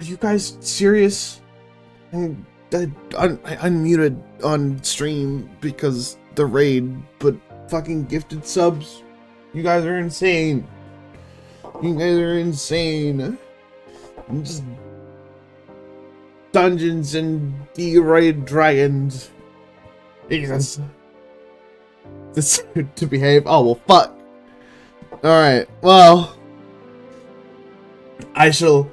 you guys serious? I unmuted on stream because the raid, but fucking gifted subs. You guys are insane. You guys are insane. I'm just Dungeons and D-rated dragons. Jesus. This to behave. Oh well, fuck. Alright, well, I shall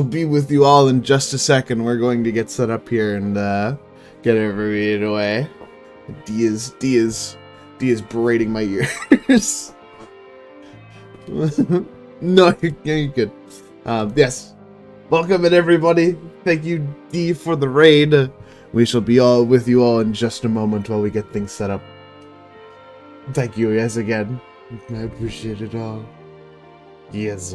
be with you all in just a second. We're going to get set up here and get everybody away. D is berating my ears. No, you're good. Yes. Welcome in, everybody. Thank you, D, for the raid. We shall be all with you all in just a moment while we get things set up. Thank you, yes, again. I appreciate it all. Yes.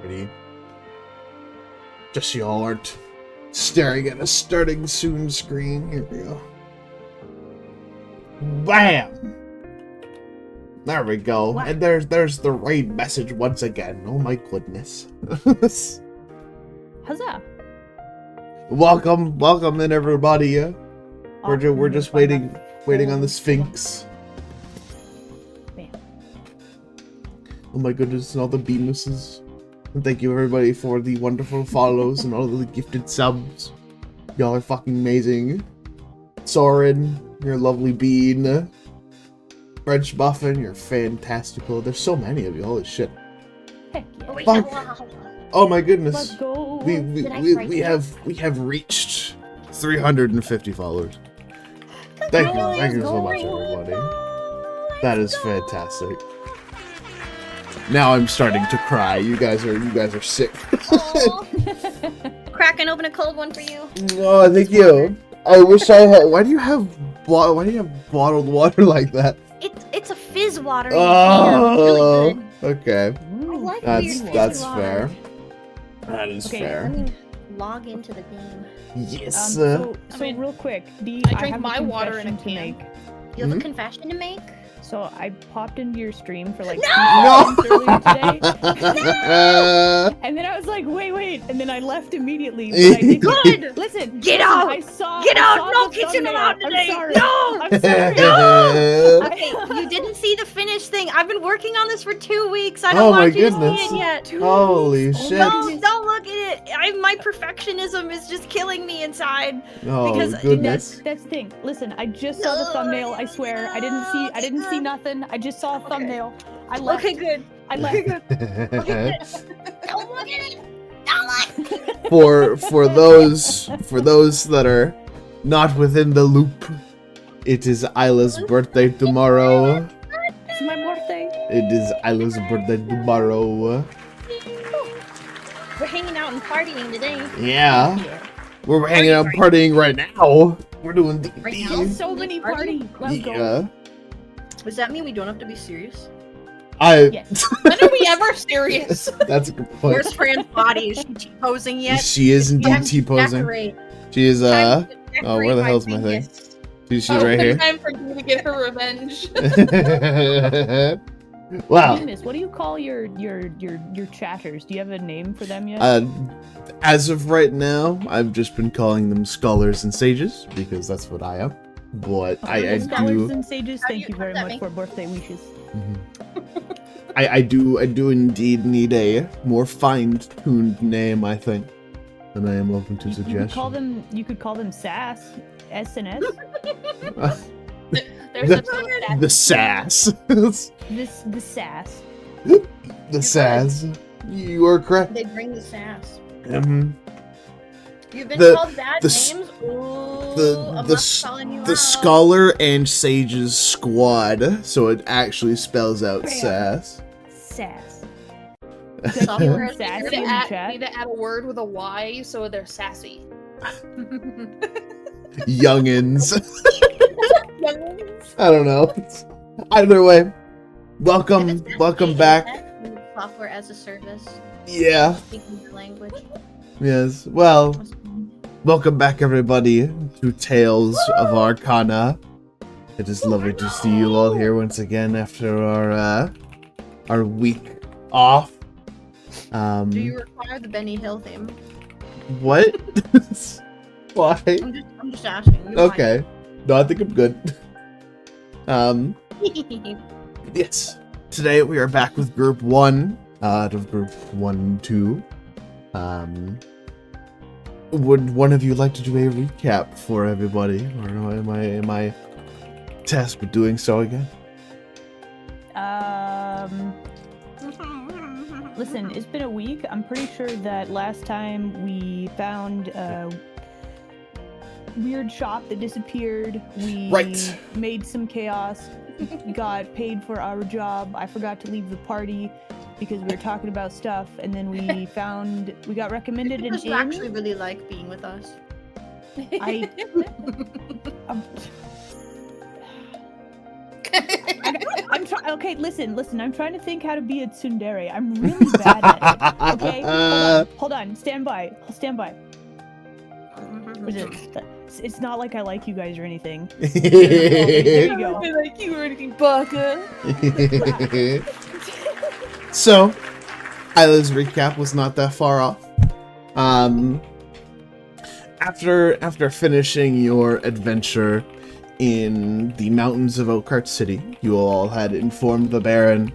Ready? Just so y'all aren't staring at a starting soon screen. Here we go. Bam! There we go. What? And there's the raid message once again. Oh my goodness. Huzzah! Welcome in everybody. We're just waiting on the Sphinx. Bam. Oh my goodness, and all the beamuses. And thank you everybody for the wonderful follows and all the gifted subs. Y'all are fucking amazing. Soren, you're a lovely bean. French Buffin, you're fantastical. There's so many of you, holy shit. Heck yeah. Oh, wait, Fuck. Oh my goodness. Let's go. We have reached 350 followers. Thank you so much, everybody. That is fantastic. Now I'm starting to cry. You guys are sick. Cracking open a cold one for you. Oh, thank you. I wish I had. Why do you have bottled water like that? It's a fizz water. Oh, Really good. okay. I like That's weird fizzy that's water. fair. That is Okay, fair. Let me log into the game. Yes. So I mean, real quick, I drink have my a water in a confession to can. make. You have Mhm. a confession to make? So I popped into your stream for like No! 2 earlier today, No! and then I was like, wait, and then I left immediately. But I did Good! Listen, Get listen, out! I saw. Get I out! saw No the kitchen thumbnail. allowed today! I'm sorry. No! I'm sorry. Okay, you didn't see the finished thing. I've been working on this for 2 weeks. I don't Oh my want you goodness. to see it yet. Holy Oh, shit. Don't look at it. My perfectionism is just killing me inside. Oh Because goodness. That's the thing. Listen, I just saw the thumbnail. I swear, I didn't see nothing. I just saw a thumbnail. I left. Okay, good. I left. Don't look at it. Don't look. for those that are not within the loop, it is Isla's birthday tomorrow. It's my birthday. It is Isla's birthday tomorrow. We're hanging out and partying today. Yeah, Yeah. we're hanging out partying right now. We're doing Right D&D. now? So many Party? parties. Let's go. Yeah. Does that mean we don't have to be serious? Yes. When are we ever serious? That's a good point. Where's Fran's body? Is she T-posing yet? She is indeed Time to T-posing. decorate. She is Time to oh, where the decorate hell's my thing? Venus. She's Oh, right here. Time for you to get her revenge. Wow. Venus, what do you call your chatters? Do you have a name for them yet? As of right now, I've just been calling them scholars and sages because that's what I am. But I Scholars do and sages, How do thank you you very call much that for birthday wishes. I do indeed need a more fine-tuned name, I think. And I am open to You could suggestions. call them Sass, S and S. There's such a The sass. The Sass. The sass. You are correct. They bring the sass. Mhm. You've been The- called bad the s- names? Ooh, the I'm the not s- calling you The out. scholar and sages squad, so it actually spells out Bam. sass. Sass. Software as a Sassy Need in to, the add, chat. need to add a word with a Y so they're sassy. Youngins. Youngins. I don't know. Either way, If welcome it's back. Software as a service. Yeah. Speaking the language. Yes. Well, welcome back, everybody, to Tales of Arcana. It is lovely to see you all here once again after our week off. Do you require the Benny Hill theme? What? Why? I'm just asking. You Okay. No, I think I'm good. mind? Yes. Today we are back with Group 1 out of Group 1 and 2. Would one of you like to do a recap for everybody, or am I tasked with doing so again? Listen, it's been a week. I'm pretty sure that last time we found a weird shop that disappeared. We Right. made some chaos. Got paid for our job. I forgot to leave the party because we were talking about stuff, and then we got recommended an Because you inn. actually really like being with us. I- I'm Okay, listen. I'm trying to think how to be a tsundere. I'm really bad at it. Okay, hold on. Stand by. It's not like I like you guys or anything. There you go. I like you or anything, Baka. So, Isla's recap was not that far off. After finishing your adventure in the mountains of Oakheart City, you all had informed the Baron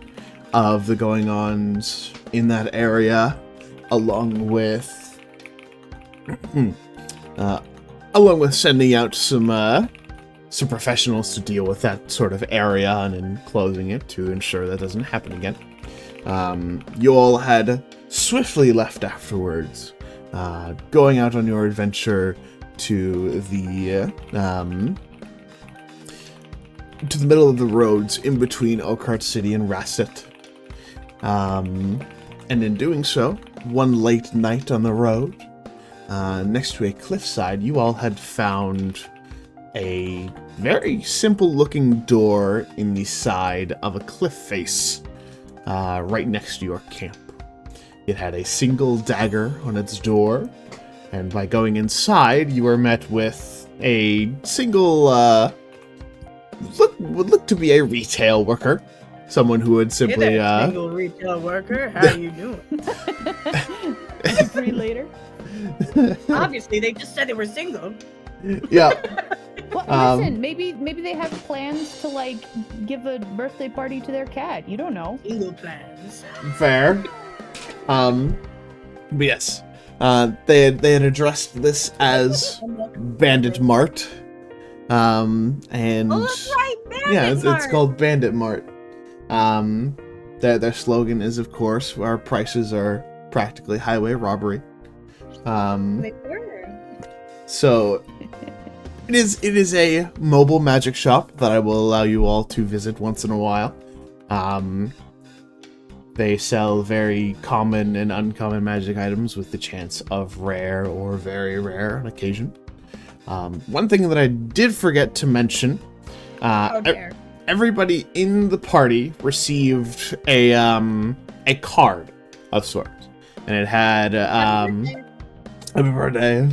of the going-ons in that area, along with sending out some professionals to deal with that sort of area and enclosing it to ensure that doesn't happen again. You all had swiftly left afterwards, going out on your adventure to the middle of the roads in between Oakheart City and Rasset. And in doing so, one late night on the road, next to a cliffside, you all had found a very simple-looking door in the side of a cliff face, right next to your camp. It had a single dagger on its door, and by going inside, you were met with a single, would look to be a retail worker. Someone who would simply, Hey there, single retail worker. How you doing? Free later. Obviously, they just said they were single. yeah. Well, listen, maybe they have plans to like give a birthday party to their cat. You don't know. Single plans. Fair. But yes. They had addressed this as Bandit Mart. And Oh, that's right, Bandit yeah, it's Mart. called Bandit Mart. Their slogan is, of course, our prices are practically highway robbery. They were. So it is a mobile magic shop that I will allow you all to visit once in a while. They sell very common and uncommon magic items with the chance of rare or very rare on occasion. One thing that I did forget to mention, How dare. everybody in the party received a card of sorts, and it had happy birthday.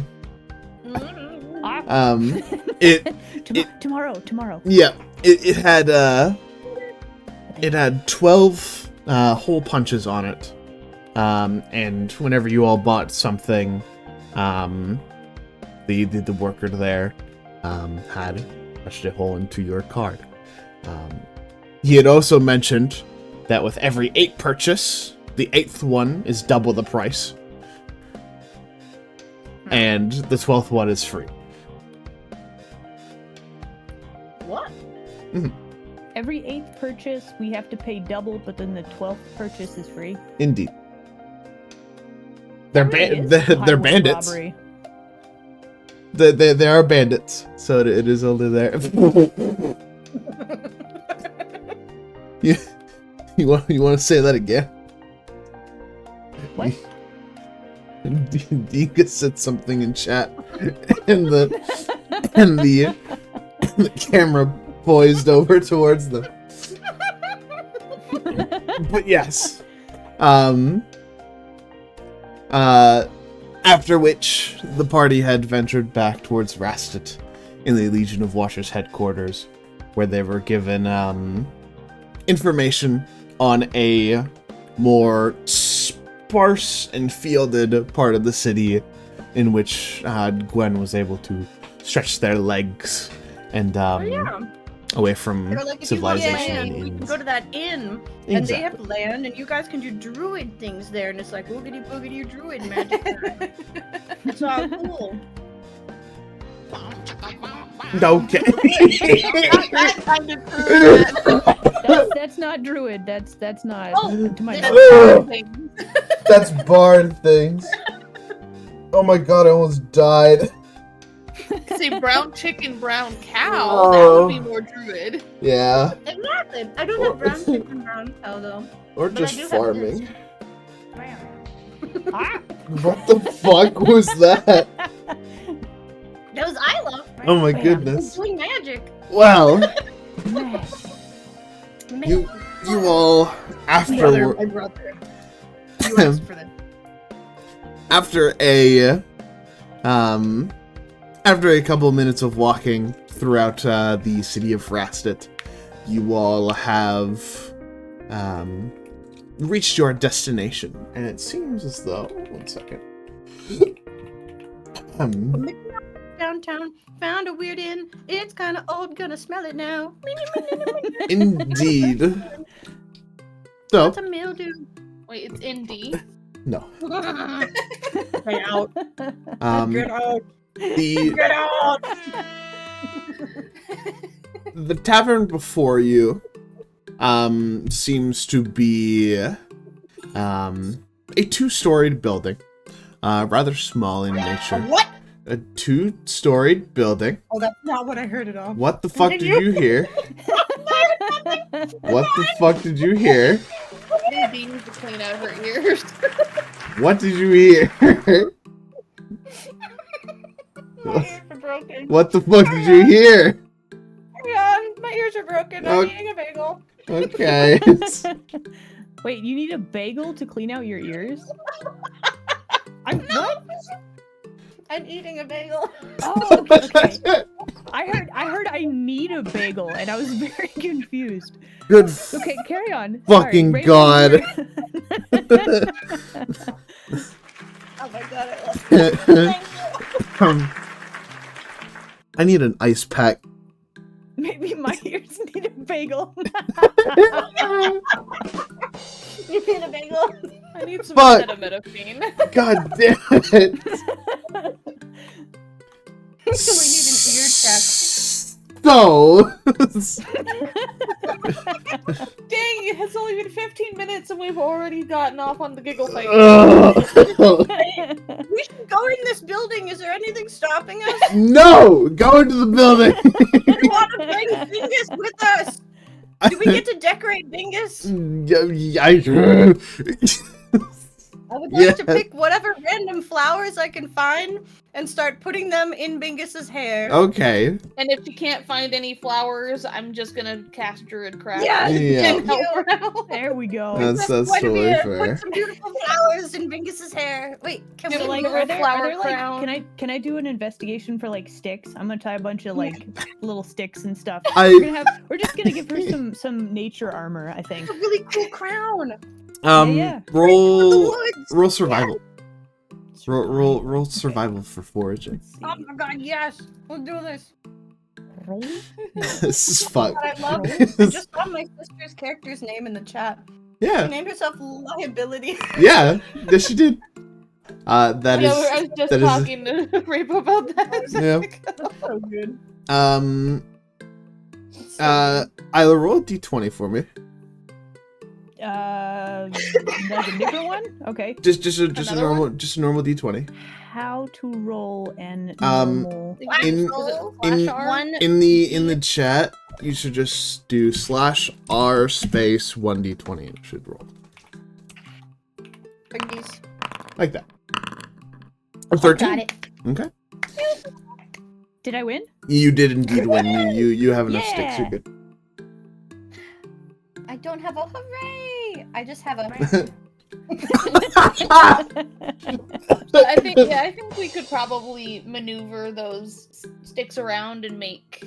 Tomorrow. Yeah, it had 12 hole punches on it, and whenever you all bought something, the worker there had punched a hole into your card. He had also mentioned that with every 8 purchase, the 8th one is double the price, and the 12th one is free. What? Every 8th purchase, we have to pay double, but then the 12th purchase is free. Indeed. They're they're Highway bandits. robbery. They are bandits, so it is only there. You want to say that again? What? Dika said something in chat, and the camera poised over towards them. But yes, after which the party had ventured back towards Rastet in the Legion of Watchers headquarters, where they were given information on a more sparse and fielded part of the city in which Gwen was able to stretch their legs and away from They're like, if civilization you and want land, we can inns. go to that inn, and they have Exactly. land, and you guys can do druid things there, and it's like boogity boogity druid magic time. It's all cool. Okay. That kind of druid. That's not druid. That's not. Oh, to my that's knowledge. That's bard things. Oh my god, I almost died. Say brown chicken, brown cow. Oh. That would be more druid. Yeah. Exactly. I don't have brown chicken, brown cow though. Or But I just do have farming. Ah, What the fuck was that? That was Isla. Oh my Bam. goodness. Doing magic. Wow. man. You all after My brother. You asked for this. after a couple of minutes of walking throughout the city of Rastet, you all have reached your destination, and it seems as though 1 second. Downtown, found a weird inn. It's kind of old, gonna smell it now. Indeed. So What's a mildew? Wait, it's in D. no. Get out. Get out. The Get out. the tavern before you seems to be a 2-storied building, rather small in nature. What? A 2-storied building. Oh, that's not what I heard at all. What the fuck did you hear? What the fuck did you hear? Nadine needs to clean out her ears. What did you hear? My ears are broken. What the fuck did you hear? Hang on, my ears are broken. I'm eating a bagel. Okay. Wait, you need a bagel to clean out your ears? What? I'm eating a bagel. Oh, okay. I heard I need a bagel, and I was very confused. Good Okay, carry on. fucking Sorry, God. Oh my god, I love it. Thank you. I need an ice pack. Maybe my ears need a bagel. You need a bagel? I need some Fuck. acetaminophen. God damn it. We need an ear check. So. Dang, it's only been 15 minutes and we've already gotten off on the giggle thing. We should go in this building. Is there anything stopping us? No! Go into the building! We want to bring Bingus with us. Do we get to decorate Bingus? I would like to pick whatever random flowers I can find and start putting them in Bingus's hair. Okay. And if you can't find any flowers, I'm just gonna cast Druid Craft. Yes, Yeah. thank you. There we go. That's Going to be totally a- fair. Put some beautiful flowers in Bingus's hair. Wait, can So, we like, move are her there- there? flower Are there, like, crown. can I do an investigation for like sticks? I'm gonna tie a bunch of like little sticks and stuff. I We're just gonna give her some nature armor, I think. It's a really cool crown. Yeah. The roll woods. survival. Roll survival for foraging. Let's see. Oh my god, yes. We'll do this. Roll? This is fun. God, I love it. I just saw my sister's character's name in the chat. She Yeah, named herself Liability. yeah. Yes, you did. That Yeah, is I was just that is- talking to Rainbow about that. Yeah. So good. Isla, roll a d20 for me. Like a different one? Okay. Just a Another normal d20. How to roll and In normal. in One. in the chat, you should just do /r space 1d20 and it should roll Bingies. like that. Or 13. Got it. Okay. Did I win? You did indeed win. You have enough sticks. You're Yeah. good. I don't have a hooray. I just have a. I think we could probably maneuver those sticks around and make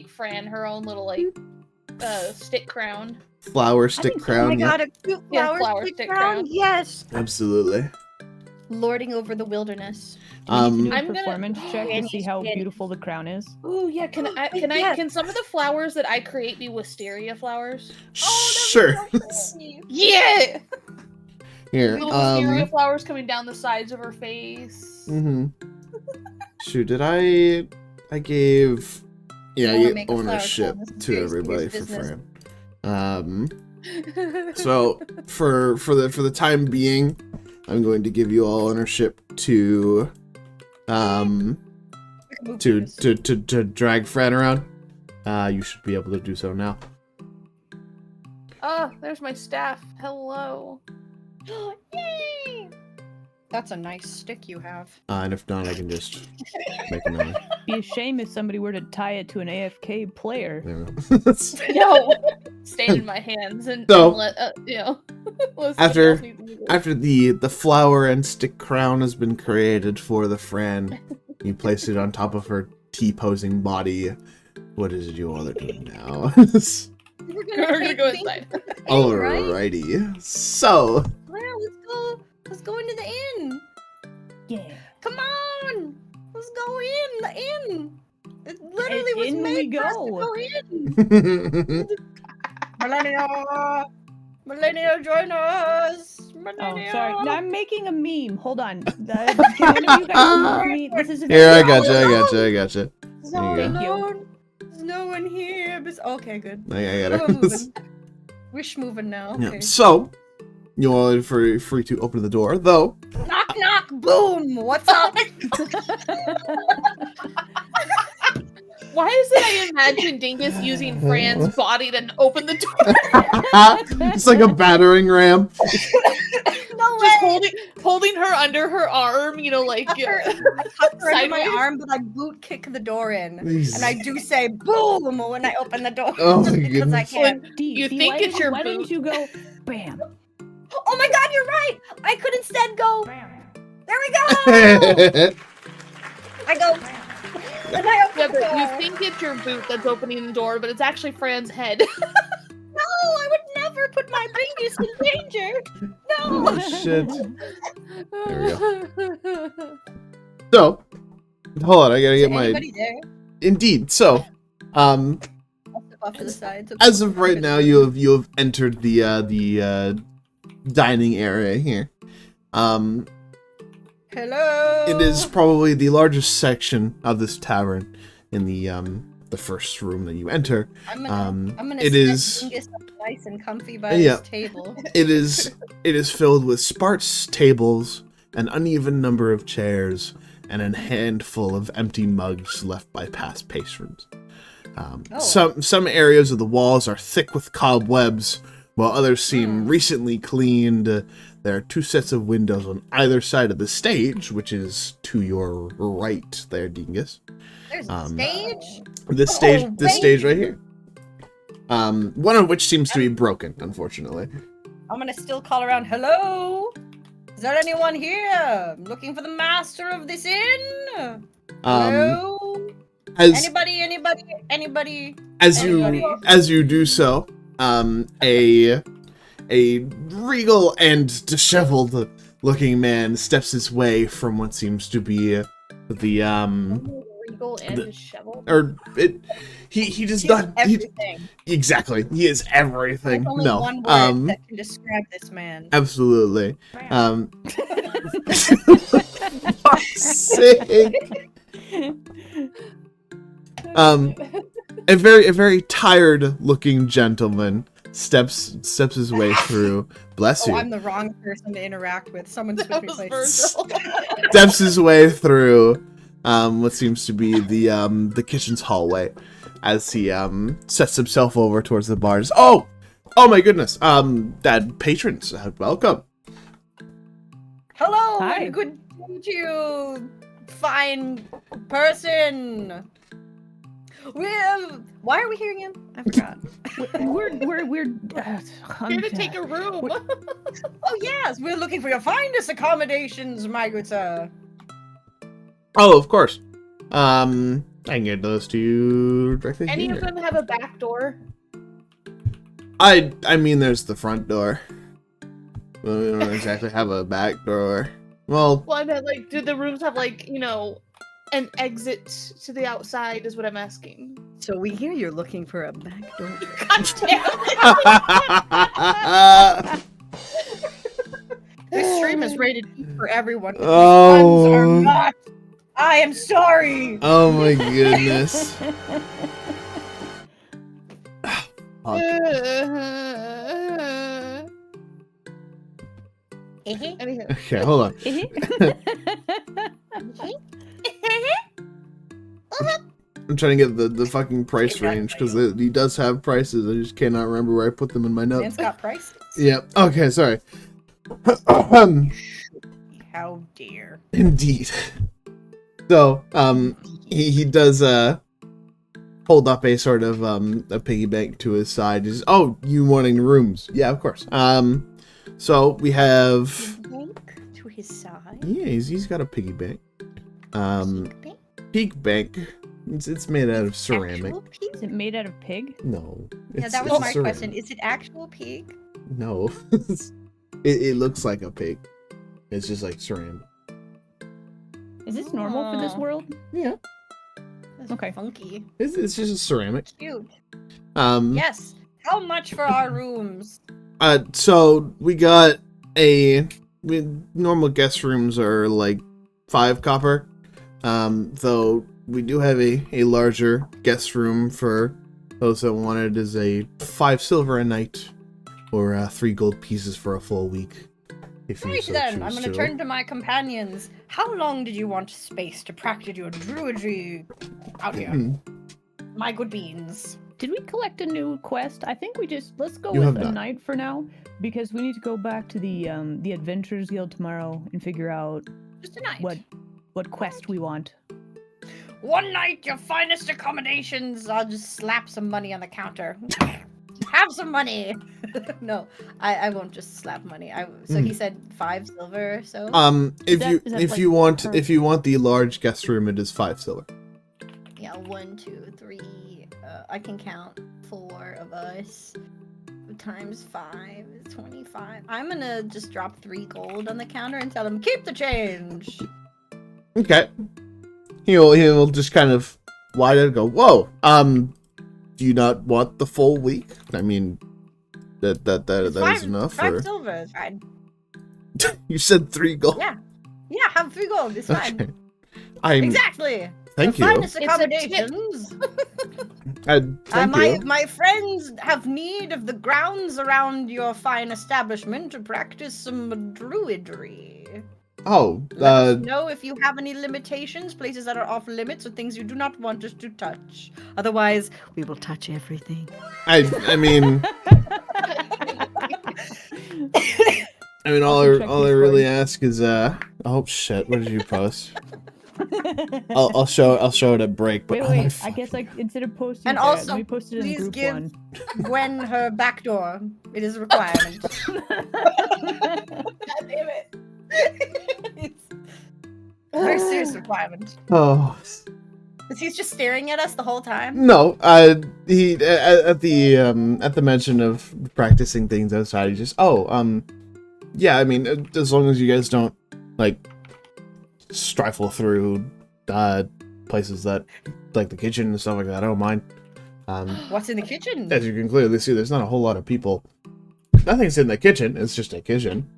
Fran her own little stick crown. Flower stick think- Oh crown. my Yeah, god, a cute Yeah, flower, flower stick stick crown. crown. Yes. absolutely. Lording over the wilderness. Do we need to do a I'm gonna- performance check to see how Spanish. beautiful the crown is? Ooh, yeah. Can some of the flowers that I create be wisteria flowers? Sure. Yeah. Here. Little wisteria flowers coming down the sides of her face. Mm-hmm. Shoot, did I gave wanna I gave make a flower ownership crown. This is to very everybody for serious Fran. So for the time being, I'm going to give you all ownership to to drag Fran around. You should be able to do so now. Oh, there's my staff. Hello. Yay! That's a nice stick you have. And if not, I can just make another. Be a shame if somebody were to tie it to an AFK player. There we go. No, staying in my hands and, So, and let let after- somebody else use it. After the flower and stick crown has been created for the Fran, you place it on top of her T-posing body. What is it you all are doing now? We're We're gonna take go things inside. to the inn, right? Alrighty. So, Yeah, let's go into the inn. Yeah. Come on, let's go in the inn. It literally was In we made for us to go. go in. Millennia, join us. Oh, Millennia. sorry. No, I'm making a meme. Hold on. Can one of you guys move me? This is a here, I video. gotcha. There's There no you go. Thank you. one. There's no one here. Okay, good. I got We're her. moving. We're moving now. Yeah. Okay. So, you all are free to open the door, though. Knock, knock, boom. What's up? Why is it I imagine Dingus using Fran's body to open the door? It's like a battering ram. No Just way. holding her under her arm, like I tuck her under my sideways? arm, but I boot kick the door in. Jeez. And I do say boom when I open the door. Oh my just because I goodness. can't. Dee, You see, think it's your why boot? didn't you go bam? Oh my god, you're right! I could instead go. Bam. There we go! I go. And I open Yeah, the but door. you think it's your boot that's opening the door, but it's actually Fran's head. No, I would never put my fingers in danger. No. Oh, shit. There we So, hold on, I gotta get my... Anybody there? Indeed, so, I'll step off to the side. so as people of right can- now, you have entered the dining area here. Hello. It is probably the largest section of this tavern in the first room that you enter. I'm gonna it set is- Dingus up nice and comfy by Yeah. this table. It is filled with sparse tables, an uneven number of chairs, and a handful of empty mugs left by past patrons. Some areas of the walls are thick with cobwebs, while others seem recently cleaned. There are 2 sets of windows on either side of the stage, which is to your right there, Dingus. There's a stage. This stage right here. One of which seems to be broken, unfortunately. I'm gonna still call around. Hello. Is there anyone here? I'm looking for the master of this inn. Hello. Anybody? As you do so, a regal and disheveled looking man steps his way from what seems to be the Regal and disheveled. he does He's not everything. exactly he is everything. There's only No, one word that can describe this man. absolutely. Fuck's sake. A very tired looking gentleman steps his way through. Bless Oh, you. I'm the wrong person to interact with. Someone switch That me was places. Virgil. Steps his way through what seems to be the kitchen's hallway as he sets himself over towards the bars. Oh my goodness. Dad, patrons, welcome. Hello, Hi. and good to meet you, fine person. Why are we hearing him? I forgot. We're Here to take a room. Oh yes, we're looking for your finest accommodations, my good sir. Oh, of course. I can get those to you directly Any here. of them have a back door? I mean, there's the front door. Well, we don't exactly have a back door. Well, Well, I meant do the rooms have an exit to the outside? Is what I'm asking. So we hear you're looking for a back door. God damn it! This stream is rated E for everyone. These Oh. puns are not. I am sorry. oh my goodness. Fuck. Anyhow, Okay, hold on. I'm trying to get the fucking price range because he does have prices. I just cannot remember where I put them in my Man's notes. got prices. Yeah. Okay. Sorry. How dear. Indeed. So, he does hold up a sort of a piggy bank to his side. He says, "Oh, you wanting rooms? Yeah, of course. So we have Bank to his side. yeah, he's got a piggy bank. Pig bank. It's made out of ceramic. Actual pig? Is it made out of pig? No. Yeah, that it's was my ceramic. question. Is it actual pig? No. it looks like a pig. It's just like ceramic. Is this normal for this Aw. world? Yeah. That's Okay. funky. It's just a ceramic. Cute. Um. Yes. How much for our rooms? So we got normal guest rooms are like 5 copper. Though we do have a larger guest room for those that want it is a 5 silver a night, or 3 gold pieces for a full week. If you Right so then, choose I'm gonna turn to my companions. How long did you want space to practice your druidry out here? My good beans. Did we collect a new quest? I think we just let's go You with have a not. night for now because we need to go back to the Adventurers Guild tomorrow and figure out Just a night. what quest we want. One night, your finest accommodations. I'll just slap some money on the counter. Have some money. No, I won't just slap money. So he said 5 silver. So If that- you is that if like you want per- if you want the large guest room, it is 5 silver. yeah, 1, 2, 3. I can count 4 of us. Times 5 is 25. I'm gonna just drop 3 gold on the counter and tell him keep the change. Okay. He'll just kind of wide eyed go, "Whoa, do you not want the full week? I mean, that is enough." 5 Or silver is fine. you said 3 gold. Yeah, have 3 gold. It's fine. Okay. I'm Exactly. thank the you. Finest It's a tip. accommodations. Thank you. My friends have need of the grounds around your fine establishment to practice some druidry. Oh, Let us know if you have any limitations, places that are off limits, or things you do not want us to touch. Otherwise, we will touch everything. I mean, all Also check I Discord. really ask is oh shit, what did you post? I'll show it at break, but Wait, I guess instead of posting And that, also, let me post it in please group give one. Gwen her back door. It is a requirement. God damn it. It's a very serious requirement. oh Is he just staring at us the whole time? no, he at the mention of practicing things outside, he just yeah, I mean, as long as you guys don't like strifle through places that like the kitchen and stuff like that, I don't mind. What's in the kitchen? As you can clearly see, there's not a whole lot of people. Nothing's in the kitchen. It's just a kitchen.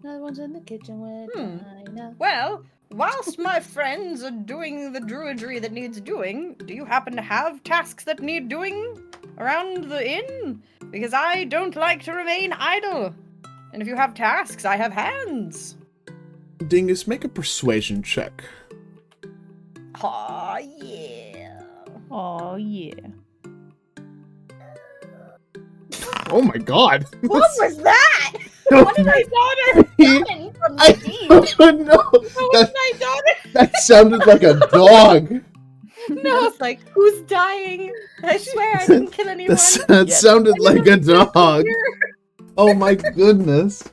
No one's in the kitchen with Dinah. Well, whilst my friends are doing the druidry that needs doing, do you happen to have tasks that need doing around the inn? Because I don't like to remain idle. And if you have tasks, I have hands. Dingus, make a persuasion check. Aw, yeah. Oh yeah. Oh my god! What was that? What did my daughter summon from the I deep? don't know. What was my daughter? That sounded like a dog. No, it's like, who's dying? I swear I didn't kill anyone. That sounded like a dog. Here. Oh my goodness.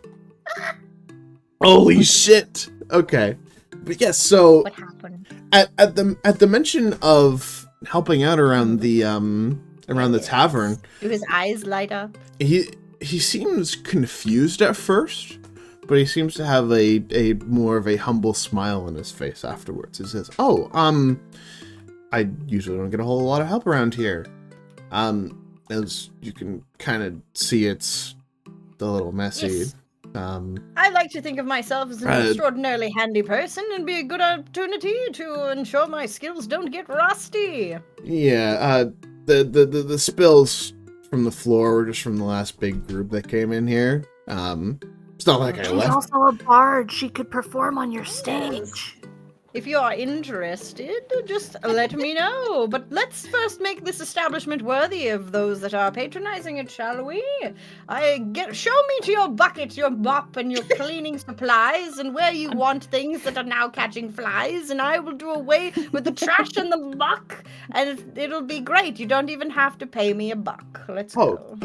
Holy shit. Okay. But yes, so What happened? at the mention of helping out around the tavern, Do his eyes light up? he seems confused at first, but he seems to have a more of a humble smile on his face afterwards. He says, "Oh, I usually don't get a whole lot of help around here. As you can kind of see, it's a little messy. Yes. Um, I like to think of myself as an extraordinarily handy person and be a good opportunity to ensure my skills don't get rusty. yeah, the spills from the floor were just from the last big group that came in here. It's not like I She's left. also a bard. She could perform on your stage. If you are interested, just let me know. But let's first make this establishment worthy of those that are patronizing it, shall we? Show me to your bucket, your mop, and your cleaning supplies, and where you want things that are now catching flies, and I will do away with the trash and the muck, and it'll be great. You don't even have to pay me a buck. Let's go.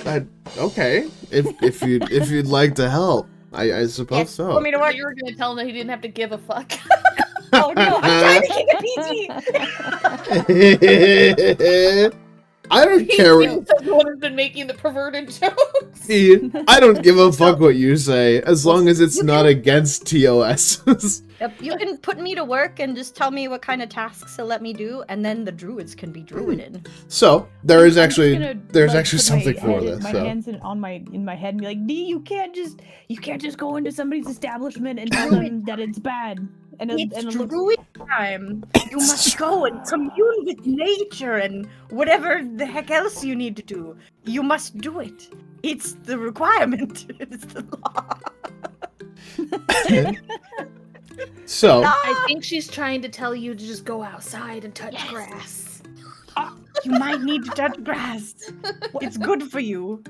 Okay. If you'd like to help, I suppose Yes, so. want me to work? You were gonna tell him that he didn't have to give a fuck. Oh no, I'm trying to keep it PG. I don't care what The one who's been making the perverted jokes. I don't give a fuck what you say, as long as it's not against TOS. Yep, you can put me to work and just tell me what kind of tasks to let me do, and then the druids can be druided. So there's actually put something my for head- this. My So hands in my head and be like, "Dee, you can't just go into somebody's establishment and tell them that it's bad." And It's it looks druid time. You must go and commune with nature and whatever the heck else you need to do. You must do it. It's the requirement. It's the law. so I think she's trying to tell you to just go outside and touch grass. You might need to touch grass. It's good for you.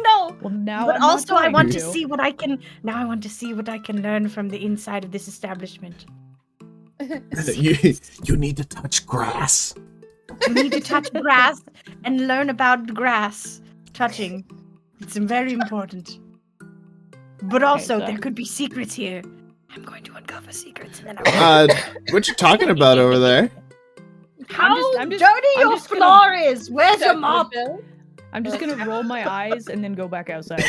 No. well now. But I'm not also, I going want to see what I can. Now, I want to see what I can learn from the inside of this establishment. you need to touch grass. You need to touch grass and learn about grass touching. It's very important. But also, so- there could be secrets here. I'm going to uncover secrets, and then What you talking about over there? How I'm just- dirty I'm your just gonna- floor is! Where's your mop? I'm just gonna roll my eyes and then go back outside.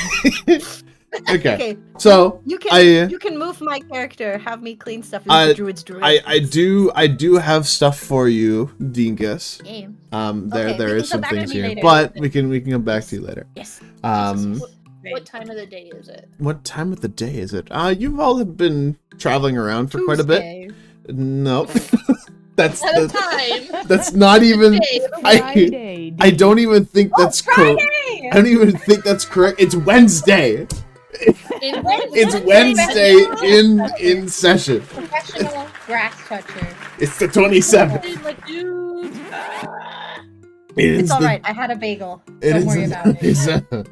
Okay. So you can move my character, have me clean stuff. Leave the druids do it. I do have stuff for you, Dingus. Yeah. There Okay, there we is can some come back to things me here, later. but we can come back to you later. Yes. What time of the day is it? What time of the day is it? You've all been traveling around for quite a bit. Tuesday. No. That's At a time. that's not even Friday. I don't even think that's correct. I don't even think that's correct. It's Wednesday. It's Wednesday in session. Professional grass toucher. It's the 27th. Like, dude. It's all right. I had a bagel. It Don't is worry about it.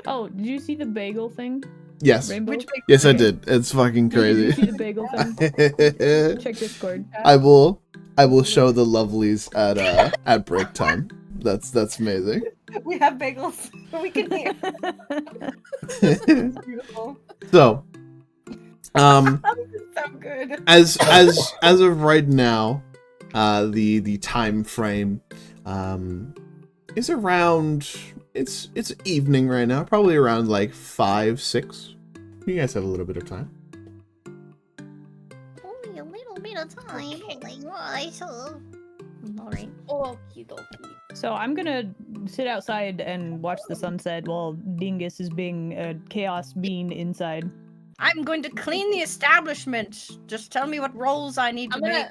Oh, did you see the bagel thing? Yes. Rainbow? Which bagel? Yes, I did. It's fucking Did you see crazy. the bagel thing? Check Discord. I will show the lovelies at break time. That's amazing. We have bagels. We can hear. Beautiful. So, So good. as of right now, the time frame is around it's evening right now, probably around like 5, 6. You guys have a little bit of time. Only a little bit of time. Like, why so? Alright. Okie dokie. So I'm gonna sit outside and watch the sunset while Dingus is being a chaos bean inside. I'm going to clean the establishment. Just tell me what rolls I need to make.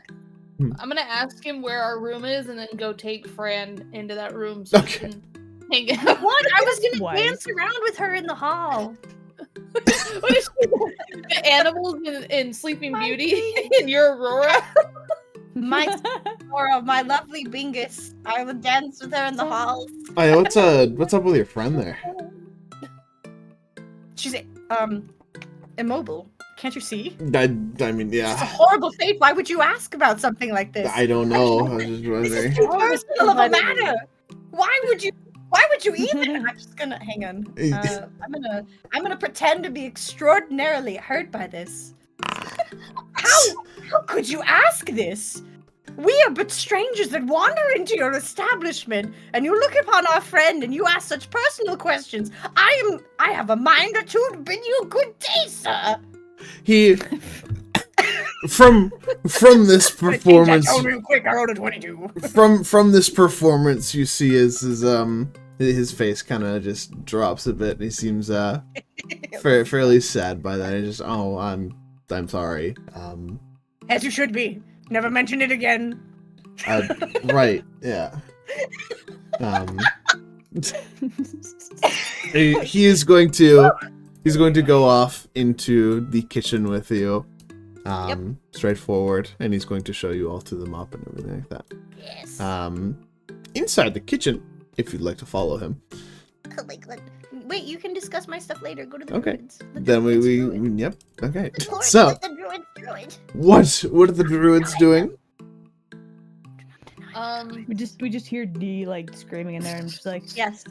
I'm gonna ask him where our room is and then go take Fran into that room so Okay. we can hang out. What? I was gonna Why? dance around with her in the hall. What is the animals in Sleeping Beauty and your Aurora? My Aurora, my lovely Bingus. I would dance with her in the halls. Hey, what's up with your friend there? She's immobile. Can't you see? I mean, It's a yeah. horrible fate. Why would you ask about something like this? I don't know. I was just This wondering. is too personal of a matter. Why would you even? I'm just gonna hang on. I'm gonna pretend to be extraordinarily hurt by this. How could you ask this? We are but strangers that wander into your establishment, and you look upon our friend and you ask such personal questions. I have a mind or two to bid you good day, sir. He from this performance Real quick, I rolled a 22. from this performance you see is his face kind of just drops a bit and he seems fairly sad by that. He's just, oh, I'm sorry. As you should be. Never mention it again. Right, yeah. He is going to he's going to go off into the kitchen with you. Straightforward, and he's going to show you all to the mop and everything like that. Yes. Inside the kitchen, if you'd like to follow him. Wait, you can discuss my stuff later. Go to the Okay. druids. The Then druids. yep. Okay. Of course, So, let the druids. what are the druids doing? We just hear D like screaming in there and just like Yes.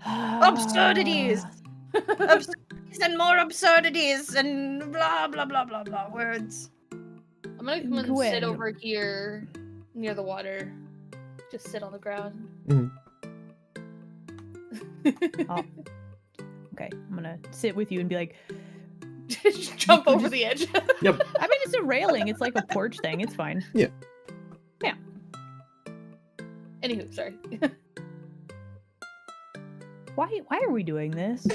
Absurdities. Absurdities and more absurdities and blah blah blah blah blah words. I'm gonna come and sit over here near the water. Just sit on the ground. Oh. Okay, I'm gonna sit with you and be like, just jump over the edge. Yep. I mean, it's a railing. It's like a porch thing. It's fine. Yeah. Yeah. Anywho, sorry. Why are we doing this?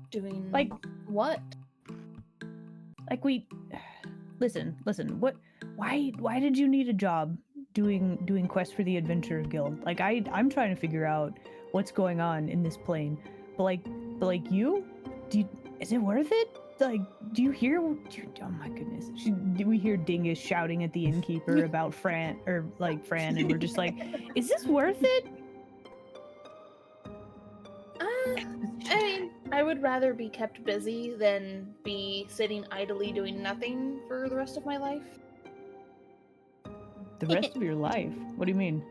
Doing Like what? Like we listen. What? Why did you need a job doing quests for the Adventurers Guild? Like I'm trying to figure out what's going on in this plane. But like you, is it worth it? Like, do you hear? Oh my goodness! Do we hear Dingus shouting at the innkeeper about Fran, and we're just like, is this worth it? I mean, I would rather be kept busy than be sitting idly doing nothing for the rest of my life. The rest of your life? What do you mean?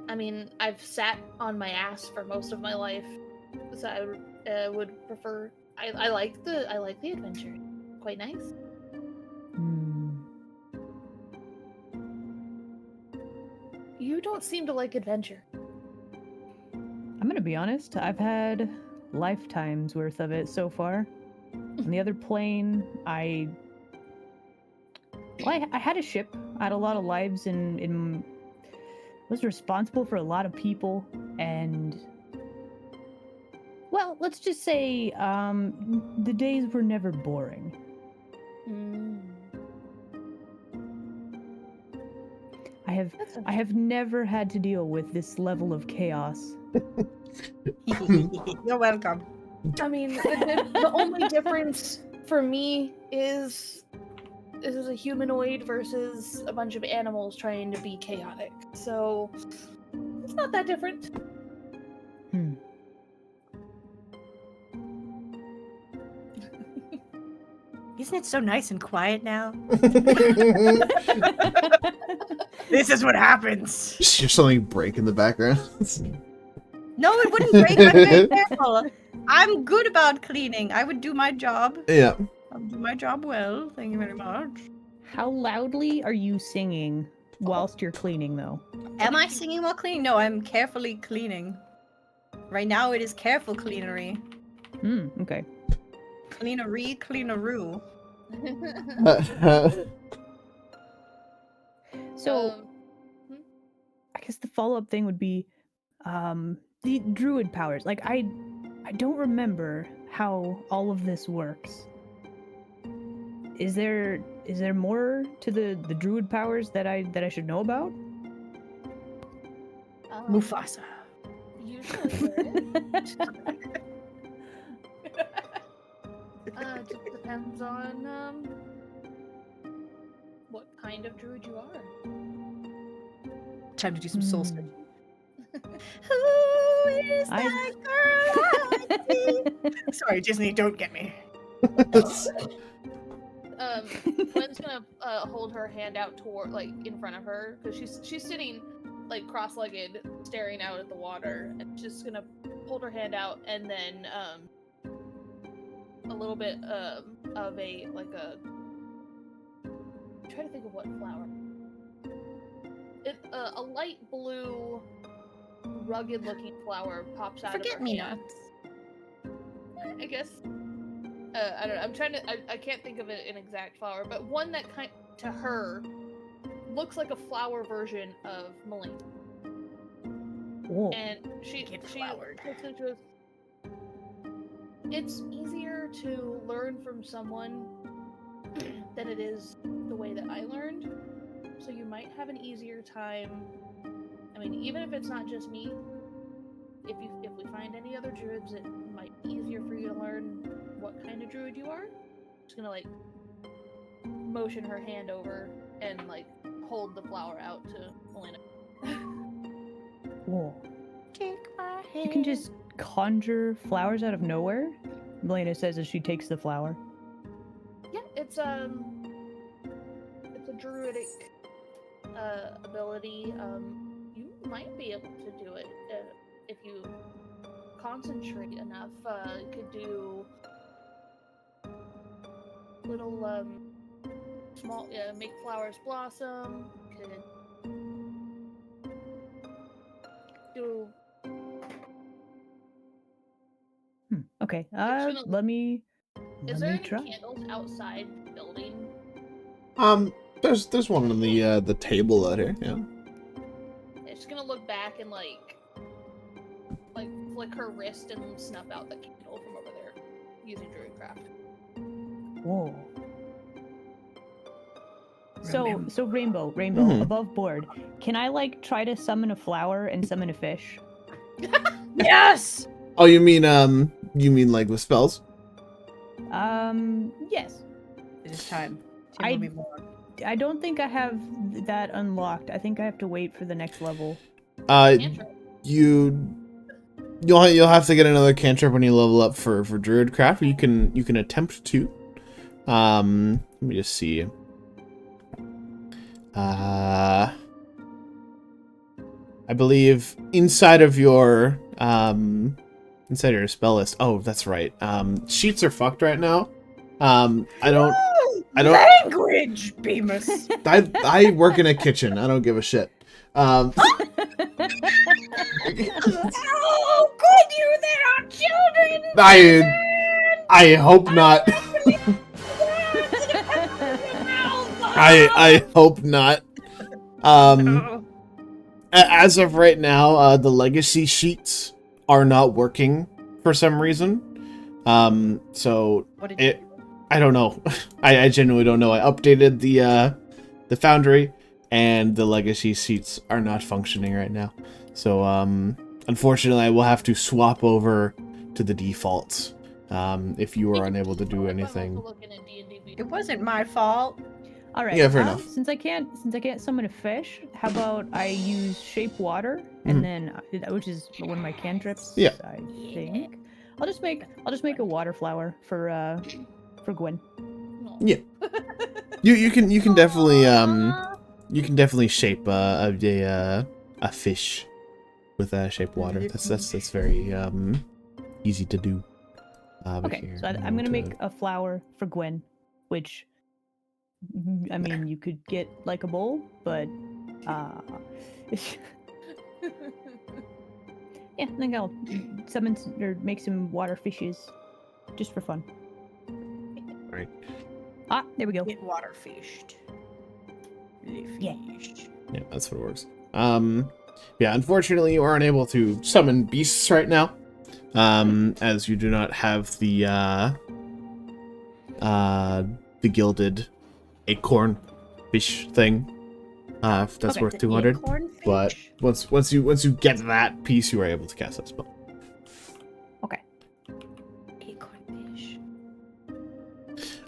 I mean, I've sat on my ass for most of my life, so I would prefer. I like the adventure. Quite nice. You don't seem to like adventure. I'm gonna be honest. I've had lifetimes worth of it so far. On the other plane, I had a ship. I had a lot of lives and was responsible for a lot of people, and well, let's just say the days were never boring. I have never had to deal with this level of chaos. You're welcome. I mean, the only difference for me is this is a humanoid versus a bunch of animals trying to be chaotic. So it's not that different. Isn't it so nice and quiet now? This is what happens. Just hear something break in the background. No, it wouldn't break. I'm very careful. I'm good about cleaning. I would do my job. Yeah. I'll do my job well. Thank you very much. How loudly are you singing whilst you're cleaning, though? Am I singing while cleaning? No, I'm carefully cleaning. Right now, it is careful cleanery. Okay. Cleaneroo. So, I guess the follow-up thing would be, the druid powers. Like, I don't remember how all of this works. Is there more to the druid powers that I should know about? Mufasa. Usually just depends on what kind of druid you are. Time to do some soul searching. Who is that girl I see? Sorry, Disney, don't get me. Gwen's gonna hold her hand out toward, like, in front of her, because she's sitting, like, cross-legged, staring out at the water, and she's gonna hold her hand out, and then a little bit of a, like a, I'm trying to think of what flower. A light blue, rugged-looking flower pops out of her hand. I guess. I don't know. I'm trying to. I can't think of an exact flower, but one that to her looks like a flower version of Malene. Whoa. And she looks into us. It's easier to learn from someone than it is the way that I learned. So you might have an easier time. I mean, even if it's not just me, if we find find any other druids, it might be easier for you to learn what kind of druid you are. Just gonna like motion her hand over and like hold the flower out to Elena. Whoa. Take my hand. You can just conjure flowers out of nowhere? Melena says as she takes the flower. Yeah, it's a druidic ability. You might be able to do it if you concentrate enough. You could do little small make flowers blossom. Could do. Okay. gonna- Let me Is there any try. candles outside the building? There's one on the table out here. Yeah. It's gonna look back and like flick her wrist and snuff out the candle from over there using druidcraft. Whoa. So Rainbow, Mhm. above board. Can I like try to summon a flower and summon a fish? Yes! Oh, you mean like with spells? Yes. It is time. I- Tim will be born. I don't think I have that unlocked. I think I have to wait for the next level. Cantrip. You'll have to get another cantrip when you level up for druidcraft. You can attempt to. Let me just see. I believe inside of your spell list. Oh, that's right. Sheets are fucked right now. I don't. Language, Bemis. I work in a kitchen. I don't give a shit. Oh, good you! There are children. I hope not. I hope not. As of right now, the legacy sheets are not working for some reason. So What did you do? I don't know. I genuinely don't know. I updated the foundry, and the legacy sheets are not functioning right now. So unfortunately, I will have to swap over to the defaults. If you are unable to do anything. It wasn't my fault. All right. Yeah, fair enough. Since I can't summon a fish, how about I use shape water, Mhm. and then which is one of my cantrips. Yeah. I think I'll just make a water flower for Gwen. Yeah. You can definitely shape a fish with shape water. That's very easy to do. Okay, Here, so I'm gonna make a flower for Gwen, which I mean you could get like a bowl, but yeah, I think I'll summon or make some water fishes just for fun. Right. Ah, there we go. Get water fished. Yeah. Yeah, that's what it works. Yeah, unfortunately, you aren't able to summon beasts right now, as you do not have the gilded acorn fish thing. That's Okay. worth 200. But once you get that piece, you are able to cast that spell. Okay. Acorn fish.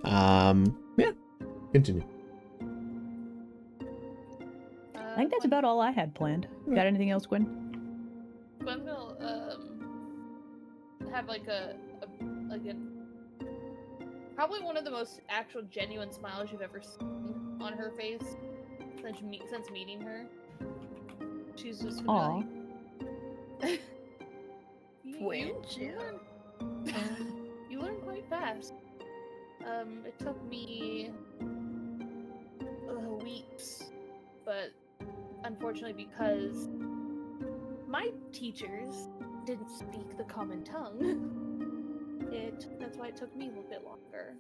Yeah. Continue. I think that's about all I had planned. Got anything else, Gwen? Gwen will have like a probably one of the most actual genuine smiles you've ever seen on her face since meeting her. She's just gonna be like, you learn quite fast. It took me weeks, but unfortunately because my teachers didn't speak the common tongue, that's why it took me a little bit longer.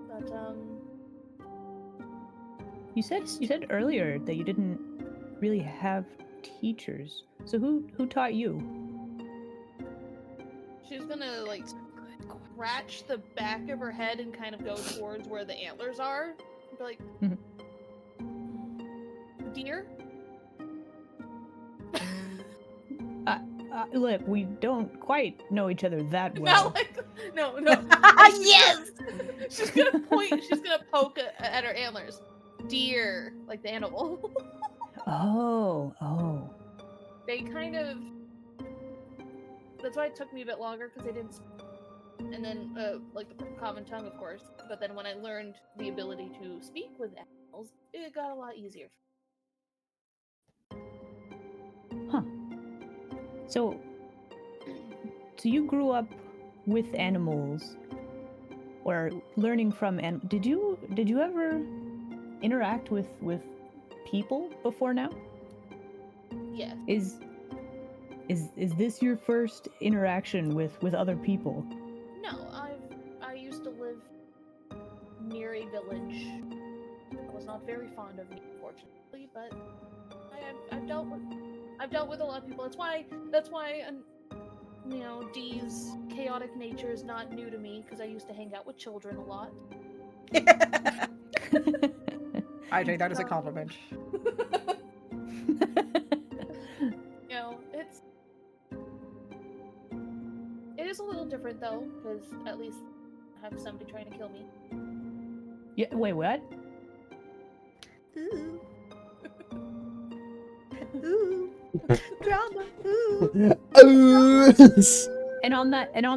But You said earlier that you didn't really have teachers. So who taught you? she's gonna like scratch the back of her head and kind of go towards where the antlers are. Be like, dear, Look, we don't quite know each other that well. Not like no. Yes. She's gonna point. She's gonna poke at her antlers. Deer, like the animal. Oh. They kind of. That's why it took me a bit longer because they didn't. And then, like the common tongue, of course. But then when I learned the ability to speak with animals, it got a lot easier. Huh. So you grew up with animals, or learning from did you ever interact with people before now? Yes. Is this your first interaction with other people? No, I used to live near a village. I was not very fond of me, unfortunately, but I've dealt with a lot of people. That's why Dee's chaotic nature is not new to me because I used to hang out with children a lot. I take that as a compliment. It is a little different though, because at least I have somebody trying to kill me. Yeah. Wait. What? Ooh. Ooh. Drama. Ooh. And on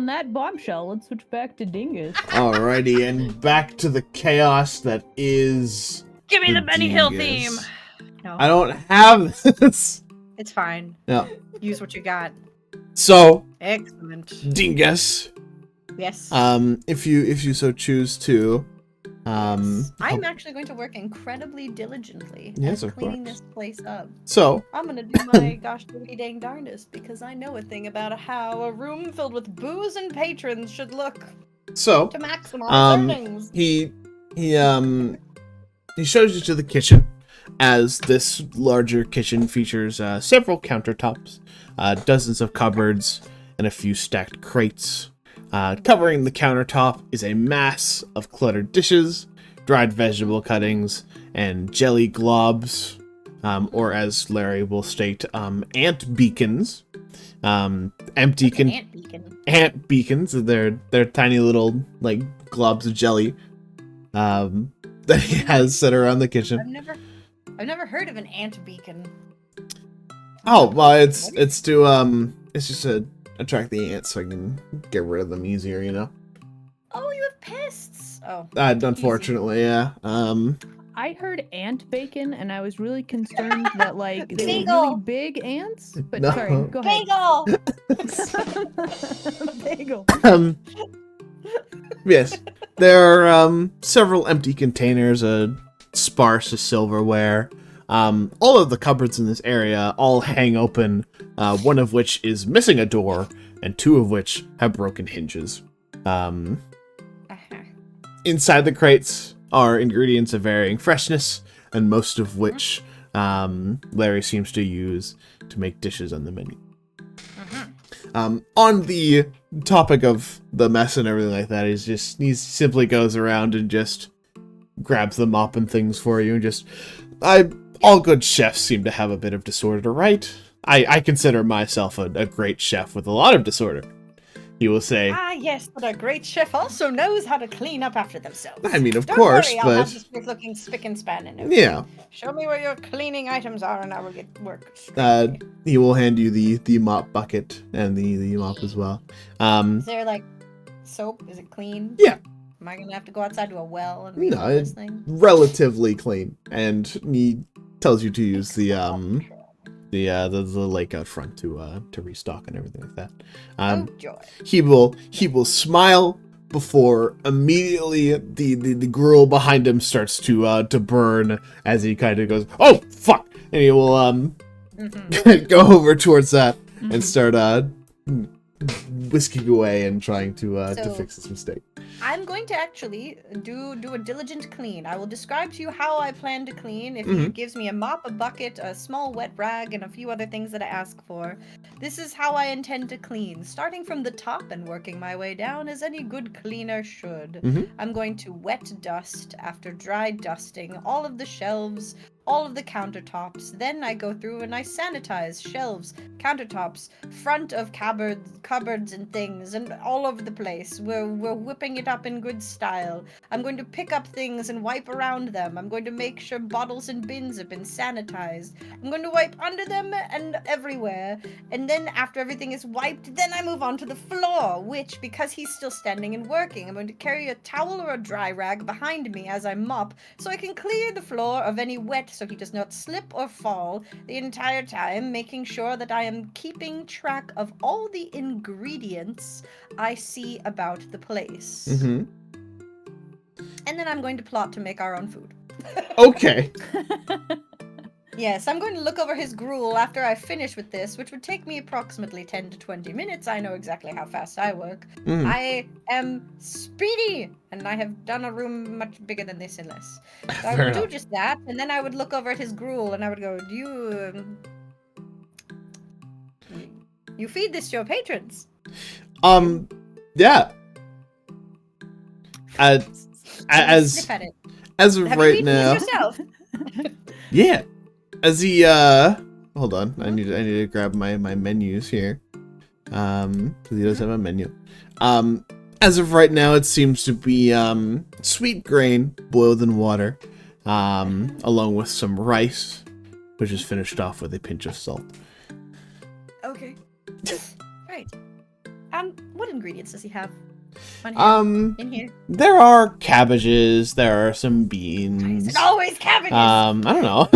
that bombshell, let's switch back to Dingus. Alrighty, and back to the chaos that is. Give me the Benny Hill Dingus. theme. No, I don't have this. it's fine. Yeah. Use what you got. So, Excellent. Dingus, Yes. if you so choose to, I'm help- actually going to work incredibly diligently Yes, at of cleaning course. this place up. So, I'm gonna do my gosh dang darndest because I know a thing about how a room filled with booze and patrons should look so to maximize earnings. he shows you to the kitchen, as this larger kitchen features several countertops, dozens of cupboards, and a few stacked crates. Covering the countertop is a mass of cluttered dishes, dried vegetable cuttings, and jelly globs, or as Larry will state, ant beacons. Empty Ant beacon. ant beacons. They're tiny little like globs of jelly that he has set around the kitchen. I've never heard of an ant beacon. Oh well, it's just to attract the ants so I can get rid of them easier, you know. Oh, you have pests. Oh, Unfortunately, yeah. I heard ant bacon, and I was really concerned that like they were Bagel. really big ants. But No. sorry, go ahead. bagel. Bagel. Yes, there are several empty containers, sparse silverware. All of the cupboards in this area all hang open, one of which is missing a door, and two of which have broken hinges. Inside the crates are ingredients of varying freshness, and most of which Larry seems to use to make dishes on the menu. On the topic of the mess and everything like that, he simply goes around and just grabs the mop and things for you, and all good chefs seem to have a bit of disorder, right? I consider myself a great chef with a lot of disorder. He will say, Yes, but a great chef also knows how to clean up after themselves. I mean, of Don't course, worry, I'll but have this place looking spick and span and everything. yeah. Show me where your cleaning items are, and I will get work. He will hand you the mop bucket and the mop as well. Is there like soap? Is it clean? Yeah. Am I gonna have to go outside to a well and No, refill this thing? relatively clean, and he tells you to use the lake out front to restock and everything like that. Oh joy! He will smile before immediately the grill behind him starts to burn as he kind of goes, "Oh fuck!" and he will go over towards that and start whisking away and trying to fix this mistake. I'm going to actually do a diligent clean. I will describe to you how I plan to clean. If he gives me a mop, a bucket, a small wet rag, and a few other things that I ask for, this is how I intend to clean, starting from the top and working my way down as any good cleaner should. I'm going to wet dust after dry dusting all of the shelves, all of the countertops. Then I go through and I sanitize shelves, countertops, front of cupboards and things, and all over the place. We're whipping it up in good style. I'm going to pick up things and wipe around them. I'm going to make sure bottles and bins have been sanitized. I'm going to wipe under them and everywhere. And then after everything is wiped, then I move on to the floor, which, because he's still standing and working, I'm going to carry a towel or a dry rag behind me as I mop, so I can clear the floor of any wet so he does not slip or fall the entire time, making sure that I am keeping track of all the ingredients I see about the place. Mm-hmm. And then I'm going to plot to make our own food. Okay. Yes, I'm going to look over his gruel after I finish with this, which would take me approximately 10 to 20 minutes. I know exactly how fast I work. Mm. I am speedy, and I have done a room much bigger than this in less. So I Fair would do enough. just that, and then I would look over at his gruel, and I would go, you feed this to your patrons? Yeah. As Sniff at it. as of Have you right eaten now, this yourself? yeah. As he hold on, I need to grab my menus here. Because he does have a menu. As of right now, it seems to be sweet grain boiled in water, along with some rice, which is finished off with a pinch of salt. Okay. Right. What ingredients does he have? In here. There are cabbages. There are some beans. It's always cabbages. I don't know.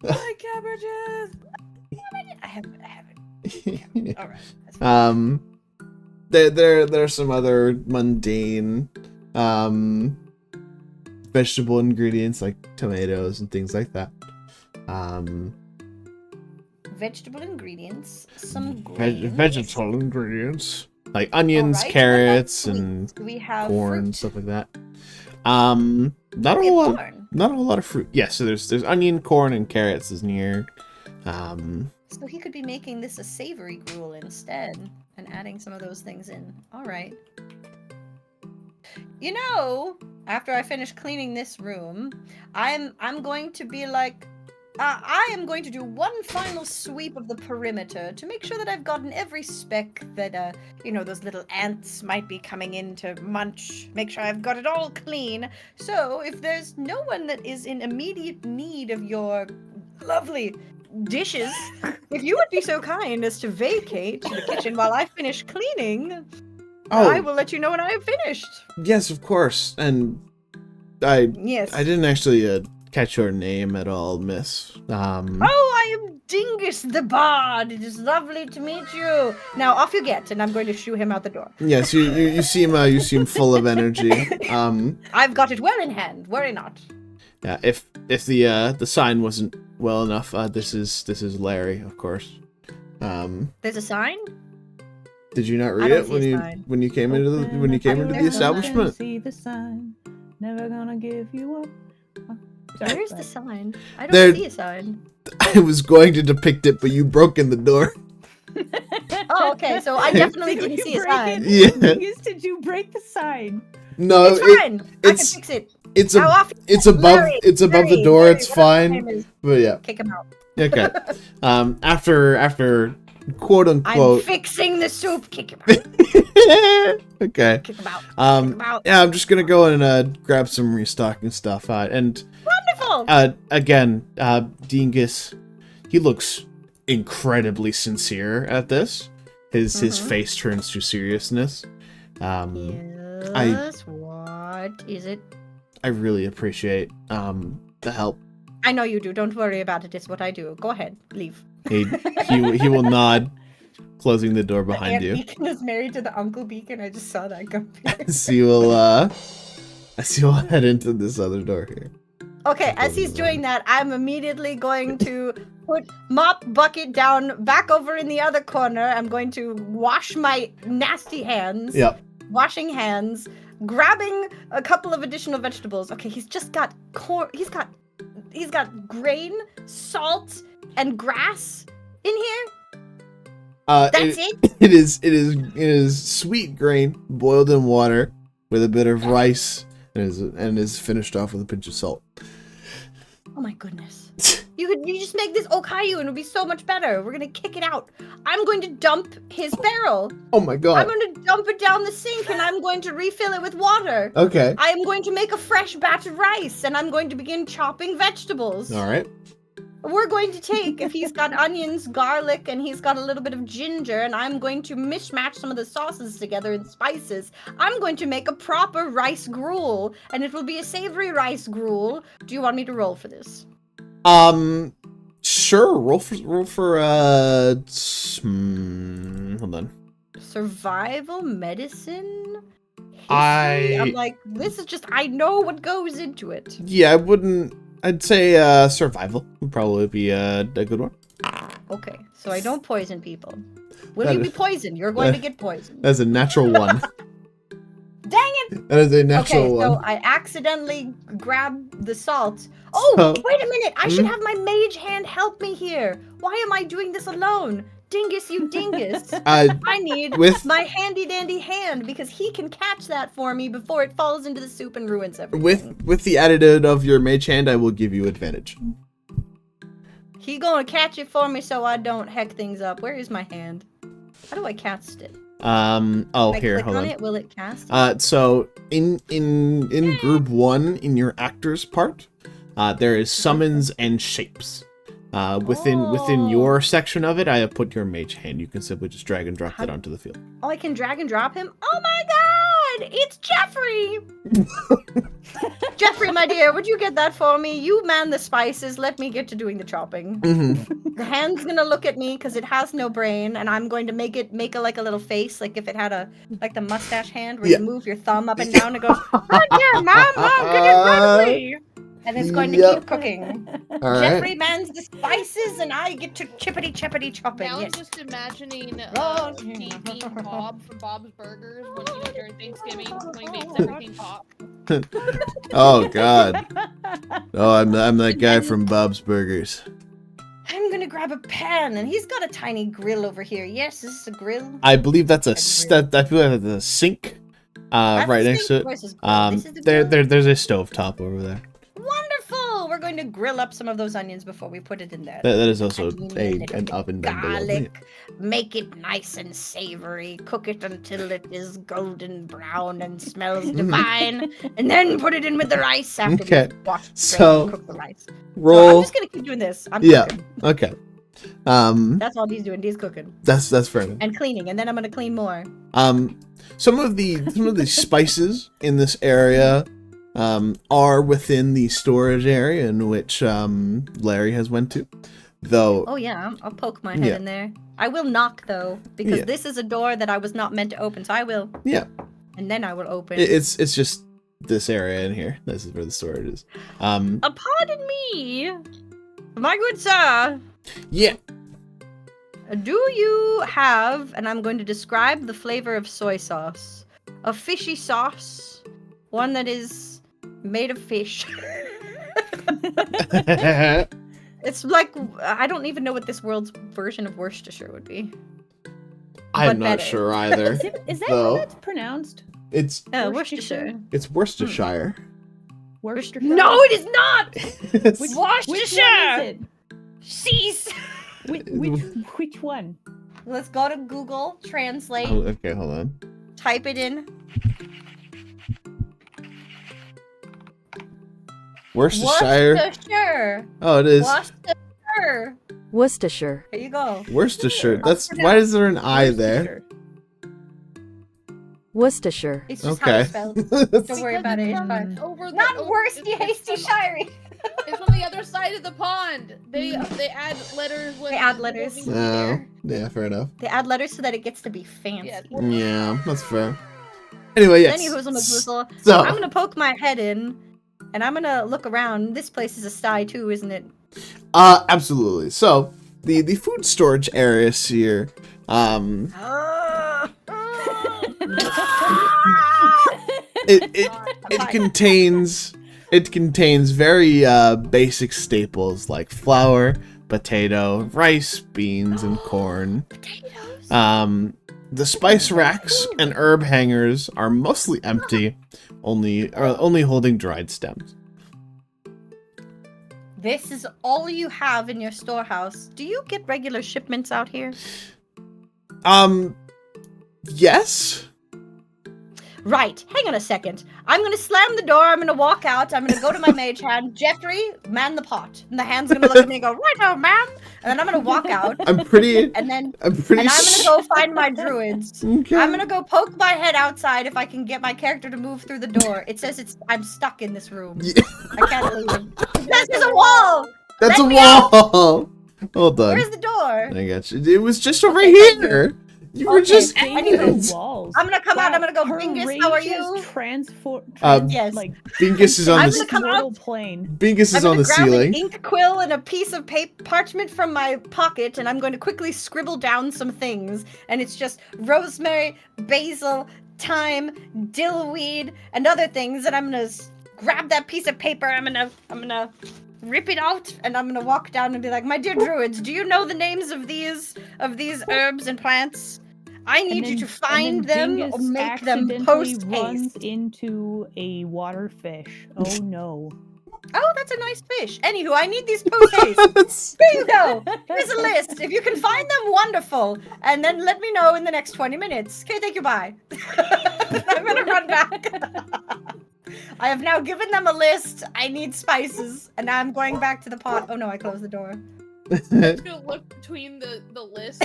I cabbages. I haven't. All right. That's fine. There are some other mundane vegetable ingredients like tomatoes and things like that. Vegetable ingredients, some grains. Vegetable ingredients like onions, Alright, carrots, what about and sweets? We have corn, fruit. stuff like that. Not a We have whole lot. corn. Not a whole lot of fruit. Yeah, so there's onion, corn, and carrots is near. So he could be making this a savory gruel instead and adding some of those things in. All right. You know, after I finish cleaning this room, I'm going to be like, I am going to do one final sweep of the perimeter to make sure that I've gotten every speck that, those little ants might be coming in to munch. Make sure I've got it all clean. So if there's no one that is in immediate need of your lovely dishes, if you would be so kind as to vacate the kitchen while I finish cleaning, I will let you know when I have finished. Yes, of course. And I Yes. didn't actually catch your name at all, miss. Oh, I am Dingus the Bard. It is lovely to meet you. Now off you get, and I'm going to shoo him out the door. Yes, you seem full of energy. I've got it well in hand. Worry not. Yeah, if the sign wasn't well enough, this is Larry, of course. There's a sign? Did you not I read don't it see a sign. when you came into the establishment? See the sign. Never gonna give you up. Oh, sorry, Where's go the ahead. sign? I don't There- see a sign. I was going to depict it, but you broke in the door. Oh, okay. So I definitely Did didn't you see a break sign. it? Yeah. Dingus, did you break the sign? No, It's fine. I can it's fix it. it's How a often? it's above Larry, the door. Larry, It's whatever his fine. name is, But yeah, kick him out. okay. After quote I'm unquote. fixing the soup. Kick him out. Okay. Kick him out. Kick him out. Yeah, I'm just gonna go and grab some restocking stuff. And Wonderful. again, Dingus, he looks incredibly sincere at this. His face turns to seriousness. Yes. What is it? I really appreciate the help. I know you do. Don't worry about it. It's what I do. Go ahead. Leave. He will nod, closing the door behind Aunt you. Beacon is married to the Uncle Beacon. I just saw that come. As you will head into this other door here. Okay, as he's doing that, I'm immediately going to put mop bucket down back over in the other corner. I'm going to wash my nasty hands. Yep. Washing hands, grabbing a couple of additional vegetables. Okay, he's just got corn. He's got grain, salt, and grass in here. That's it. It is sweet grain boiled in water with a bit of rice and is finished off with a pinch of salt. Oh my goodness. You just make this okayu and it would be so much better. We're gonna kick it out. I'm going to dump his barrel. Oh my I'm god. going to dump it down the sink and I'm going to refill it with water. Okay. I am going to make a fresh batch of rice and I'm going to begin chopping vegetables. All right. We're going to take, if he's got onions, garlic, and he's got a little bit of ginger, and I'm going to mishmatch some of the sauces together and spices. I'm going to make a proper rice gruel, and it will be a savory rice gruel. Do you want me to roll for this? Sure. Roll for hold on. Survival medicine? History? I I'm like, this is just, I know what goes into it. Yeah, I wouldn't. I'd say survival would probably be a good one. Okay, so I don't poison people. Will That you is- be poisoned? You're going to get poisoned. That's a natural one. Dang it! That is a natural Okay, so one. I accidentally grabbed the salt. Oh, So- wait a minute! I should have my mage hand help me here. Why am I doing this alone? Dingus, you dingus. I need with- my handy dandy hand because he can catch that for me before it falls into the soup and ruins everything. with the attitude of your mage hand, I will give you advantage. He gonna catch it for me so I don't heck things up. Where is my hand? How do I cast it? Oh, If I here, click hold on on. it, will it cast it? So in group 1 in your actors part, there is summons and shapes. Within your section of it, I have put your mage hand. You can simply just drag and drop that onto the field. Oh, I can drag and drop him? Oh my god! It's Jeffrey! Jeffrey, my dear, would you get that for me? You man the spices, let me get to doing the chopping. Mm-hmm. The hand's gonna look at me because it has no brain, and I'm going to make a little face, like if it had the mustache hand where Yeah. you move your thumb up and down and goes, right there, mom, get it right away. And it's going to Yep. keep cooking. All right. Jeffrey mans the spices, and I get to chippity chopping. Now Yes. I'm just imagining Right. TV Bob from Bob's Burgers when during Thanksgiving when he makes everything pop. Oh god. Oh, I'm that guy from Bob's Burgers. I'm gonna grab a pan, and he's got a tiny grill over here. Yes, is this a grill? I believe that's A grill. I feel like that's a sink. That's Right the next to sink it. versus grill. This is the grill. There's a stovetop over there. Wonderful! We're going to grill up some of those onions before we put it in there. That is also Onion an oven down below. garlic. Make it nice and savory. Cook it until it is golden brown and smells divine. And then put it in with the rice after Okay, we've washed so and cooked the rice. So I'm Roll. just gonna keep doing this. I'm Yeah. cooking. Okay. That's all he's doing. He's cooking That's fair enough. and cleaning, and then I'm gonna clean more. Some of the spices in this area are within the storage area in which Larry has went to, though. Oh yeah, I'll poke my head Yeah. in there. I will knock though, because Yeah. this is a door that I was not meant to open. So I will. Yeah. And then I will open. It's just this area in here. This is where the storage is. Pardon me, my good sir. Yeah. Do you have, and I'm going to describe the flavor of soy sauce, a fishy sauce, one that is made of fish. It's like, I don't even know what this world's version of Worcestershire would be. I'm But not better. sure either. Is that though. how that's pronounced? It's Worcestershire. Worcestershire. Worcestershire? No, it is not! It's- Which one Worcestershire! is it? Cease! Which one? Let's go to Google Translate, Oh, okay, hold on. type it in. Worcestershire. Worcestershire. Oh, it is Worcestershire. Worcestershire. There you go. Worcestershire. That's why is there an I there? Worcestershire. It's just Okay. how it's spelled. Don't worry about it. It's Mm. fine. Over the, Not over- Worsty it's- Hasty it's Shirey. It's on the other side of the pond. They add letters. When They add they letters. don't need to be No. there. Yeah, fair enough. They add letters so that it gets to be fancy. Yeah. Yeah, that's fair. Anyway, yes. Any hoozle mazoozle. So, I'm gonna poke my head in, and I'm gonna look around. This place is a sty too, isn't it? absolutely. So, the food storage areas here, it contains very basic staples like flour, potato, rice, beans, and corn. The spice racks and herb hangers are mostly empty, only holding dried stems. this is all you have in your storehouse. Do you get regular shipments out here? Yes? Right. Hang on a second. I'm gonna slam the door. I'm gonna walk out. I'm gonna go to my mage hand. Jeffrey, man the pot. And the hand's gonna look at me and go, right now, ma'am. And then I'm gonna walk out. I'm pretty And then I'm pretty and I'm gonna go find my druids. Okay. I'm gonna go poke my head outside if I can get my character to move through the door. It says I'm stuck in this room. Yeah. I can't leave. This is a wall! That's Let a me out! wall! Hold on. Where's the door? I got you. It was just over Okay, thank you. here. You were Okay, just I Painting need in the it. walls. I'm gonna come out. Wow, I'm gonna go, her Bingus, how are rage you? is Yes. like Bingus is on I'm the gonna come mortal out. plane. Bingus is I'm on gonna the grab ceiling. an ink quill and a piece of parchment from my pocket, and I'm going to quickly scribble down some things. And it's just rosemary, basil, thyme, dillweed, and other things. And I'm gonna grab that piece of paper. I'm gonna rip it out, and I'm gonna walk down and be like, my dear druids, do you know the names of these herbs and plants? I need you to find them or Bingus make them accidentally post runs haste. into a water fish. Oh no. Oh, that's a nice fish. Anywho, I need these post haste. There you go. Here's a list. If you can find them, wonderful. And then let me know in the next 20 minutes. Okay, thank you, bye. I'm gonna run back. I have now given them a list. I need spices. And now I'm going back to the pot. Oh no, I closed the door. I'm just gonna look between the list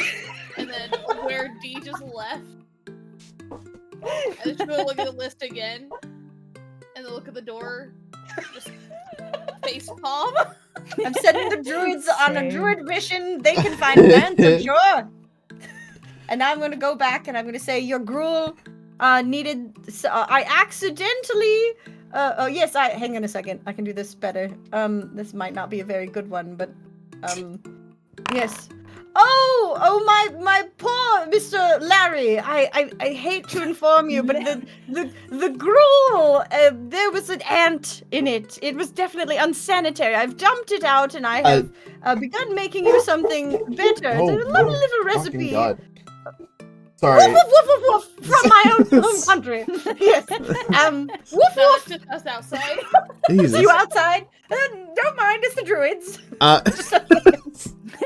and then where D just left. I'm just gonna look at the list again and then look at the door. Just face palm. I'm sending the druids on a Same. druid mission. They can find plants, I'm sure. And now I'm gonna go back and I'm gonna say your gruel needed. I accidentally. Oh yes. Hang on a second. I can do this better. This might not be a very good one, but yes. Oh my poor Mr. Larry. I hate to inform you, but the gruel, there was an ant in it. It was definitely unsanitary. I've dumped it out and I have begun making you something better. Oh, There's a lovely oh, little fucking recipe. God. Woof, Sorry. woof, woof, woof, woof, from my home country. Yes. Woof, No, woof. it's just us outside. Jesus. See you outside. Don't mind, it's the druids.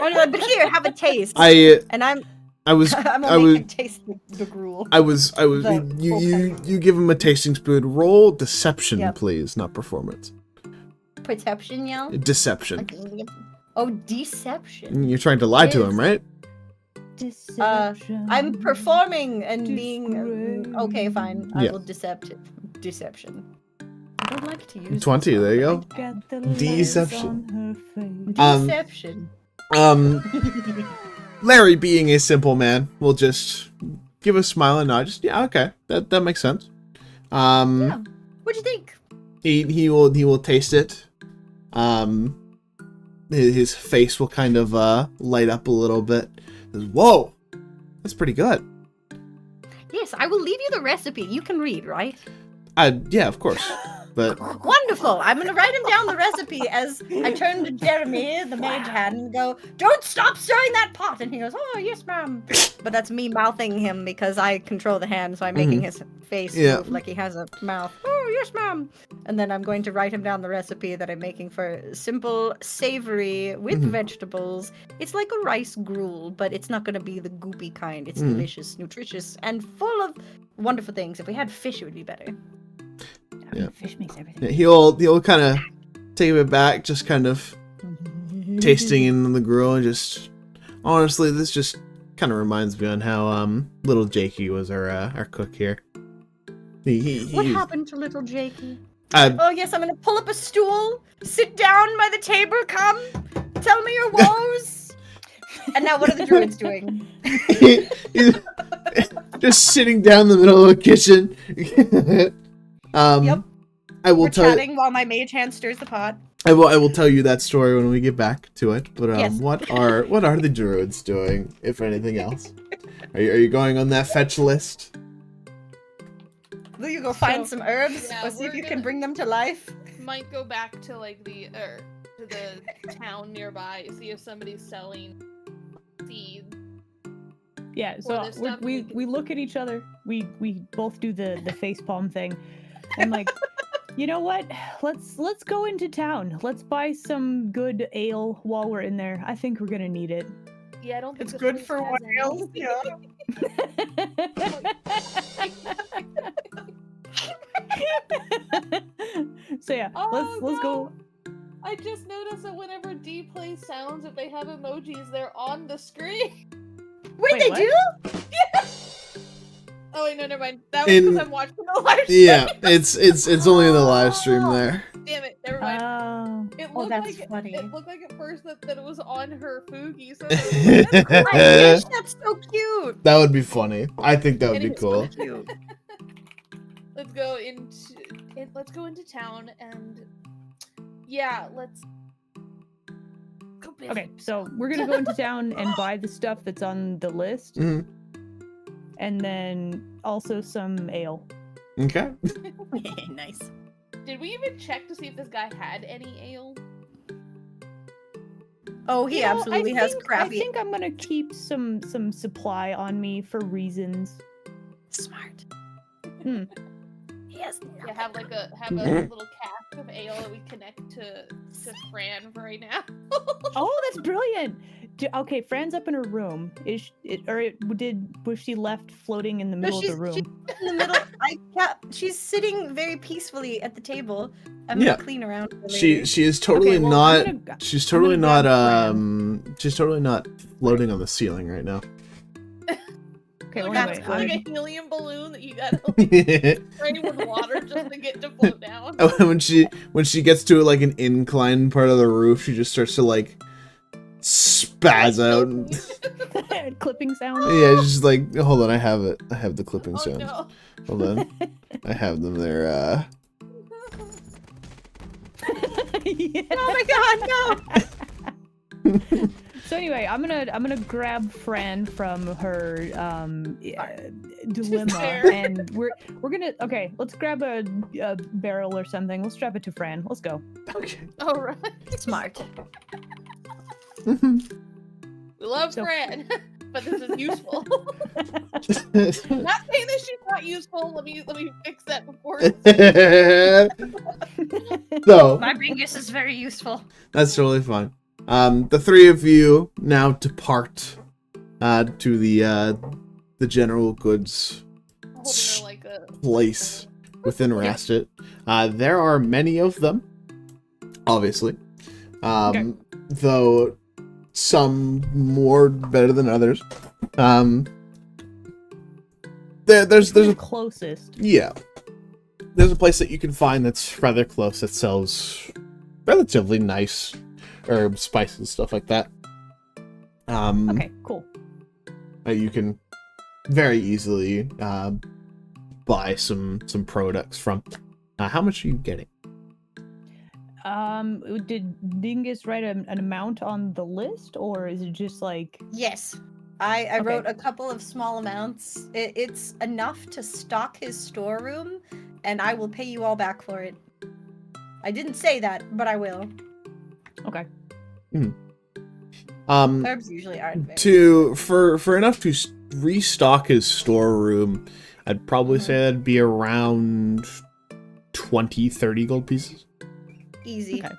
Anyway, but here, have a taste. And I'm gonna make him taste the gruel. You give him a tasting spoon. Roll deception, Yep. please, not performance. Perception, yeah? Deception. Okay. Oh, deception. You're trying to lie to him, right? Deception. I'm performing and being okay, fine. I Yeah. will deception. I don't like to use 20, this there you one. go. Got the Deception. legs on her face. Deception. Larry, being a simple man, will just give a smile and nod. Just okay, that makes sense. Yeah. What'd you think? He will taste it. His face will kind of light up a little bit. Whoa, that's pretty good. Yes, I will leave you the recipe. You can read, right? Yeah, of course. But Wonderful. I'm going to write him down the recipe as I turn to Jeremy, the mage hand, and go, don't stop stirring that pot. And he goes, oh, yes, ma'am. But that's me mouthing him because I control the hand, so I'm making his face move like he has a mouth. Oh, yes, ma'am. And then I'm going to write him down the recipe that I'm making for simple, savory, with vegetables. It's like a rice gruel, but it's not going to be the goopy kind. It's delicious, nutritious, and full of wonderful things. If we had fish, it would be better. Yeah. Fish makes everything. yeah, he'll kind of take it back, just kind of tasting in the gruel. And just honestly, this just kind of reminds me on how little Jakey was our cook here. What happened to little Jakey? Uh, Oh yes, I'm gonna pull up a stool, sit down by the table, come, tell me your woes. And now what are the druids doing? he's just sitting down in the middle of the kitchen. Yep. I will We're tell you. chatting while my mage hand stirs the pot. I will tell you that story when we get back to it. But Yes. what are the druids doing, if anything else? Are you going on that fetch list? Will you go find some herbs yeah, or see if we're you can gonna- bring them to life? Might go back to like to the town nearby, see if somebody's selling seeds. Yeah, so there's stuff we we can- look at each other. We both do the face palm thing, and like You know what? Let's go into town. Let's buy some good ale while we're in there. I think we're gonna need it. Yeah, I don't think It's this good place for has any. whales. Yeah. So yeah, Oh, let's go. I just noticed that whenever D plays sounds, if they have emojis, they're on the screen. Wait, they what? do? Oh wait, no, never mind. That was because I'm watching the live stream. Yeah, it's only in the live stream there. Damn it, never mind. Oh. It Oh, looked that's like funny. it looked like at first that it was on her Fugi. So I wish. That's so cute. That would be funny. I think that would be Anyways, cool. Cute. let's go into town and yeah, let's go busy. Okay, so we're gonna go into town and buy the stuff that's on the list, Mhm. and then also some ale. Okay. Nice. Did we even check to see if this guy had any ale? Oh, he You know, absolutely has I crappy. think I'm gonna keep some supply on me for reasons. Smart. Hmm. He has Yeah, have a little cask of ale that we connect to Fran for right now. Oh, that's brilliant. Okay, Fran's up in her room. Was she left floating in the middle of the room? She's in the middle. She's sitting very peacefully at the table. I'm Yeah. gonna clean around. her She later. is totally Okay, well, not. I'm gonna- She's I'm totally gonna not. grab She's totally not floating on the ceiling right now. Okay, well, Like, anyway, like I'm- a helium balloon that you gotta like, spray with water just to get to float down. when she gets to like an inclined part of the roof, she just starts to like spaz out. clipping sound. Yeah, it's just like, hold on, I have it. I have the clipping Oh sounds. no. Hold on, I have them there. Yeah. Oh my god, no! So anyway, I'm gonna grab Fran from her dilemma, Fair. and we're gonna let's grab a barrel or something. We'll strap it to Fran. Let's go. Okay. All right. Smart. We love So- Fran, but this is useful. Not saying that she's not useful. Let me fix that before. So My Bingus is very useful. that's totally fine. The three of you now depart to the general goods Holding her like a place within Rastet. There are many of them, obviously. Though some more better than others. There's the a closest. there's a place that you can find that's rather close that sells relatively nice herbs, spices, stuff like that. Okay, cool. You can very easily buy some products from. How much are you getting? Did Dingus write an amount on the list, or is it just like? Yes. I Okay. wrote a couple of small amounts. It's enough to stock his storeroom, and I will pay you all back for it. I didn't say that, but I will. Okay. Herbs usually aren't very. For enough to restock his storeroom, I'd probably say that'd be around 20-30 gold pieces Easy. Okay.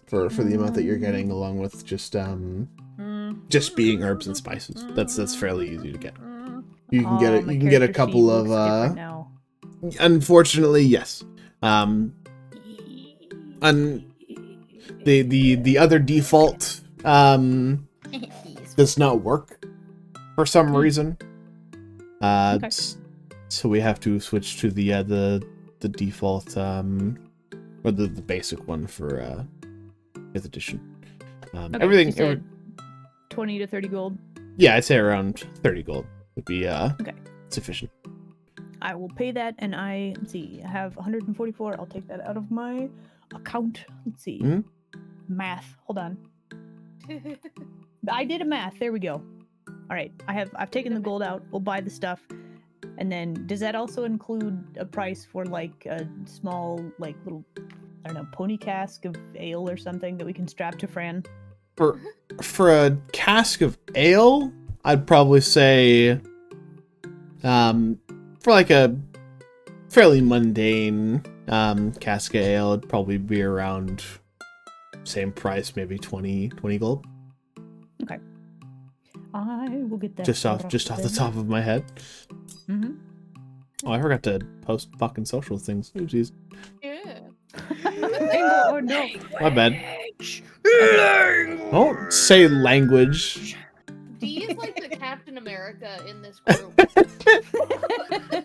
for the amount that you're getting, along with just being herbs and spices. That's fairly easy to get. You can get it. My You can get a character couple sheet of. looks different now. Unfortunately, yes. And the other default does not work for some reason. Okay. So we have to switch to the default or the basic one for 5th edition. Okay, Everything. you said 20 to 30 gold. Yeah, I'd say around 30 gold would be sufficient. I will pay that, and let's see, I have 144. I'll take that out of my account. Let's see. Mhm. Math. Hold on. I did a math. There we go. All right. I've taken the gold out. We'll buy the stuff. And then does that also include a price for like a small, like little, I don't know, pony cask of ale or something that we can strap to Fran? For a cask of ale, I'd probably say for like a fairly mundane Cask ale would probably be around same price, maybe 20 gold. Okay. I will get that. Just off the top of my head. Mm-hmm. Oh, I forgot to post fucking social things. Oopsies. Yeah. Oh no. My bad. Don't say language. D is like the Captain America in this group.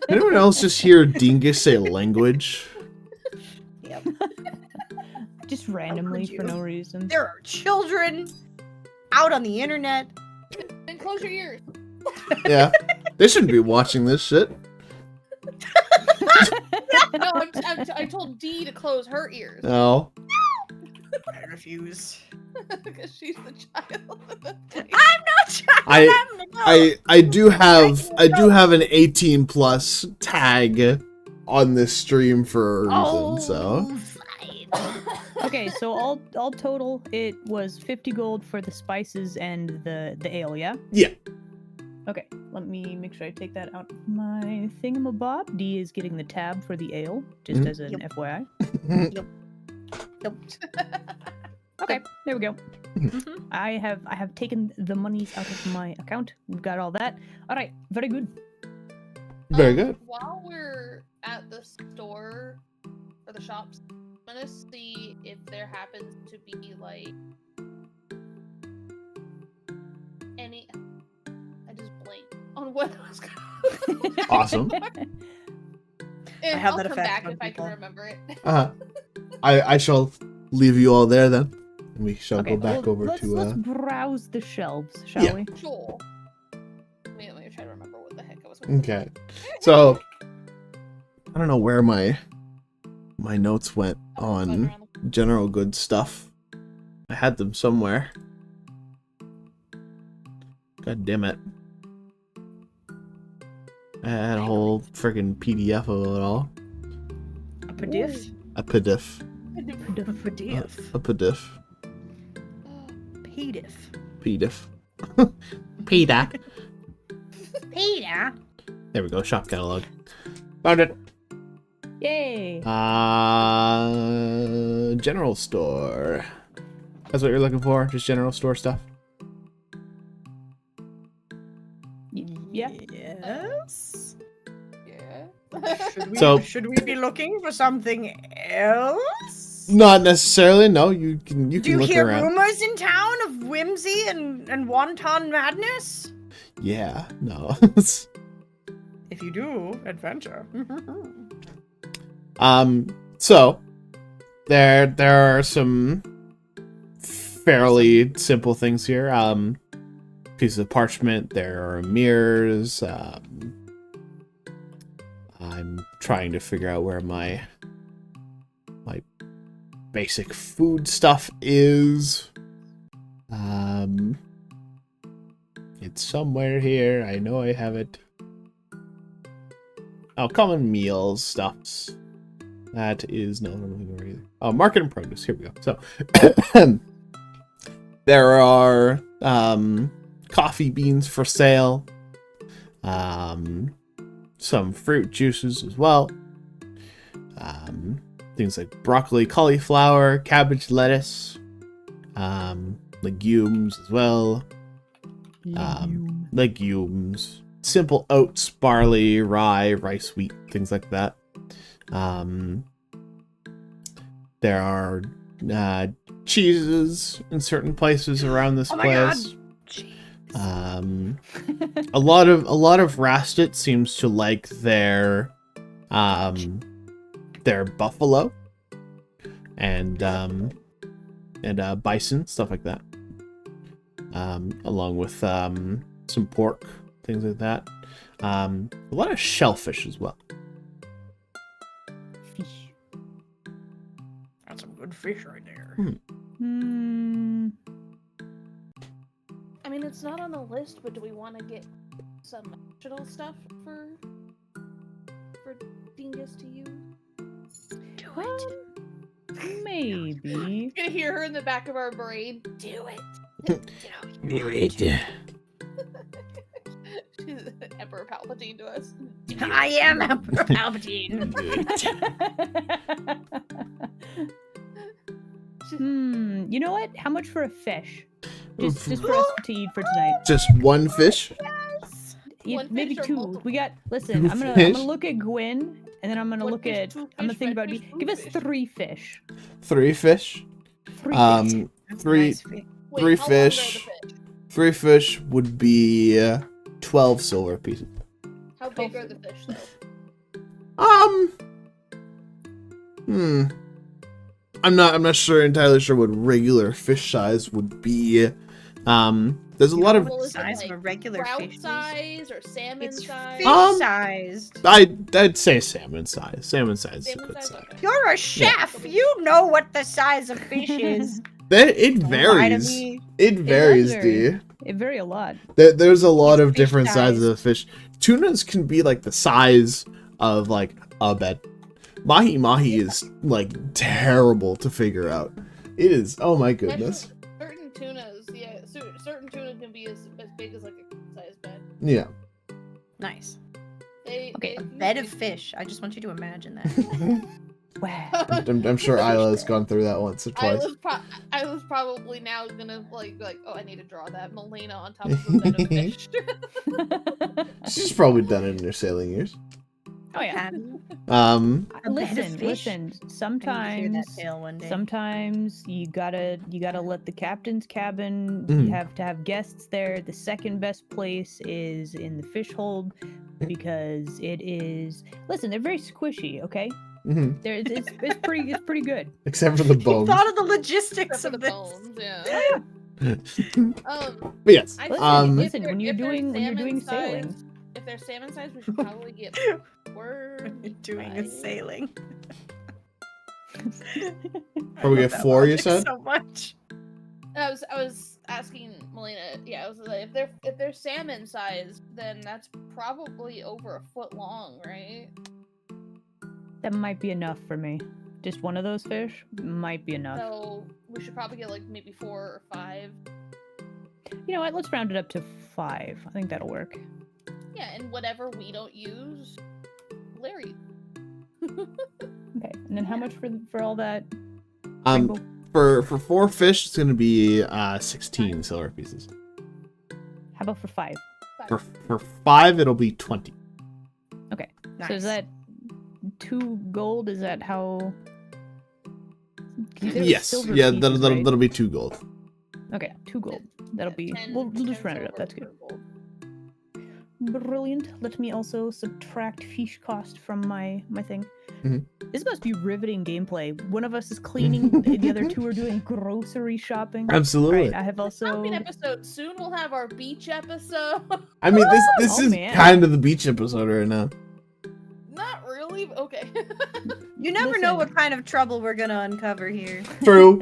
Anyone else just hear Dingus say language? Yep. Just randomly could for you? no reason. There are children out on the internet. Then close your ears. Yeah. They shouldn't be watching this shit. No, I told D to close her ears No. I refuse. because she's the child. I'm not child. I do have an 18 plus tag on this stream for a reason, so Fine. Okay, so all total, it was 50 gold for the spices and the ale, yeah? Yeah. Okay, let me make sure I take that out of my thingamabob. D is getting the tab for the ale, just as an FYI. Yep. Okay, there we go. Mhm. I have taken the monies out of my account. We've got all that. All right, very good. Very good. While we're at the store or the shops, I'm gonna see if there happens to be like any. I just blanked on what I was going. Awesome. And have I'll that come effect back on if I people. can remember it. I shall leave you all there then. And we shall Okay, go back well, over let's to browse the shelves, shall Yeah. we? Sure. Let me try to remember what the heck I was. Going Okay. So I don't know where my notes went on general goods stuff. I had them somewhere. God damn it. I had a whole friggin' PDF of it all. A pediff? A PDF. Pediff. A PDF. Pediff. PDF. PETA. Peter. There we go, shop catalog. Found it. Yay! General store. That's what you're looking for? Just general store stuff? Yeah. Yes. Yeah. Should we be looking for something else? Not necessarily, no. You can Do you look hear around. rumors in town of whimsy and wanton madness? Yeah, no. If you do, adventure. So there are some fairly simple things here. Pieces of parchment, there are mirrors. I'm trying to figure out where my basic food stuff is. It's somewhere here. I know I have it. Oh, common meals stuffs. That is no longer either. Oh, market and produce. Here we go. So there are coffee beans for sale. Some fruit juices as well. Things like broccoli, cauliflower, cabbage, lettuce. Legumes as well. Legumes. Simple oats, barley, rye, rice, wheat, things like that. There are cheeses in certain places around this place. A lot of Rastet seems to like their buffalo and bison, stuff like that. Along with some pork, things like that. A lot of shellfish as well. Fish. That's some good fish right there. I mean, it's not on the list, but do we want to get some optional stuff for Dingus to use? Do it. Maybe. You can hear her in the back of our brain. Do it. Do it. She's Emperor Palpatine to us. I am Emperor Palpatine. You know what? How much for a fish? Just for us to eat for tonight. Just one fish? Yes. Maybe fish or two. multiple? We got. Listen, Two I'm gonna fish? look at Gwen, and then I'm gonna One look fish, at. two I'm gonna fish, think red about. fish, blue Give us fish. 3 fish. 3 fish? 3 fish. Three Nice fish. Wait, three how long are the fish. fish? 3 fish would be 12 silver pieces. How big are the fish though? I'm not sure entirely sure what regular fish size would be. There's a lot of Well, is it Size of a regular trout fish is- size or salmon It's size? fish-sized. I'd say salmon size. Salmon size is a Salmon good size? size. Okay. You're a chef. You know what the size of fish is. It Don't lie to varies. me. It varies, vary. dude. It vary a lot. There's a lot It's of different sizes fish-sized. of fish. Tunas can be like the size of like a bed. Mahi is like terrible to figure out. It is. Oh my goodness. Certain tunas, yeah, certain tuna can be as big as like a size bed. Yeah. Nice. Okay. A bed of fish. I just want you to imagine that. Wow. I'm sure Isla's gone through that once or twice. I was probably now gonna like oh, I need to draw that Melina on top of a bed of fish. She's probably done it in her sailing years. Oh yeah. Have you? A bed of Listen. fish? I Listen. need to hear Sometimes. that tale one day. Sometimes you gotta let the captain's cabin. Mhm. You have to have guests there. The second best place is in the fish hold because it is. Listen, they're very squishy. Okay, hmm it's pretty good. Except for the You bones. thought of the logistics Except for of the this. bones, yeah. But yes. I Listen, think listen, when you're doing sailing. If they're salmon size, we should probably get worm. You're doing a size. sailing. Or we I get love that 4, you logic said? So much. I was asking Melina. Yeah, I was like, if they're salmon size, then that's probably over a foot long, right? That might be enough for me. Just one of those fish might be enough. So we should probably get like maybe 4 or 5. You know what? Let's round it up to 5. I think that'll work. Yeah, and whatever we don't use, Larry. Okay. And then how much for all that? Um, Rainbow? for 4 fish, it's gonna be 16 silver pieces. How about for 5? For 5, it'll be 20. Nice. So is that 2 gold? Is that how? Consider it Yes. silver Yeah, pieces, that'll right? be 2 gold. Okay, 2 gold. That'll be. 10 We'll just 10 round it up. silver That's per good. gold. Brilliant. Let me also subtract fish cost from my thing. Mhm. This must be riveting gameplay. One of us is cleaning, the other 2 are doing grocery shopping. Absolutely. Right, I have also. Shopping episode. Soon we'll have our beach episode. I mean, this Oh, is man. kind of the beach episode right now. Not really. Okay. You never know Listen. what kind of trouble we're gonna uncover here. True.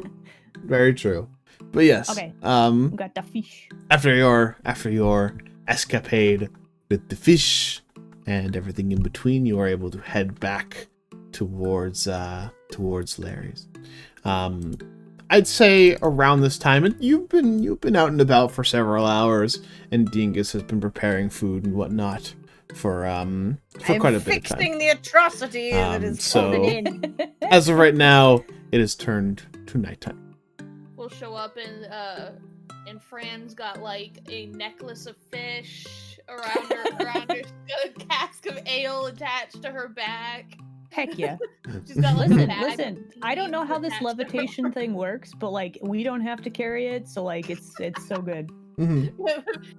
Very true. But yes. Okay. Um, Got the fish. after your escapade with the fish and everything in between, you are able to head back towards Larry's. I'd say around this time, and you've been out and about for several hours, and Dingus has been preparing food and whatnot for I'm quite a bit of time. fixing the atrocity that is so- fallen in. As of right now, it has turned to nighttime. We'll show up and Fran's got like a necklace of fish around her. She's got a cask of ale attached to her back. Heck yeah. She's got like Listen, a bag listen. of I don't know beans how this attached to her levitation thing works, but like we don't have to carry it, so like it's so good. Mhm.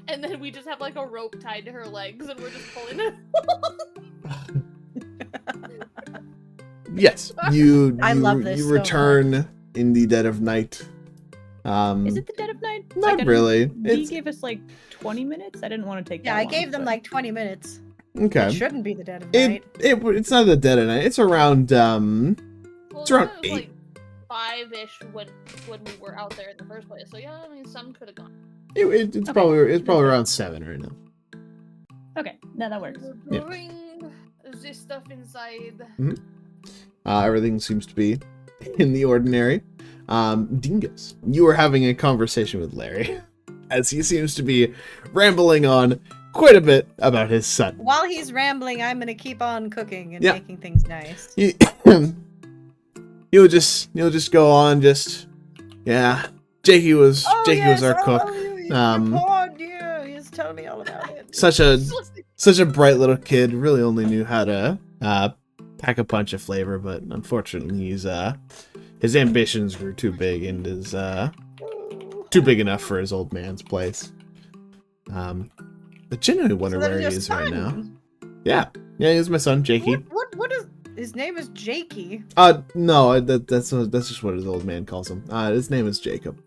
And then we just have like a rope tied to her legs and we're just pulling it. Yes, you I love this you so return in the dead of night. Is it the dead of night? Not Like, really. He It's gave us like 20 minutes. I didn't want to take Yeah, that I long, gave them but- like 20 minutes. okay. It shouldn't be the dead of It night. it's not the dead of night. It's around Well, It's around it was 8. like 5-ish when we were out there in the first place. So yeah, I mean some could have gone. it's Okay. probably around 7 right now. Okay, no, that works. Yeah. Bring this stuff inside. Everything seems to be in the ordinary. Dingus, you are having a conversation with Larry as he seems to be rambling on quite a bit about his son. While he's rambling, I'm gonna keep on cooking and Yeah. making things nice. He'll just go on, yeah. Jakey was our cook. Poor dear, he's telling me all about it. Such a bright little kid. Really only knew how to pack a punch of flavor, but unfortunately, his ambitions grew too big and is too big enough for his old man's place. But genuinely wonder where he is right now. Yeah, he's my son, Jakey. What is his name? Is Jakey? No, that's just what his old man calls him. His name is Jacob.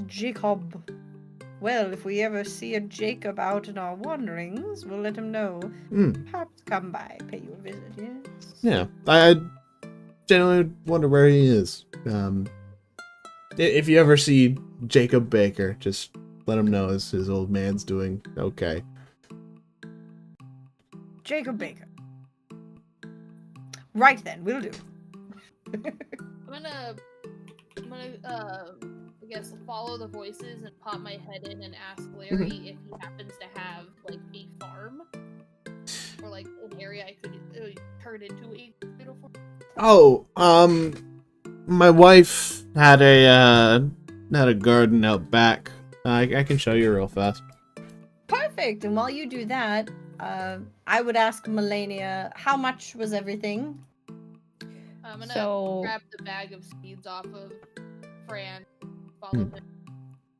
Jacob. Well, if we ever see a Jacob out in our wanderings, we'll let him know. Perhaps come by, pay you a visit, yes? Yeah, I genuinely wonder where he is. If you ever see Jacob Baker, just let him know his old man's doing okay. Jacob Baker. Right then, will do. I'm gonna I guess follow the voices and pop my head in and ask Larry if he happens to have like a farm or like an area I could turn into a beautiful. Oh, my wife had a garden out back. I can show you real fast. Perfect. And while you do that, I would ask Melania, how much was everything? I'm gonna grab the bag of seeds off of Fran. Follow him.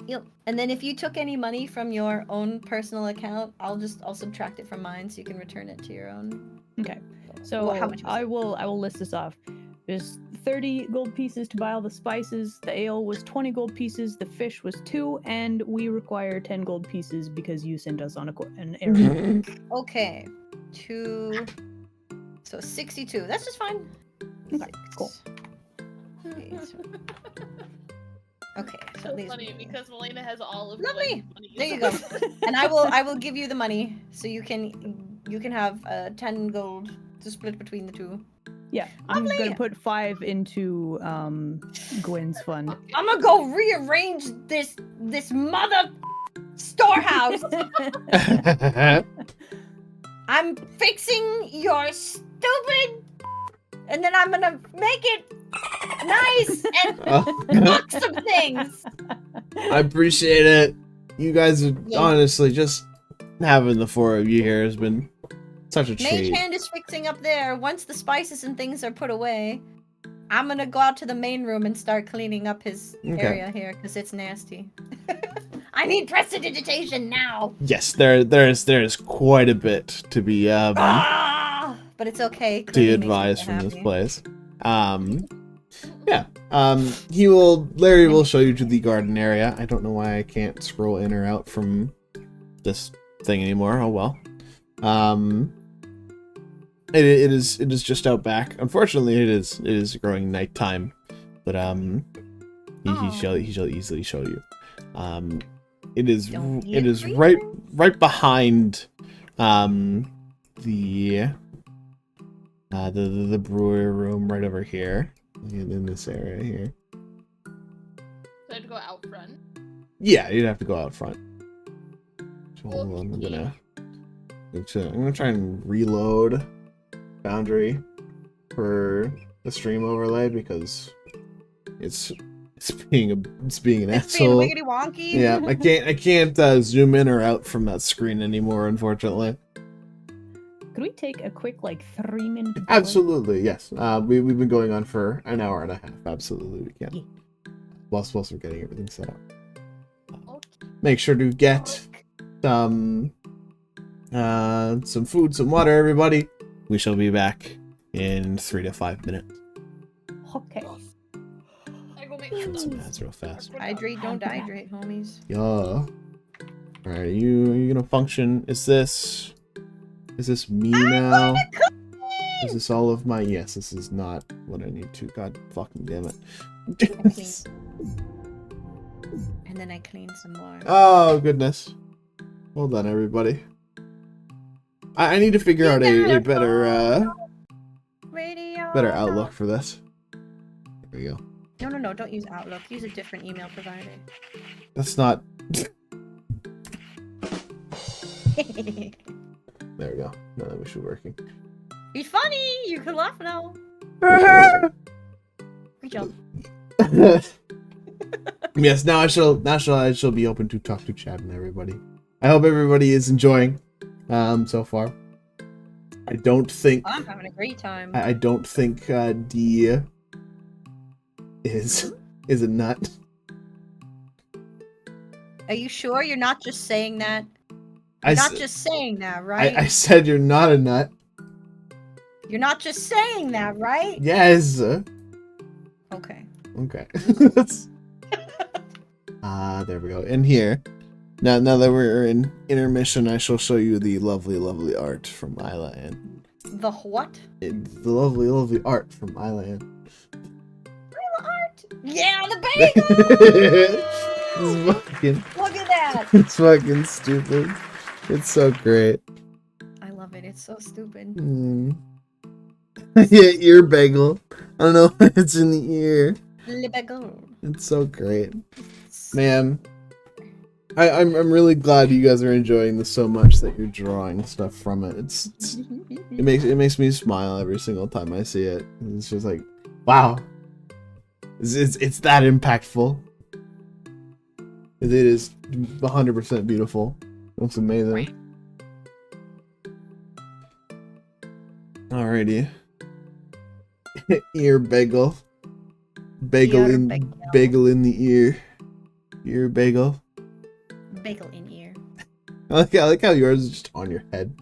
Yep. And then if you took any money from your own personal account, I'll subtract it from mine so you can return it to your own. Okay. So Well, how much was I will list this off. There's 30 gold pieces to buy all the spices. The ale was 20 gold pieces. The fish was 2, and we require 10 gold pieces because you sent us on an errand. Okay. 2. So 62. That's just fine. Okay, cool. Okay, so So at least funny because Melina has all of Lovely. the money. There you go. And I will give you the money so you can have 10 gold to split between the two. Yeah, I'm gonna put 5 into Gwen's fund. I'm gonna go rearrange this mother storehouse. I'm fixing your stupid, and then I'm gonna make it nice and cook some things. I appreciate it. You guys are honestly just having the 4 of you here has been such a Mage treat. Hand is fixing up there. Once the spices and things are put away, I'm gonna go out to the main room and start cleaning up his area here because it's nasty. I need prestidigitation now. Yes, there's quite a bit to be But it's okay. to cleaning makes advise me from this happy. place. Larry will show you to the garden area. I don't know why I can't scroll in or out from this thing anymore. Oh well. It is just out back. Unfortunately, it is growing nighttime, but he shall easily show you. It is right behind the brewery room right over here in this area here. So I have to go out front. Yeah, you'd have to go out front. So hold on, I'm gonna try and reload Boundary for the stream overlay because it's being an asshole. Being wiggity wonky. Yeah, I can't zoom in or out from that screen anymore, unfortunately. Could we take a quick 3-minute break? Absolutely, yes. We've been going on for an hour and a half. Absolutely, we can. Yeah. Whilst we're getting everything set up. Make sure to get some food, some water, everybody. We shall be back in 3 to 5 minutes. Okay. I go make Some ads real fast. Hydrate, don't dehydrate, homies. Yeah. All right, are you gonna function? Is this me now? Is this all of my? Yes, this is not what I need to. God fucking damn it. And then I clean some more. Oh goodness. Hold on, everybody. I need to figure out a better better outlook for this. There we go. No, don't use Outlook. Use a different email provider. That's not. There we go. Now that we should be working. Be funny. You can laugh now. Good job. Yes, now I shall be open to talk to Chad and everybody. I hope everybody is enjoying so far. I don't think I'm having a great time. I don't think D is a nut. Are you sure you're not just saying that? You're not just saying that, right? I said you're not a nut. You're not just saying that, right? Yes. Okay. Okay. There we go. In here. Now that we're in intermission, I shall show you the lovely, lovely art from Isla Ann. The what? The lovely, lovely art from Isla Ann. Yeah, the bagel! It's fucking, Look at that! it's fucking stupid. It's so great. I love it. It's so stupid. Yeah, ear bagel. I don't know why it's in the ear. Le bagel. It's so great. Man, I'm really glad you guys are enjoying this so much that you're drawing stuff from it. It makes me smile every single time I see it. It's just like, wow. It's that impactful. It is 100% beautiful. It's amazing. Alrighty. Ear bagel. Bagel in the ear. Ear bagel. Bagel in ear. I like how yours is just on your head.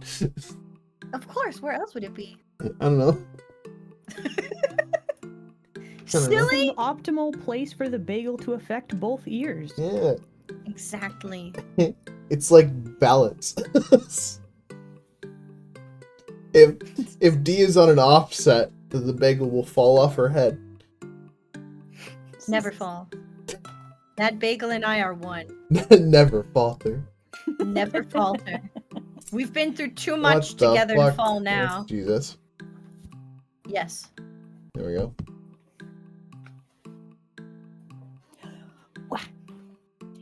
Of course, where else would it be? I don't know. Silly? The optimal place for the bagel to affect both ears. Yeah. Exactly. It's like balance. If D is on an offset, then the bagel will fall off her head. Never fall. That bagel and I are one. Never falter. Never falter. We've been through too much together to fall now. Oh, Jesus. Yes. There we go.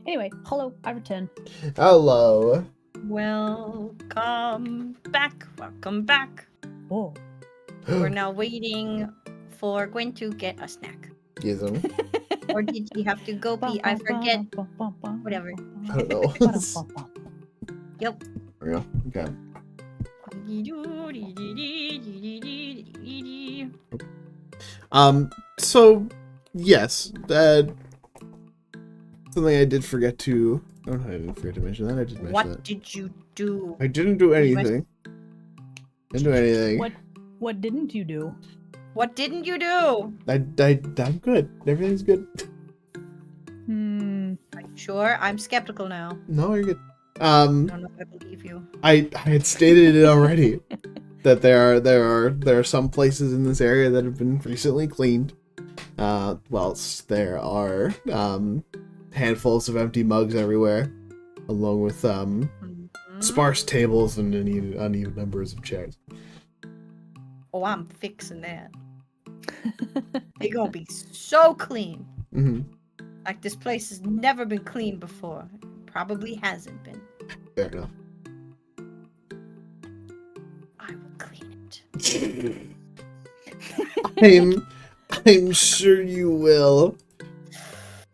Anyway, hello, I return. Hello. Welcome back. Welcome back. Oh. We're now waiting for Gwen to get a snack. Gizm. Or did she have to go pee? I forget. Whatever. I don't know. Yep. There we go. Okay. So yes, something I did forget to. Oh, I didn't forget to mention that. I did mention that. What did you do? I didn't do anything. Didn't do anything. What didn't you do? What didn't you do? I'm good. Everything's good. Are you sure? I'm skeptical now. No, you're good. I don't know if I believe you. I had stated it already that there are some places in this area that have been recently cleaned. Whilst there are handfuls of empty mugs everywhere, along with sparse tables and uneven numbers of chairs. Oh, I'm fixing that. They're gonna be so clean. Mm-hmm. Like this place has never been clean before. Probably hasn't been. Fair enough. I will clean it. I'm sure you will.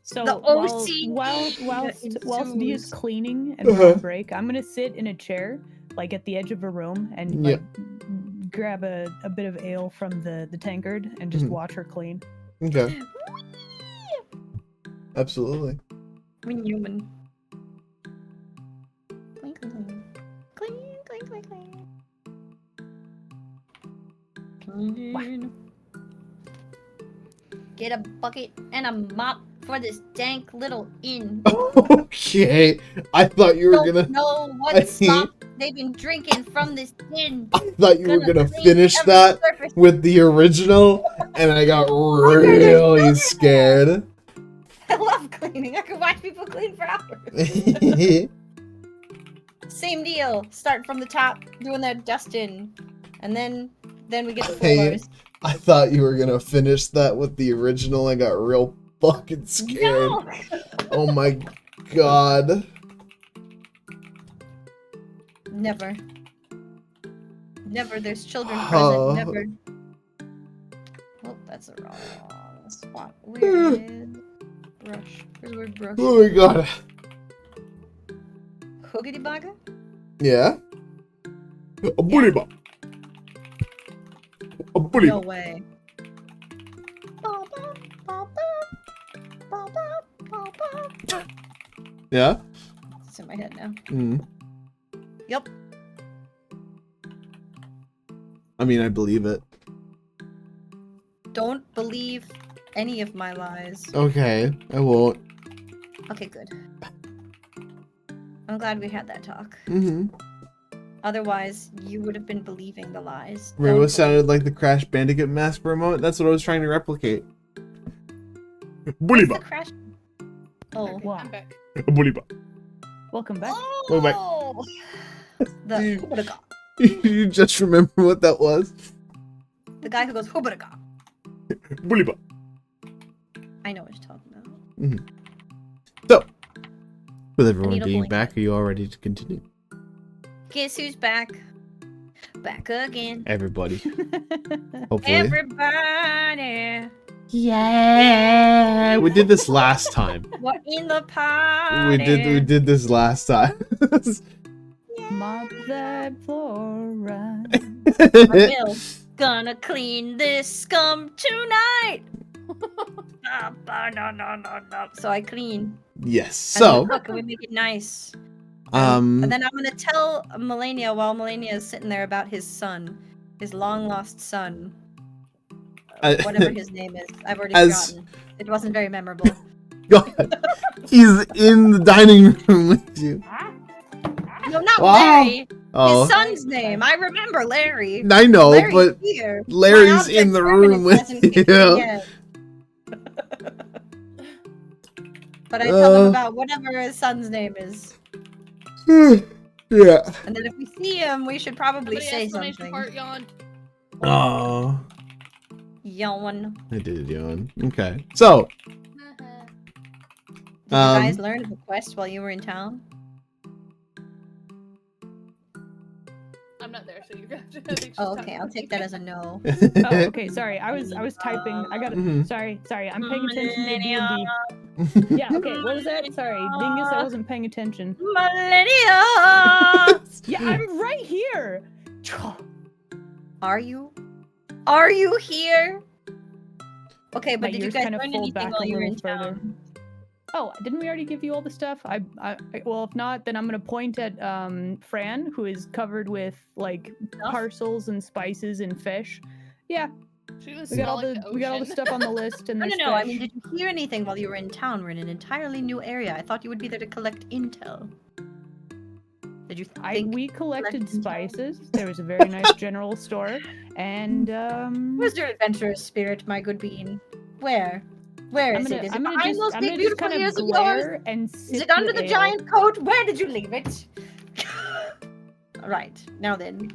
So The OC whilst D is cleaning and we're on break, I'm gonna sit in a chair, like at the edge of a room, and like, grab a bit of ale from the tankard and just watch her clean. Okay. Absolutely. When human. Clean, clean, clean, clean, clean, clean. Clean. Get a bucket and a mop for this dank little inn. Okay. I thought you were Don't gonna. know what slop they've been drinking from this inn. I thought you were gonna clean finish every that surface. with the original, and I got really scared. I love cleaning. I could watch people clean for hours. Same deal. Start from the top, doing that dusting, and then we get the floors. I thought you were gonna finish that with the original. I got real fucking scared. No. Oh my god. Never. Never. There's children Oh. present. Never. Oh, that's the wrong spot. Where is brush? Where's the word brush? Oh my god. Hoogity baga? Yeah? A bully bop. A bully No bop. way. Yeah? It's in my head now. Mm. Yep. I mean, I believe it. Don't believe any of my lies. Okay, I won't. Okay, good. I'm glad we had that talk. Mm-hmm. Otherwise, you would have been believing the lies. Rainbow Don't sounded like the Crash Bandicoot mask for a moment. That's what I was trying to replicate. Bully believe- What's bop. the crash? Oh. Okay, Wow. I'm back. A bully bop. Welcome back. Go back. Oh! The Dude. Hubadaga. You just remember what that was? The guy who goes Hubadaga. Bully bop. I know what you're talking about. So, with everyone need a being blanket. back, are you all ready to continue? Guess who's back? Back again. Everybody. Hopefully. Everybody. Yeah. We did this last time. What in the party? We did this last time. Mop that floor right. I will. Gonna clean this scum tonight. No. So I clean. Yes. And we So, cook and we make it nice. um, And then I'm gonna tell Melania while Melania is sitting there about his son, his long lost son, whatever his name is. I've already forgotten. It wasn't very memorable. God, he's in the dining room with you. No, not Wow. Larry. Oh, His son's name. I remember Larry. I know, Larry's but here. My Larry's object in the room permanent with hasn't kicked in you. yet. But I tell him about whatever his son's name is. Yeah. And then if we see him, we should probably Somebody say exclamation something. part yawn. Oh, Yawn. I did yawn. Okay. So, Did you guys learn of the quest while you were in town? I'm not there, so you're gonna have to. Oh, okay. I'll take that as a no. Oh, okay. Sorry, I was typing. I got. Mhm. Sorry. I'm paying attention to D&D. Yeah. Okay. What was that? Sorry, Dingus. I wasn't paying attention. Millennia! Yeah, I'm right here. Are you? Are you here? Okay, but My did you ears guys kind of learn fold anything back while a you were little in further. town? Oh, didn't we already give you all the stuff? Well, if not, then I'm gonna point at Fran, who is covered with like Stuff? parcels and spices and fish. Yeah, She was we got all smelling the ocean. stuff on the list, and No, there's no, no. I fish. mean, did you hear anything while you were in town? We're in an entirely new area. I thought you would be there to collect intel. Did you think? We collected collecting spices. There was a very nice general store, and Where's your adventurous spirit, my good bean? Where? Where I'm is gonna, it? Is I'm it gonna behind just, those I'm big, gonna just beautiful kind of ears of yours? glare and Is sip it under the ale. giant coat? Where did you leave it? Right, now then.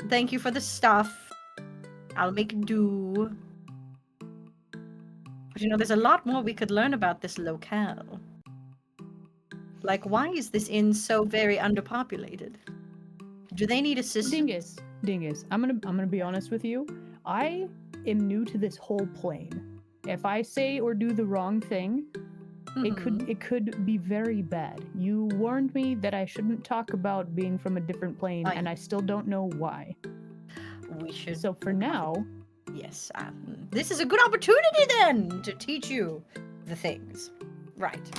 Thank you for the stuff. I'll make do. But you know, there's a lot more we could learn about this locale. Like, why is this inn so very underpopulated? Do they need assistance? Dingus. I'm gonna be honest with you. I am new to this whole plane. If I say or do the wrong thing, Mhm. it could be very bad. You warned me that I shouldn't talk about being from a different plane, and I still don't know why. We should. So for now, Yes, this is a good opportunity then to teach you the things. Right.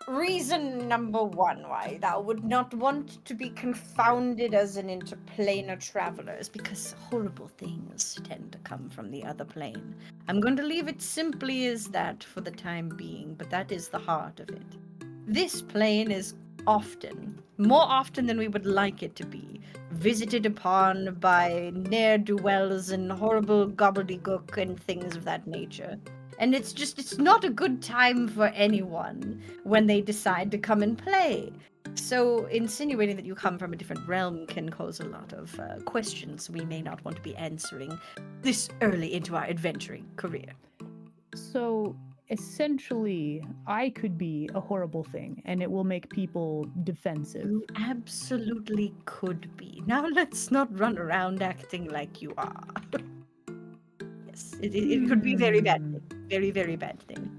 Reason number one why thou would not want to be confounded as an interplanar traveler is because horrible things tend to come from the other plane. I'm going to leave it simply as that for the time being, but that is the heart of it. This plane is often, more often than we would like it to be, visited upon by ne'er-do-wells and horrible gobbledygook and things of that nature. And it's not a good time for anyone when they decide to come and play. So insinuating that you come from a different realm can cause a lot of questions we may not want to be answering this early into our adventuring career. so essentially, I could be a horrible thing, and it will make people defensive. You absolutely could be. Now let's not run around acting like you are. Yes, it could be very bad thing. Very, very bad thing.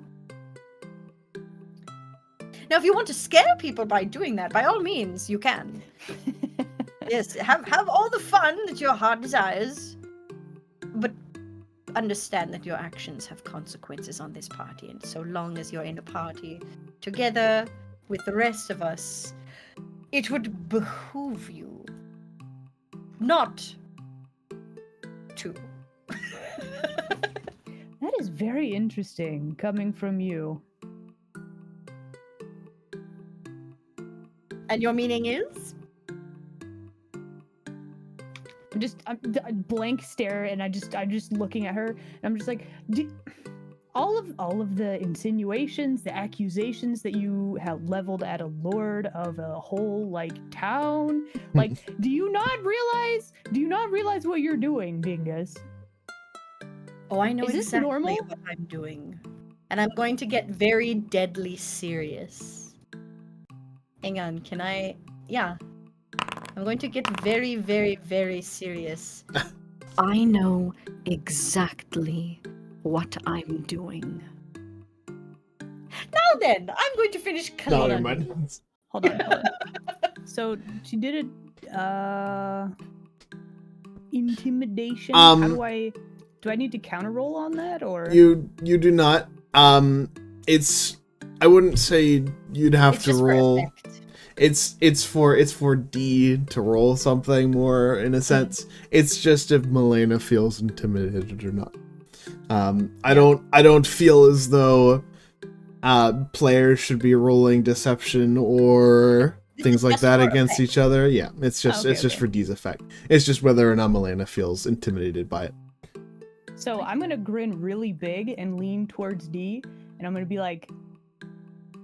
Now, if you want to scare people by doing that, by all means, you can. Yes, have all the fun that your heart desires, but understand that your actions have consequences on this party, and so long as you're in a party together with the rest of us, it would behoove you not to. That is very interesting coming from you. And your meaning is? I'm blank stare, and I'm just looking at her, and I'm just like, all of the insinuations, the accusations that you have leveled at a lord of a whole like town, like, do you not realize what you're doing, Dingus? Oh, I know Is this exactly normal? what I'm doing. And I'm going to get very deadly serious. Hang on, can I? Yeah. I'm going to get very, very, very serious. I know exactly what I'm doing. Now then, I'm going to finish No, cleaning. never mind. Hold on. So she did it. Intimidation. How do I need to counter roll on that, or You do not. It's, I wouldn't say you'd have It's to just for roll. effect. It's for D to roll something more in a sense. It's just if Milena feels intimidated or not. I don't feel as though players should be rolling deception or things like just that for against effect. each other. Yeah, it's just Okay, it's just okay. for D's effect. It's just whether or not Milena feels intimidated by it. So I'm gonna grin really big and lean towards D, and I'm gonna be like,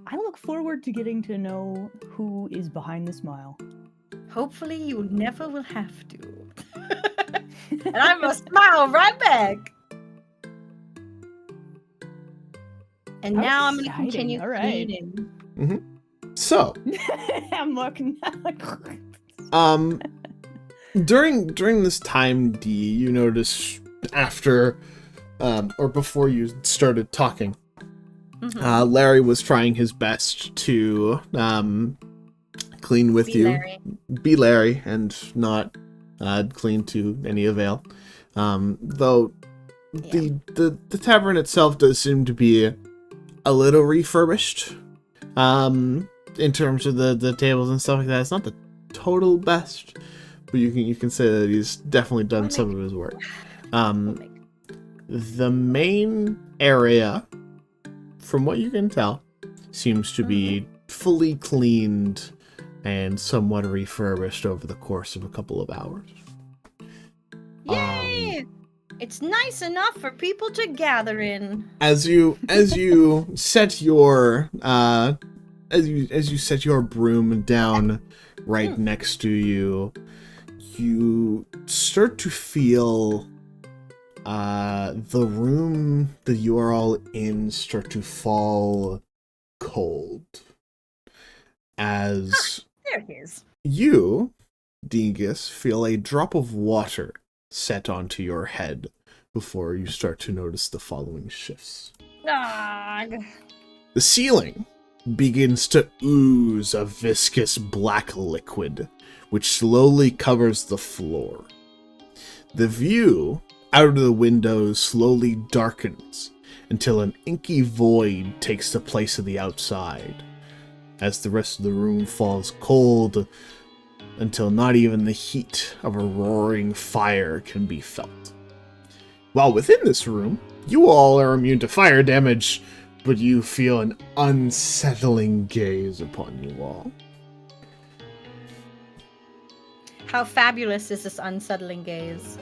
I look forward to getting to know who is behind the smile. Hopefully you never will have to. And I'm gonna smile right back. And How now I'm gonna exciting. continue All right. cleaning. So, I'm looking. during this time, D, you notice after or before you started talking, Larry was trying his best to clean with you. Larry. Be Larry and not clean to any avail. Though the tavern itself does seem to be a little refurbished. In terms of the tables and stuff like that. It's not the total best, but you can say that he's definitely done some of his work. The main area, from what you can tell, seems to be fully cleaned and somewhat refurbished over the course of a couple of hours. Yay! It's nice enough for people to gather in. As you set your as you set your broom down right next to you, you start to feel the room that you are all in start to fall cold. As There it is. you, Dingus, feel a drop of water set onto your head before you start to notice the following shifts. Ugh. The ceiling begins to ooze a viscous black liquid, which slowly covers the floor. The view out of the windows slowly darkens until an inky void takes the place of the outside, as the rest of the room falls cold until not even the heat of a roaring fire can be felt. While within this room, you all are immune to fire damage, but you feel an unsettling gaze upon you all. How fabulous is this unsettling gaze?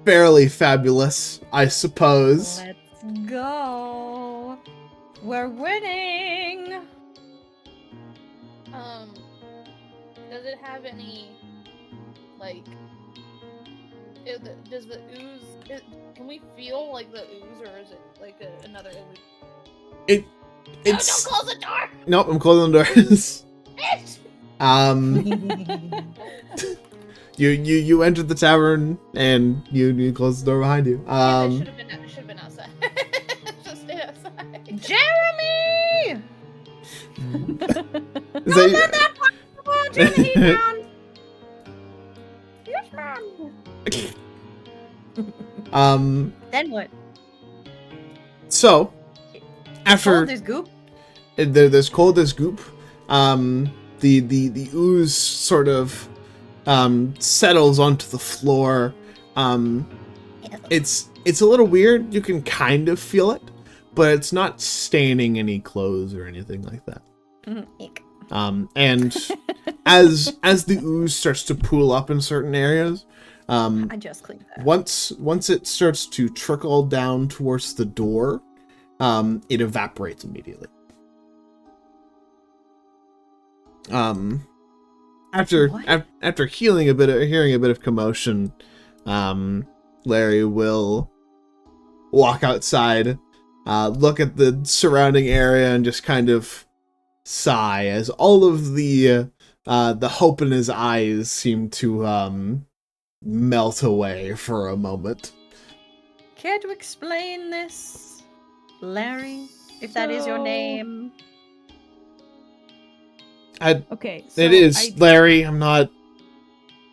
Fairly fabulous, I suppose. Let's go. We're winning. Does it have any Like, does the ooze? Can we feel like the ooze, or is it like another illusion? It's No, don't close the door. nope. I'm closing the doors. Bitch! You entered the tavern and you closed the door behind you. Should have been outside. Just stay outside. Jeremy! Is that- Not that part! Come on, turn the heat down! Yes, ma'am. Then what? So after Cold as goop? there's cold as goop. The ooze sort of settles onto the floor. It's a little weird. You can kind of feel it, but it's not staining any clothes or anything like that. Ick. And as the ooze starts to pool up in certain areas, I just cleaned that. once it starts to trickle down towards the door, it evaporates immediately. After hearing a bit of commotion, Larry will walk outside, look at the surrounding area, and just kind of sigh as all of the hope in his eyes seem to melt away for a moment. Care to explain this, Larry? If that is your So- name. Okay. So It is Larry. I'm not.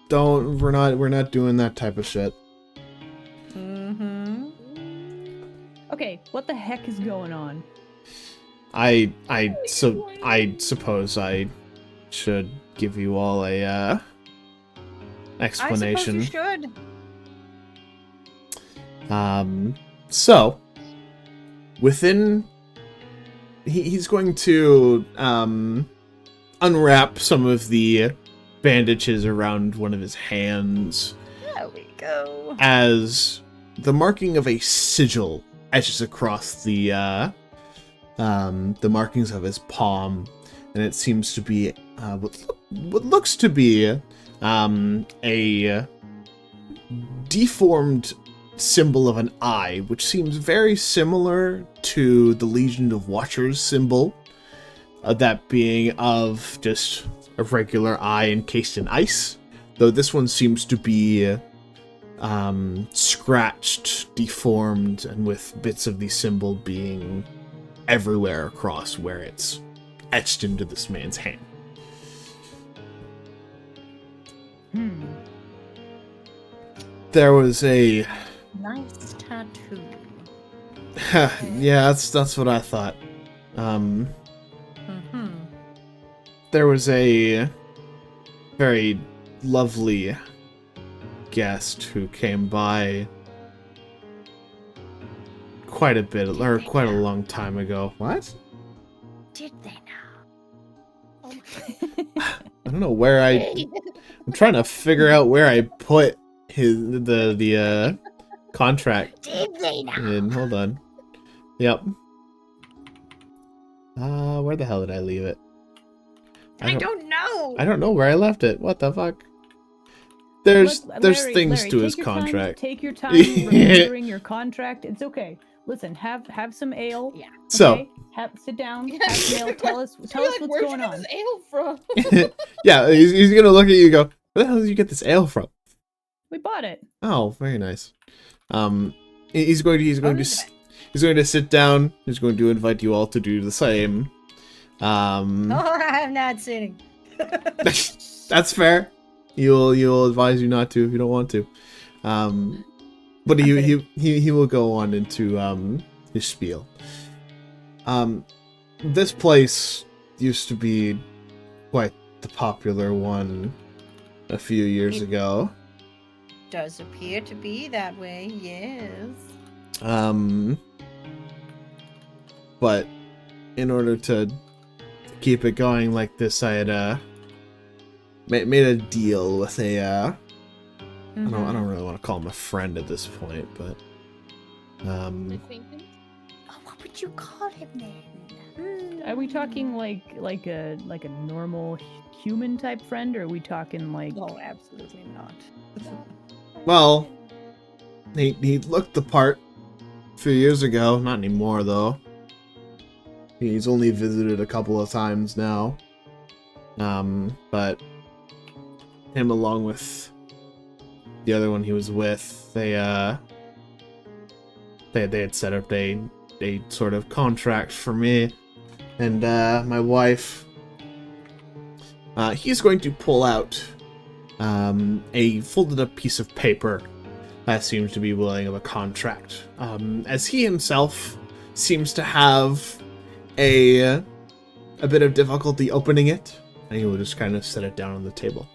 We're not doing that type of shit. Mm-hmm. Okay, what the heck is going on? I suppose I should give you all a explanation. I suppose you should. So within he's going to unwrap some of the bandages around one of his hands There we go. as the marking of a sigil etches across the markings of his palm, and it seems to be what looks to be a deformed symbol of an eye, which seems very similar to the Legion of Watchers symbol, that being of just a regular eye encased in ice, though this one seems to be scratched, deformed, and with bits of the symbol being everywhere across where it's etched into this man's hand. There was a Nice tattoo. yeah, that's what I thought. Mm-hmm. There was a very lovely guest who came by quite a long time ago. What? Did they now? I don't know where I'm trying to figure out where I put the contract Did they now? in. Hold on. Yep. Where the hell did I leave it? I don't know. I don't know where I left it. What the fuck? There's Larry, things Larry, to take his your time- contract. Take your time remembering your contract. It's okay. Listen, have some ale. Yeah. So, Okay? Sit down. Have some ale. Tell us Just be like, what's where'd going you get on. this ale from? yeah, he's gonna look at you and go, where the hell did you get this ale from? We bought it. Oh, very nice. He's going to sit down. He's going to invite you all to do the same. Oh, I'm not sitting. That's fair. You'll advise you not to if you don't want to. But he will go on into his spiel. This place used to be quite the popular one a few years ago. Does appear to be that way, yes. But in order to keep it going like this, I had made a deal with a I don't really want to call him a friend at this point, but Acquaintance? Oh, what would you call him then? Are we talking like a normal human type friend, or are we talking like? No, absolutely not. Well, he looked the part a few years ago. Not anymore, though. He's only visited a couple of times now. But him along with the other one he was with, they had set up a sort of contract for me and my wife. He's going to pull out a folded up piece of paper that seems to be willing of a contract. As he himself seems to have a bit of difficulty opening it, and he will just kind of set it down on the table.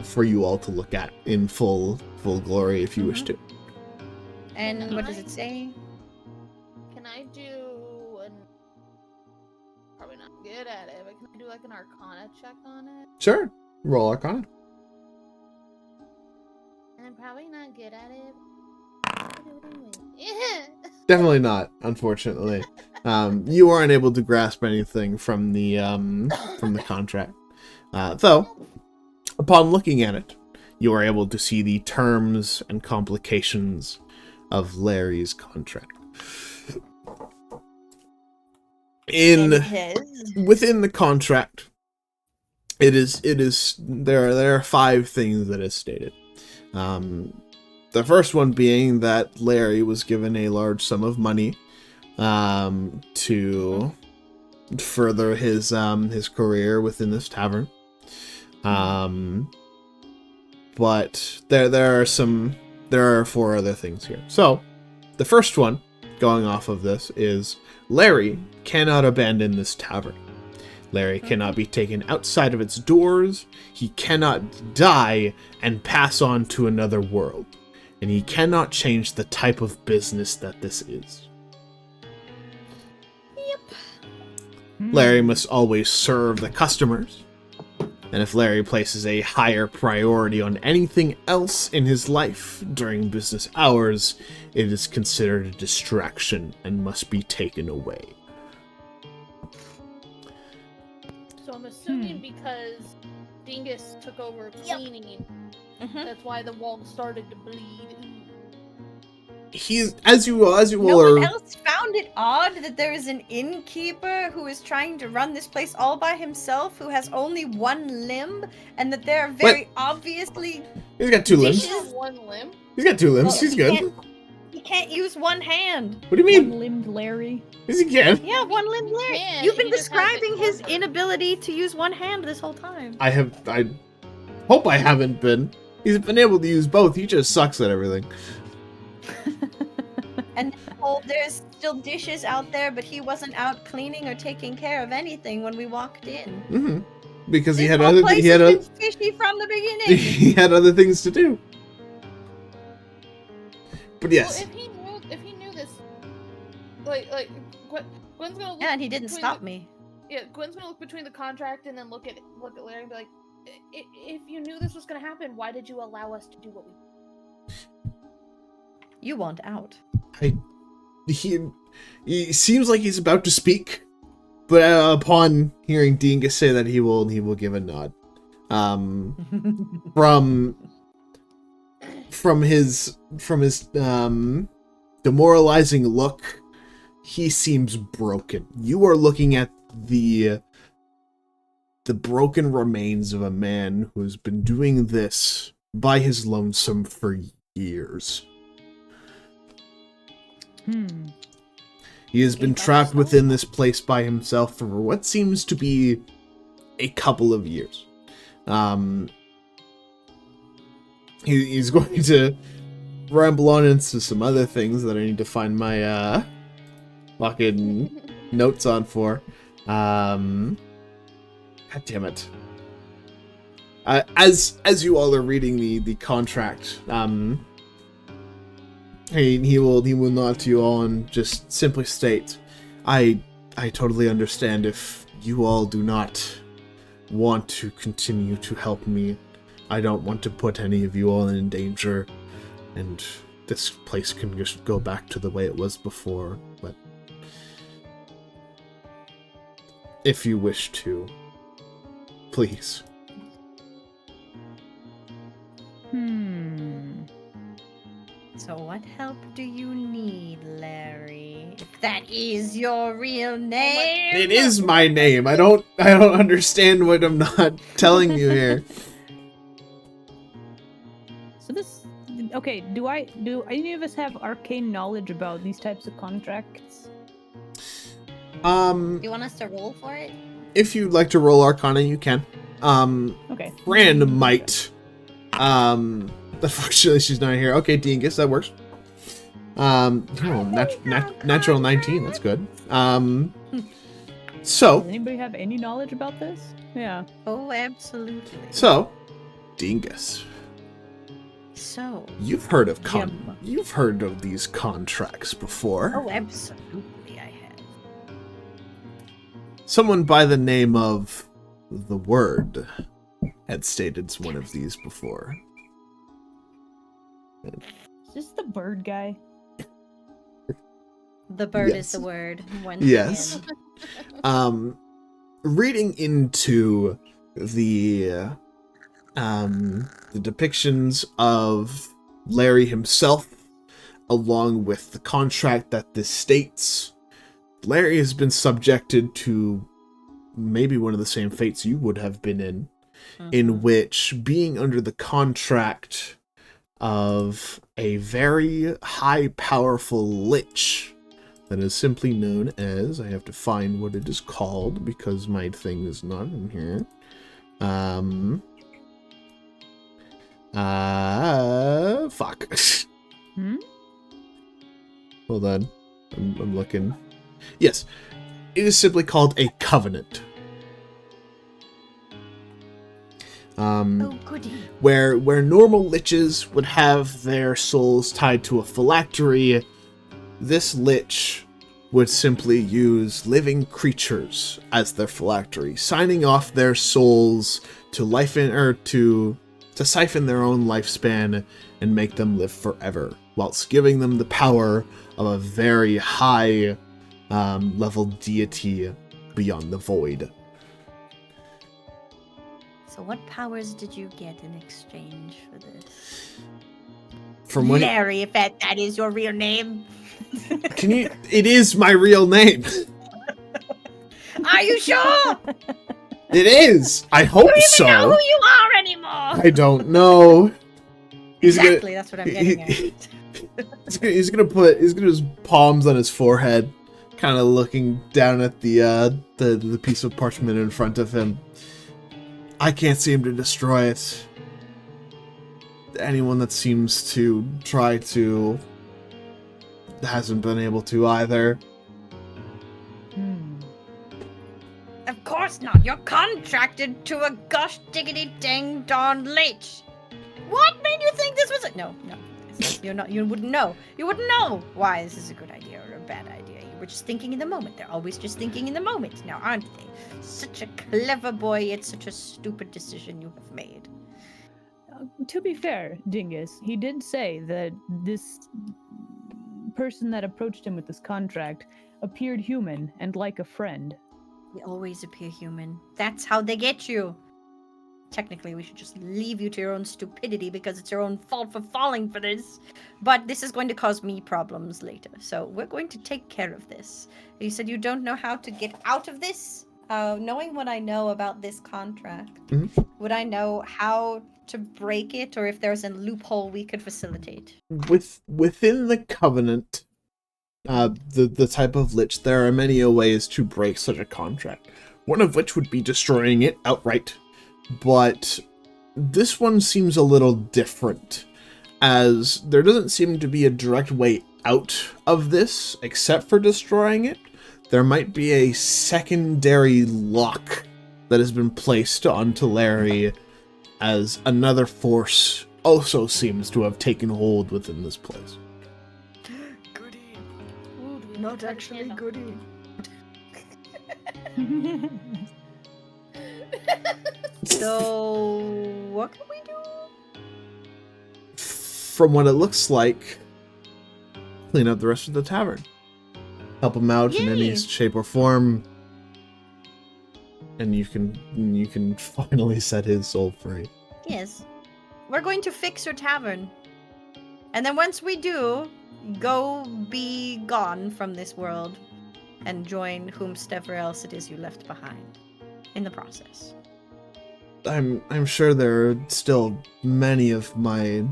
For you all to look at in full glory if you wish to. And what does it say? Can I do an... Probably not good at it, but can I do like an Arcana check on it? Sure. Roll Arcana. I'm probably not good at it. Definitely not, unfortunately. You aren't able to grasp anything from the contract. Though, upon looking at it, you are able to see the terms and complications of Larry's contract. Within the contract, there are 5 things that is stated. The first one being that Larry was given a large sum of money to further his career within this tavern. But there are 4 other things here. So, the first one, going off of this, is Larry cannot abandon this tavern. Larry cannot be taken outside of its doors. He cannot die and pass on to another world. And he cannot change the type of business that this is. Larry must always serve the customers. And if Larry places a higher priority on anything else in his life during business hours, it is considered a distraction and must be taken away. So I'm assuming because Dingus took over cleaning, that's why the wall started to bleed. He's as you all No are. one else found it odd that there is an innkeeper who is trying to run this place all by himself, who has only one limb, and that they're very obviously. He's got 2 limbs. dishes. One limb? He's got 2 limbs. Well, He's good. He can't use one hand. What do you mean? One-limbed Larry. Yes, he can. Yeah, one limb Larry. Man, You've been he just has it describing his cornered. inability to use one hand this whole time. I hope I haven't been. He's been able to use both. He just sucks at everything. And there's still dishes out there, but he wasn't out cleaning or taking care of anything when we walked in. Because he This had whole other place he had has a, been fishy from the beginning. he had other things to do. But yes, Well, if he knew this, like Gwen's gonna look. Yeah, and he didn't between stop the- me. Yeah, Gwen's gonna look between the contract and then look at Larry and be like, if you knew this was gonna happen, why did you allow us to do what we? You want out. he seems like he's about to speak, but upon hearing Dingus say that he will give a nod. From his demoralizing look, he seems broken. You are looking at the broken remains of a man who's been doing this by his lonesome for years. He has been trapped within this place by himself for what seems to be a couple of years. He's going to ramble on into some other things that I need to find my fucking notes on for. God damn it. As you all are reading the contract, he will nod to you all and just simply state, I totally understand if you all do not want to continue to help me. I don't want to put any of you all in danger, and this place can just go back to the way it was before, but if you wish to, please. So what help do you need, Larry? If that is your real name? It is my name. I don't understand what I'm not telling you here. So this, okay, do any of us have arcane knowledge about these types of contracts? Do you want us to roll for it? If you'd like to roll Arcana, you can. Okay. Fran might. Unfortunately, she's not here. Okay, Dingus, that works. Natural 19, that's good. So. Does anybody have any knowledge about this? Yeah. Oh, absolutely. So, Dingus. So. You've heard of these contracts before. Oh, absolutely, I have. Someone by the name of the Word had stated one of these before. Is this the bird guy? The bird Yes. is the word. Once Yes. again. Reading into the depictions of Larry himself, along with the contract that this states, Larry has been subjected to maybe one of the same fates you would have been in which being under the contract of a very high powerful lich that is simply known as, I have to find what it is called because my thing is not in here. Fuck. Hold on. I'm looking. Yes. It is simply called a covenant. Oh, goody. Where normal liches would have their souls tied to a phylactery, this lich would simply use living creatures as their phylactery, signing off their souls to to siphon their own lifespan and make them live forever, whilst giving them the power of a very high level deity beyond the void. So what powers did you get in exchange for this? From when Larry, if that is your real name. it is my real name. Are you sure? It is. I hope so. I don't know who you are anymore. I don't know. Exactly, that's what I'm getting at. He's gonna put his palms on his forehead, kind of looking down at the piece of parchment in front of him. I can't seem to destroy it. Anyone that seems to try to hasn't been able to either. Of course not. You're contracted to a gosh diggity dang darn lich. What made you think this was a... No. You're not. You wouldn't know. You wouldn't know why this is a good idea or a bad idea. You were just thinking in the moment. They're always just thinking in the moment now, aren't they? Such a clever boy, it's such a stupid decision you have made. To be fair, Dingus, he did say that this person that approached him with this contract appeared human and like a friend. They always appear human. That's how they get you. Technically, we should just leave you to your own stupidity because it's your own fault for falling for this. But this is going to cause me problems later. So we're going to take care of this. You said you don't know how to get out of this? Knowing what I know about this contract, would I know how to break it, or if there's a loophole we could facilitate? Within the covenant, the type of lich, there are many ways to break such a contract. One of which would be destroying it outright. But this one seems a little different, as there doesn't seem to be a direct way out of this except for destroying it. There might be a secondary lock that has been placed onto Larry, as another force also seems to have taken hold within this place. Goody. Ooh, not actually goody. So, what can we do? From what it looks like, clean up the rest of the tavern. Help him out in any Yay. shape or form. And you can finally set his soul free. Yes. We're going to fix your tavern. And then once we do, go be gone from this world and join whomstever else it is you left behind in the process. I'm sure there are still many of my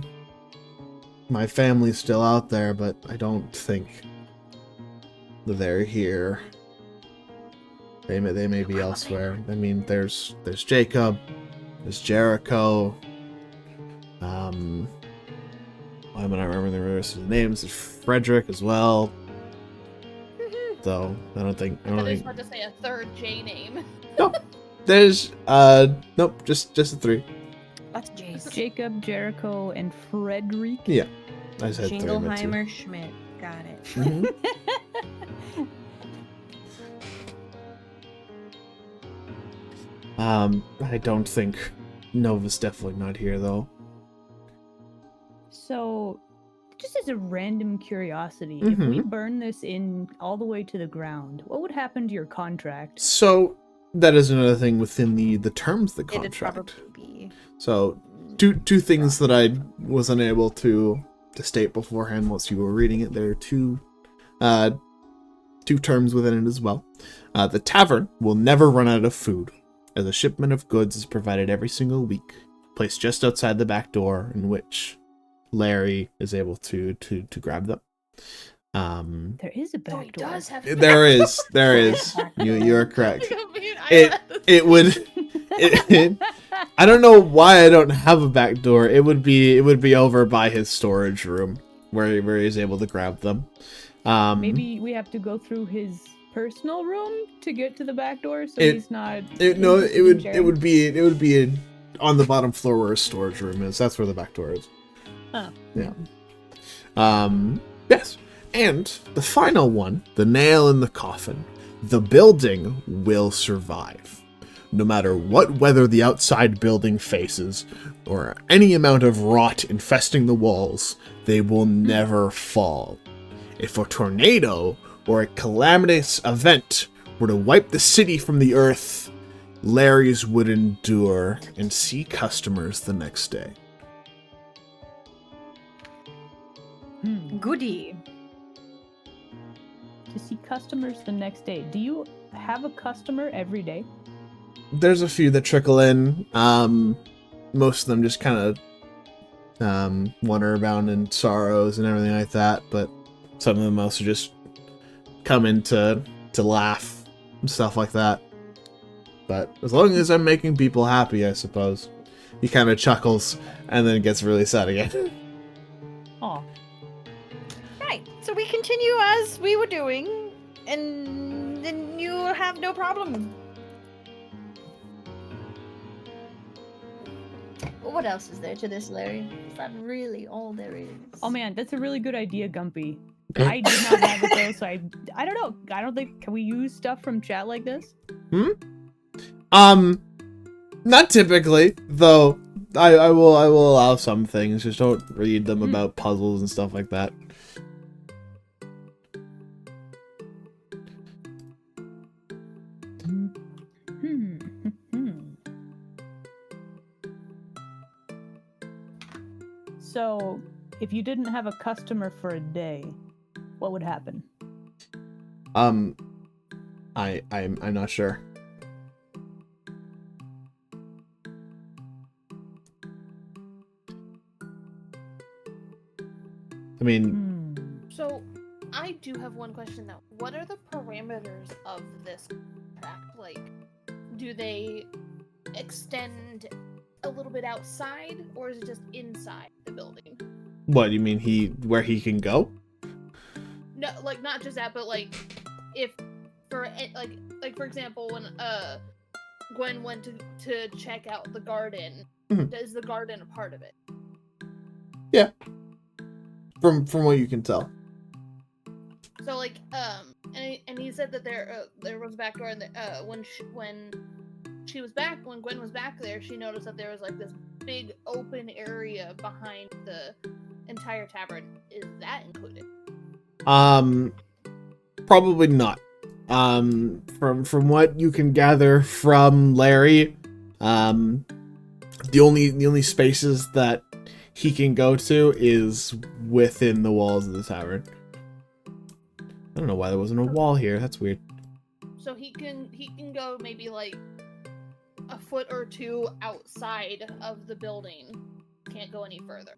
family still out there, but I don't think they're here. They may be elsewhere. I mean, there's Jacob, there's Jericho. Why am I not remembering the rest of the names? There's Frederick as well. So I don't think. I was about to say a third J name. No, there's nope, just the three. That's Jace. Jacob, Jericho, and Frederick. Yeah, I said three. Jingleheimer Schmidt. Got it. Mhm. I don't think Nova's definitely not here though. So, just as a random curiosity, if we Mhm. burn this in all the way to the ground, what would happen to your contract? So that is another thing within the terms of the It'd contract. probably be. So two things that I was unable to state beforehand once you were reading it. There are two terms within it as well. The tavern will never run out of food, as a shipment of goods is provided every single week, placed just outside the back door, in which Larry is able to grab them. There is a back Oh, he door. does have. There is. You're correct. I It would. I don't know why I don't have a back door. It would be over by his storage room where he's able to grab them. Maybe we have to go through his personal room to get to the back door, so he's not. It would be on the bottom floor where his storage room is. That's where the back door is. Oh. Yeah. Yes. And the final one, the nail in the coffin. The building will survive. No matter what weather the outside building faces, or any amount of rot infesting the walls, they will never fall. If a tornado or a calamitous event were to wipe the city from the earth, Larry's would endure and see customers the next day. Goody. To see customers the next day. Do you have a customer every day? There's a few that trickle in. Most of them just kind of wander around in sorrows and everything like that, but some of them also just come in to laugh and stuff like that. But as long as I'm making people happy, I suppose. He kind of chuckles and then gets really sad again. Aw. Right. So we continue as we were doing, and then you have no problem. What else is there to this, Larry? Is that really all there is? Oh man, that's a really good idea, Gumpy. I did not have it though, so I don't know. I don't think, can we use stuff from chat like this? Not typically, though. I will allow some things. Just don't read them about puzzles and stuff like that. So, if you didn't have a customer for a day, what would happen? I'm not sure. I mean, So, I do have one question though. What are the parameters of this contract? Like, do they extend a little bit outside, or is it just inside the building? what you mean where he can go? No, like not just that, but like if for like for example, when Gwen went to check out the garden, is the garden a part of it? Yeah. From what you can tell. So like and he said that there was a back door, and when Gwen was back there, she noticed that there was like this big open area behind the entire tavern. Is that included? Probably not. From what you can gather from Larry, the only spaces that he can go to is within the walls of the tavern. I don't know why there wasn't a wall here. That's weird. So he can go maybe like a foot or two outside of the building. Can't go any further.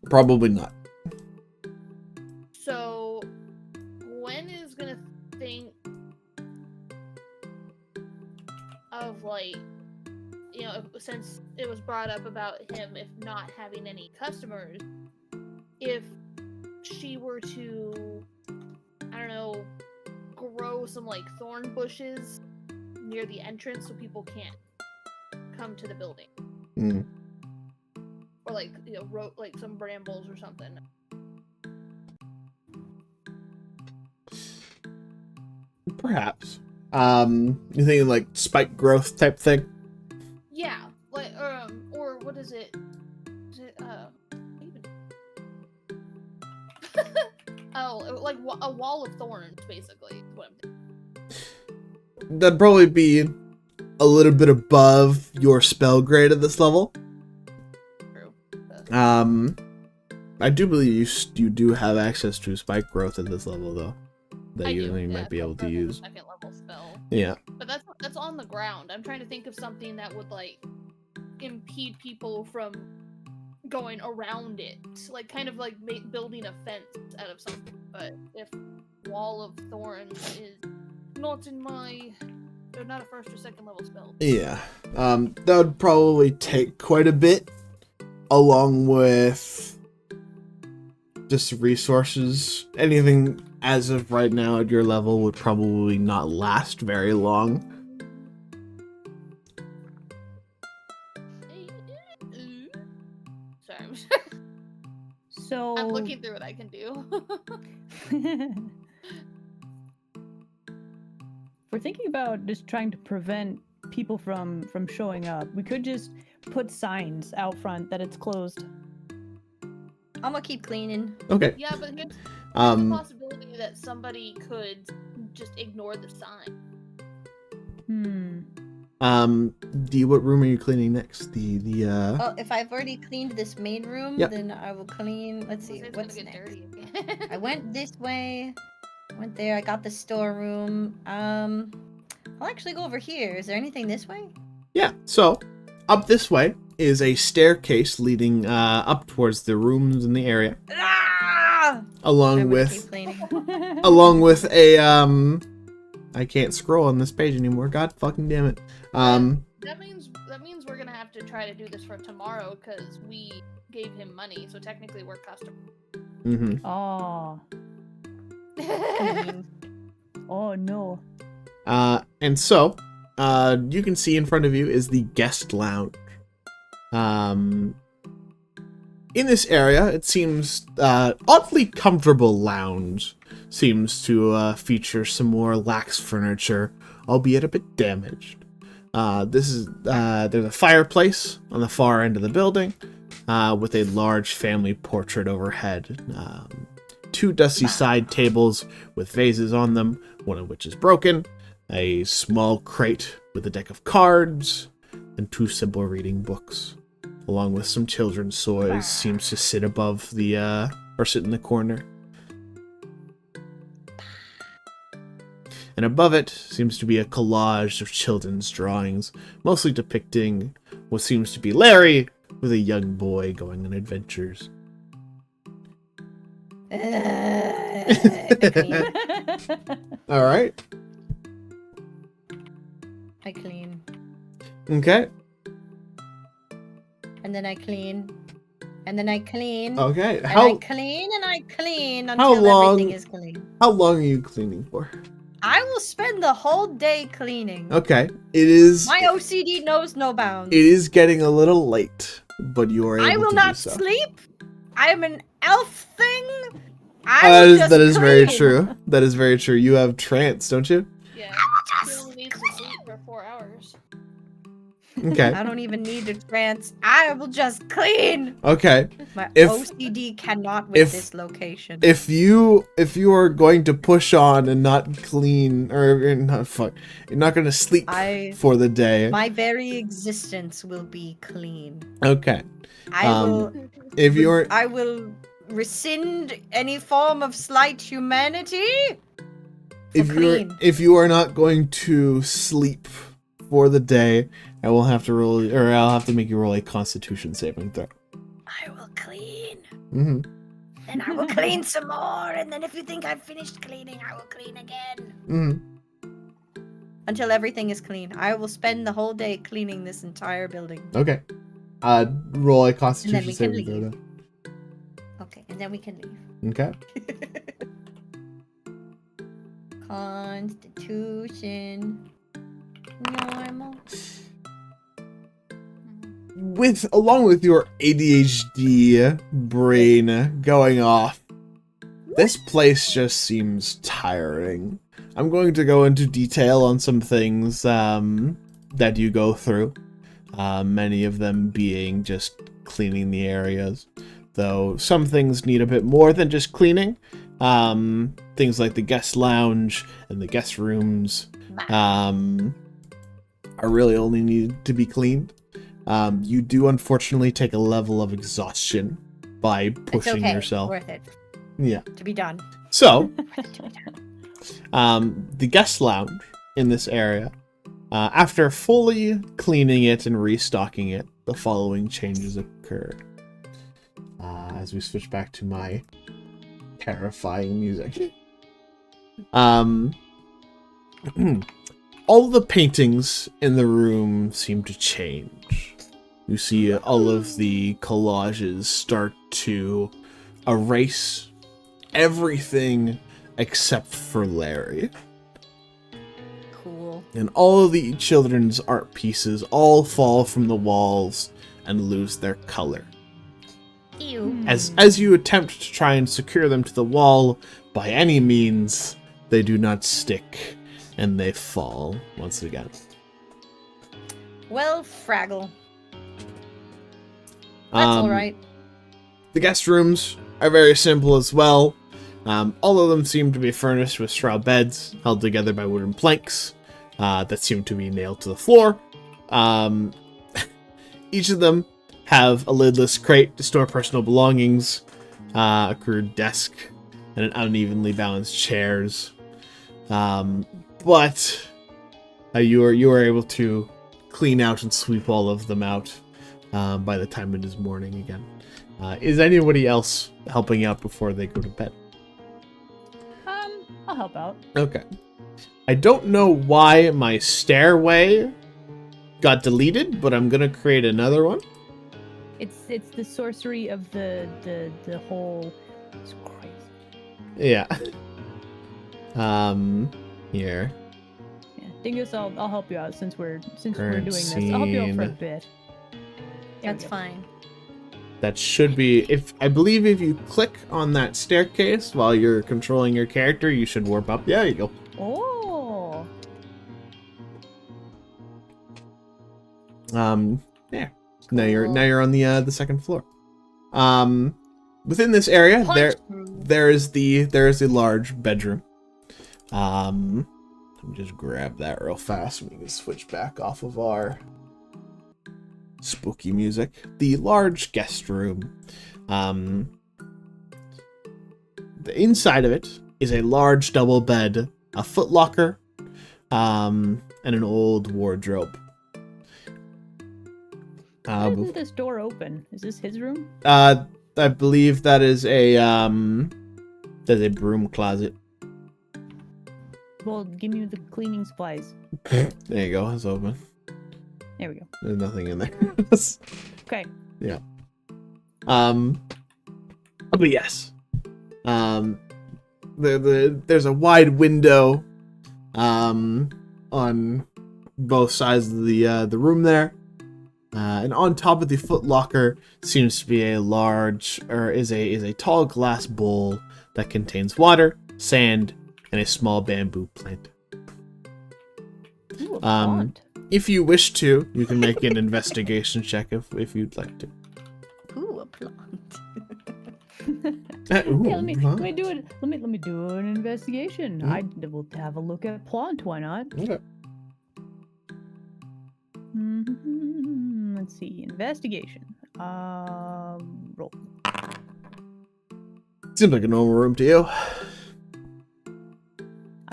Probably not. So Gwen is gonna think of like, you know, since it was brought up about him if not having any customers, if she were to, I don't know, grow some like thorn bushes near the entrance so people can't come to the building. Mm. Or like, you know, like some brambles or something. Perhaps. You thinking like spike growth type thing? Yeah, like or what is it? Is it even? Oh, like a wall of thorns, basically. Is what I'm thinking. That'd probably be a little bit above your spell grade at this level. True. I do believe you do have access to spike growth at this level though, that I you do, might be able to that's a use. second level spell. Yeah. But that's on the ground. I'm trying to think of something that would like impede people from going around it, like kind of like building a fence out of something. But if wall of thorns is not in my, they're not a first or second level spell. Yeah. That would probably take quite a bit, along with just resources. Anything as of right now at your level would probably not last very long. Sorry, So I'm looking through what I can do. we're thinking about just trying to prevent people from showing up. We could just put signs out front that it's closed. I'm gonna keep cleaning. Okay. Yeah, but here's the Um, possibility that somebody could just ignore the sign. what room are you cleaning next? Oh, if I've already cleaned this main room, Yep. then I will clean. Let's see, It's what's gonna get next? dirty again. I went this way. Went there. I got the storeroom. I'll actually go over here. Is there anything this way? Yeah, so up this way is a staircase leading up towards the rooms in the area, Ah! along I'm gonna keep with cleaning. along with a I can't scroll on this page anymore. God fucking damn it. That means we're gonna have to try to do this for tomorrow because we gave him money, so technically we're customers. Mm-hmm. Oh. Oh no. And so, you can see in front of you is the guest lounge. In this area, it seems oddly comfortable lounge. Seems to feature some more lax furniture, albeit a bit damaged. There's a fireplace on the far end of the building, with a large family portrait overhead. Two dusty side tables with vases on them, one of which is broken. A small crate with a deck of cards, and two simple reading books, along with some children's toys, seems to sit above the, or sit in the corner. And above it seems to be a collage of children's drawings, mostly depicting what seems to be Larry with a young boy going on adventures. I clean. All right. I clean. Okay. And then I clean. And then I clean. Okay. And I clean and I clean how until long- everything is clean. How long are you cleaning for? I will spend the whole day cleaning. Okay. It is. My OCD knows no bounds. It is getting a little late, but you are able I will to not do so. sleep. I am an elf thing. I will just That is very clean. true. That is very true. You have trance, don't you? Yeah, he only needs to sleep for 4 hours. Okay. I don't even need to trance. I will just clean. Okay. My If- OCD cannot with if- this location. If you are going to push on and not clean or not fuck, you're not going to sleep for the day. My very existence will be clean. Okay. I will. If you're I will rescind any form of slight humanity. if you are not going to sleep for the day, I'll have to make you roll a Constitution saving throw. I will clean. Mm-hmm. And I will clean some more. And then if you think I've finished cleaning, I will clean again. Mm-hmm. Until everything is clean. I will spend the whole day cleaning this entire building. Okay. Roll a And then Constitution we can saving throw. leave. Then. Okay, and then we can leave. Okay. Constitution. Normal. Along with your ADHD brain going off, this place just seems tiring. I'm going to go into detail on some things that you go through. Many of them being just cleaning the areas, though some things need a bit more than just cleaning. Things like the guest lounge and the guest rooms are really only need to be cleaned. You do unfortunately take a level of exhaustion by pushing it's okay. yourself. Worth it. Yeah. To be done. So, the guest lounge in this area, after fully cleaning it and restocking it, the following changes occurred. As we switch back to my terrifying music. All the paintings in the room seem to change. You see all of the collages start to erase everything except for Larry. Cool. And all of the children's art pieces all fall from the walls and lose their color. Ew. As you attempt to try and secure them to the wall by any means, they do not stick and they fall once again. Well, Fraggle. That's alright. The guest rooms are very simple as well. All of them seem to be furnished with straw beds held together by wooden planks that seem to be nailed to the floor. Each of them have a lidless crate to store personal belongings, a crude desk, and an unevenly balanced chairs. But you are able to clean out and sweep all of them out by the time it is morning again. Is anybody else helping out before they go to bed? I'll help out. Okay. I don't know why my stairway got deleted, but I'm gonna create another one. It's the sorcery of the whole. It's crazy. Yeah. Here. Yeah, Dingus, I'll help you out since we're doing Current this. I'll help you out for a scene. bit. That's fine. That should be, I believe if you click on that staircase while you're controlling your character, you should warp up. Yeah, there you go. Oh. There. Now you're on the second floor. Within this area, there is a large bedroom. Let me just grab that real fast. We can switch back off of our spooky music. The large guest room. The inside of it is a large double bed, a footlocker, and an old wardrobe. Why isn't this door open? Is this his room? I believe that is there's a broom closet. Well, give me the cleaning supplies. There you go. It's open. There we go. There's nothing in there. Okay. Yeah. But yes. There's a wide window on both sides of the room there. And on top of the footlocker seems to be is a tall glass bowl that contains water, sand, and a small bamboo plant. Ooh, a font. If you wish to, you can make an investigation check if you'd like to. Ooh, a plant. Ooh, Yeah, let me huh? do it. Let me do an investigation. Hmm? I will have a look at plant. Why not? Okay. Let's see. Investigation. Roll. Seems like a normal room to you.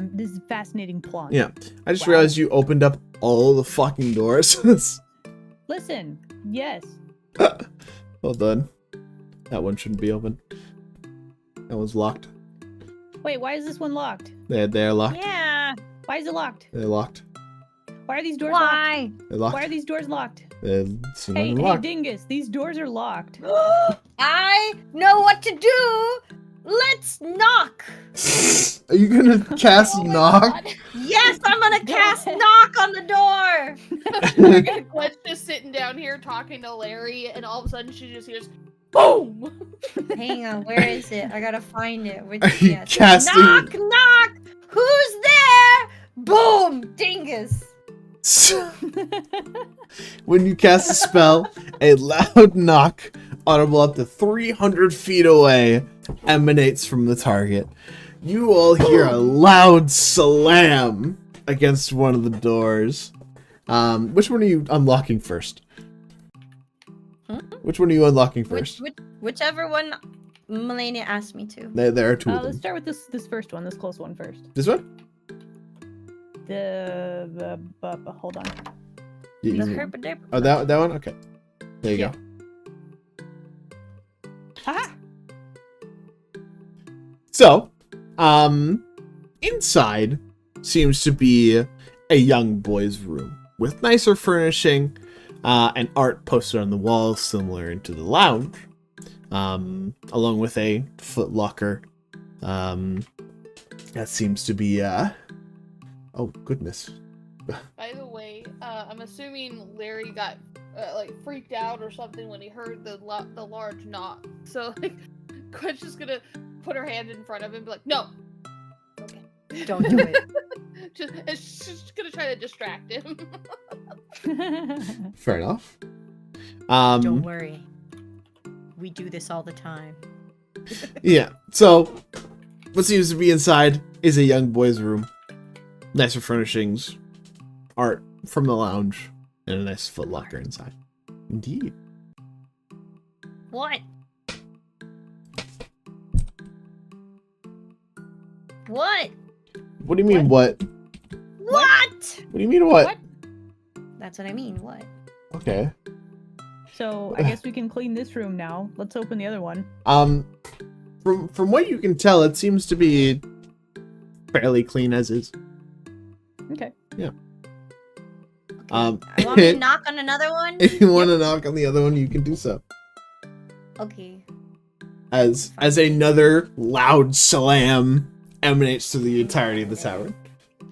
This is a fascinating plant. Yeah. I just Wow. realized you opened up all the fucking doors. Listen. Yes. Well done. That one shouldn't be open. That one's locked. Wait. Why is this one locked? They're locked. Yeah. Why is it locked? They're locked. Why are these doors locked? Why? They're locked. Why are these doors locked? They seem like Hey, they're hey, locked. Dingus. These doors are locked. I know what to do. Let's knock. Are you gonna cast Oh my knock? God. Yes, I'm gonna cast knock on the door. Gwen's just sitting down here talking to Larry, and all of a sudden she just hears boom. Hang on, where is it? I gotta find it. Which, Are you yes. casting? Knock, knock. Who's there? Boom, dingus. When you cast a spell, a loud knock, audible up to 300 feet away, emanates from the target. You all hear a loud slam against one of the doors. Which one are you unlocking first? Hmm? Which one are you unlocking first? Whichever one Melania asked me to. There are two of Let's them. start with this first one, this close one first. This one? Hold on. The You- herpaderp. Oh, that one? Okay. There you Yeah. go. Aha! So, inside seems to be a young boy's room with nicer furnishing and art posted on the walls similar to the lounge, along with a foot locker. That seems to be oh goodness. By the way, I'm assuming Larry got like freaked out or something when he heard the large knock. So like, Gwen's just gonna put her hand in front of him and be like, "No." Okay. Don't do it. It's just gonna try to distract him. Fair enough. Don't worry. We do this all the time. Yeah. So, what seems to be inside is a young boy's room. Nicer furnishings, art from the lounge, and a nice foot locker inside. Indeed. What? What? What do you mean, what? What? What do you mean, what? What? That's what I mean. What? Okay. So I guess we can clean this room now. Let's open the other one. From what you can tell, it seems to be fairly clean as is. Okay. Yeah. Want me to knock on another one? If you want to knock on the other one, you can do so. Okay. As another loud slam emanates through the entirety of the tower.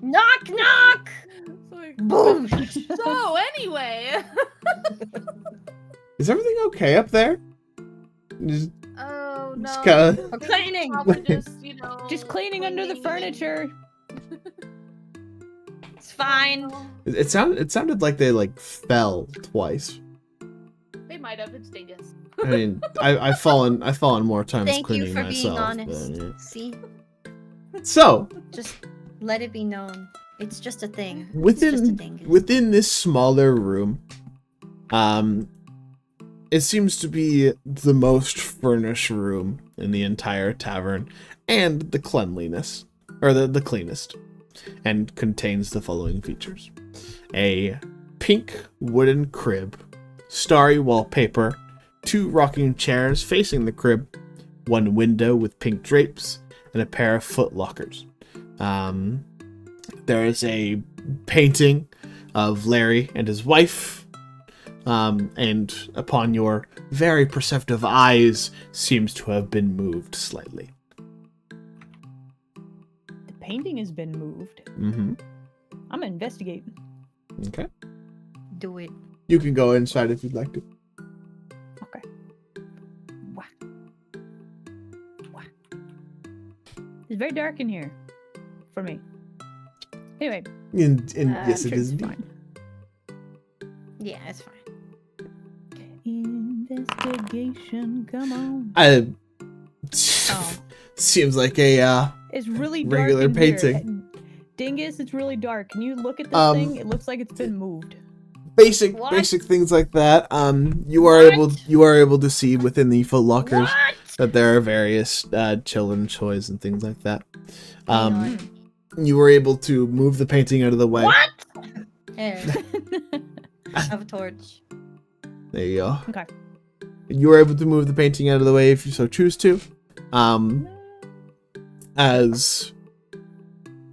Knock, knock. It's like, Boom. so anyway. Is everything okay up there? Just Oh no. kinda... We're cleaning. Probably just, Just cleaning under the cleaning. furniture. It's fine. It sounded like they like fell twice. They might have. It's dingus. I mean, I've fallen more times Thank you cleaning for myself. being honest. but, yeah. See, So just let it be known. It's just a thing. It's just a thing. within this smaller room, it seems to be the most furnished room in the entire tavern, and the cleanliness, or the cleanest, and contains the following features: a pink wooden crib, starry wallpaper, 2 rocking chairs facing the crib, 1 window with pink drapes, and a pair of foot lockers. There is a painting of Larry and his wife, and upon your very perceptive eyes, seems to have been moved slightly. The painting has been moved. Mm-hmm. I'm gonna investigate. Okay. Do it. You can go inside if you'd like to. Okay. Wah. Wah. It's very dark in here. For me. Anyway. And I'm yes, it sure is it's indeed. fine. Yeah, it's fine. Investigation, come on. Seems like a It's really dark regular in here. painting. Dingus, it's really dark. Can you look at this Um, thing? It looks like it's been moved. basic What? things like that. You are able to see within the foot lockers What? that there are various children's toys and things like that. Hang on. You were able to move the painting out of the way. What? Here. I have a torch. There you go. Okay. You were able to move the painting out of the way if you so choose to. As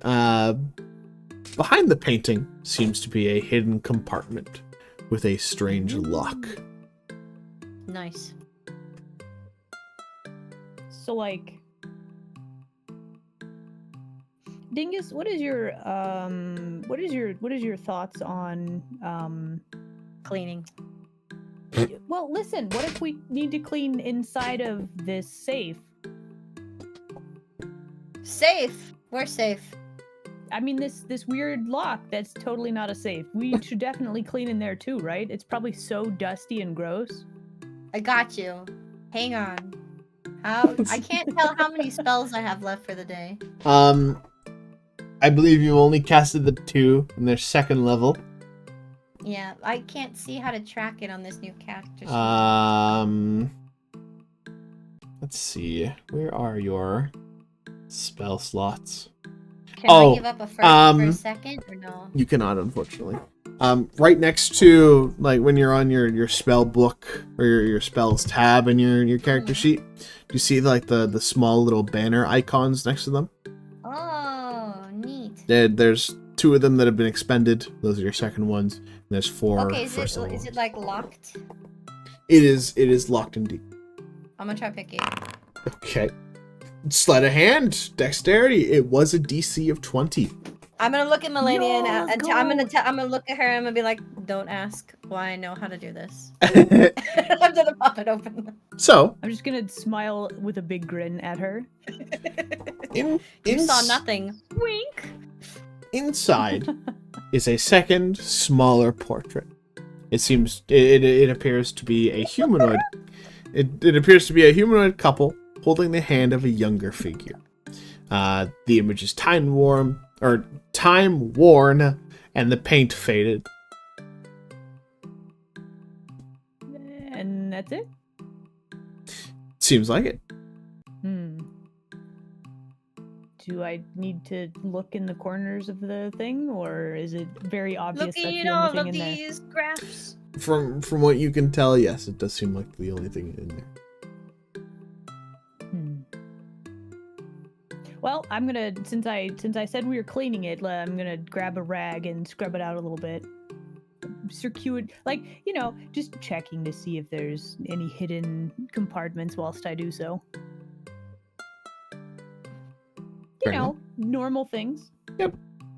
behind the painting seems to be a hidden compartment with a strange lock. Nice. So like, Dingus, what is your thoughts on Cleaning. well, listen, what if we need to clean inside of this safe? Safe. We're safe. I mean, this weird lock that's totally not a safe. We should definitely clean in there too, right? It's probably so dusty and gross. I got you. Hang on. How? I can't tell how many spells I have left for the day. I believe you only casted the 2 in their second level. Yeah, I can't see how to track it on this new character. Let's see. Where are your spell slots? Can I give up a first for a second or no? You cannot, unfortunately. Right next to, like, when you're on your spell book or your spells tab in your character sheet, do you see like the small little banner icons next to them? Oh, neat. There's 2 of them that have been expended. Those are your second ones. And there's 4 Okay, first level is it ones. like locked? It is locked indeed. I'm gonna try to pick it. Okay. Sleight of hand, dexterity. It was a DC of 20. I'm gonna look at Melania Yo, and let's I'm go. gonna look at her and I'm gonna be like, don't ask why I know how to do this. I'm gonna pop it open. So, I'm just gonna smile with a big grin at her. You saw nothing. Wink. Inside is a second, smaller portrait. It seems it appears to be a humanoid. It appears to be a humanoid couple holding the hand of a younger figure. The image is time worn, and the paint faded. And that's it? Seems like it. Do I need to look in the corners of the thing, or is it very obvious that's Looking the at only all thing of in there? these graphs. From what you can tell, yes, it does seem like the only thing in there. Well, I'm gonna since I said we were cleaning it, I'm gonna grab a rag and scrub it out a little bit. Circuit, like, just checking to see if there's any hidden compartments whilst I do so. Fair enough. Normal things.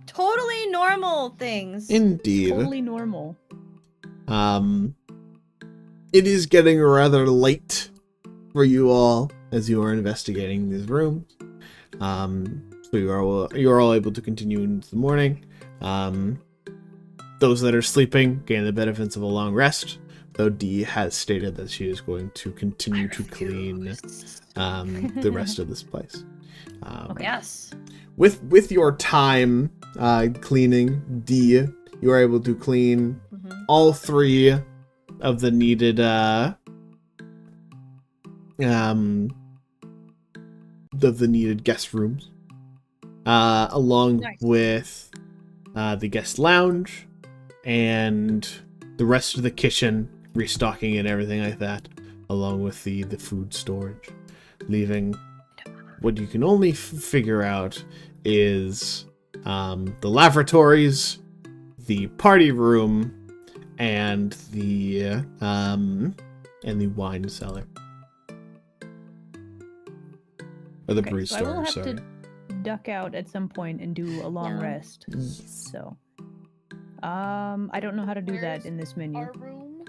Totally normal things. Indeed. Totally normal. It is getting rather late for you all as you are investigating these rooms. So you are all able to continue into the morning. Those that are sleeping gain the benefits of a long rest, though Dee has stated that she is going to continue to clean the rest of this place. Yes. With your time cleaning, Dee, you are able to clean all 3 of the needed guest rooms, along with the guest lounge and the rest of the kitchen, restocking and everything like that, along with the food storage, leaving what you can only figure out is the lavatories, the party room, and the wine cellar. Or the brew so I will store, have sorry. to duck out at some point and do a long rest. So, I don't know how to do that in this menu. Our room.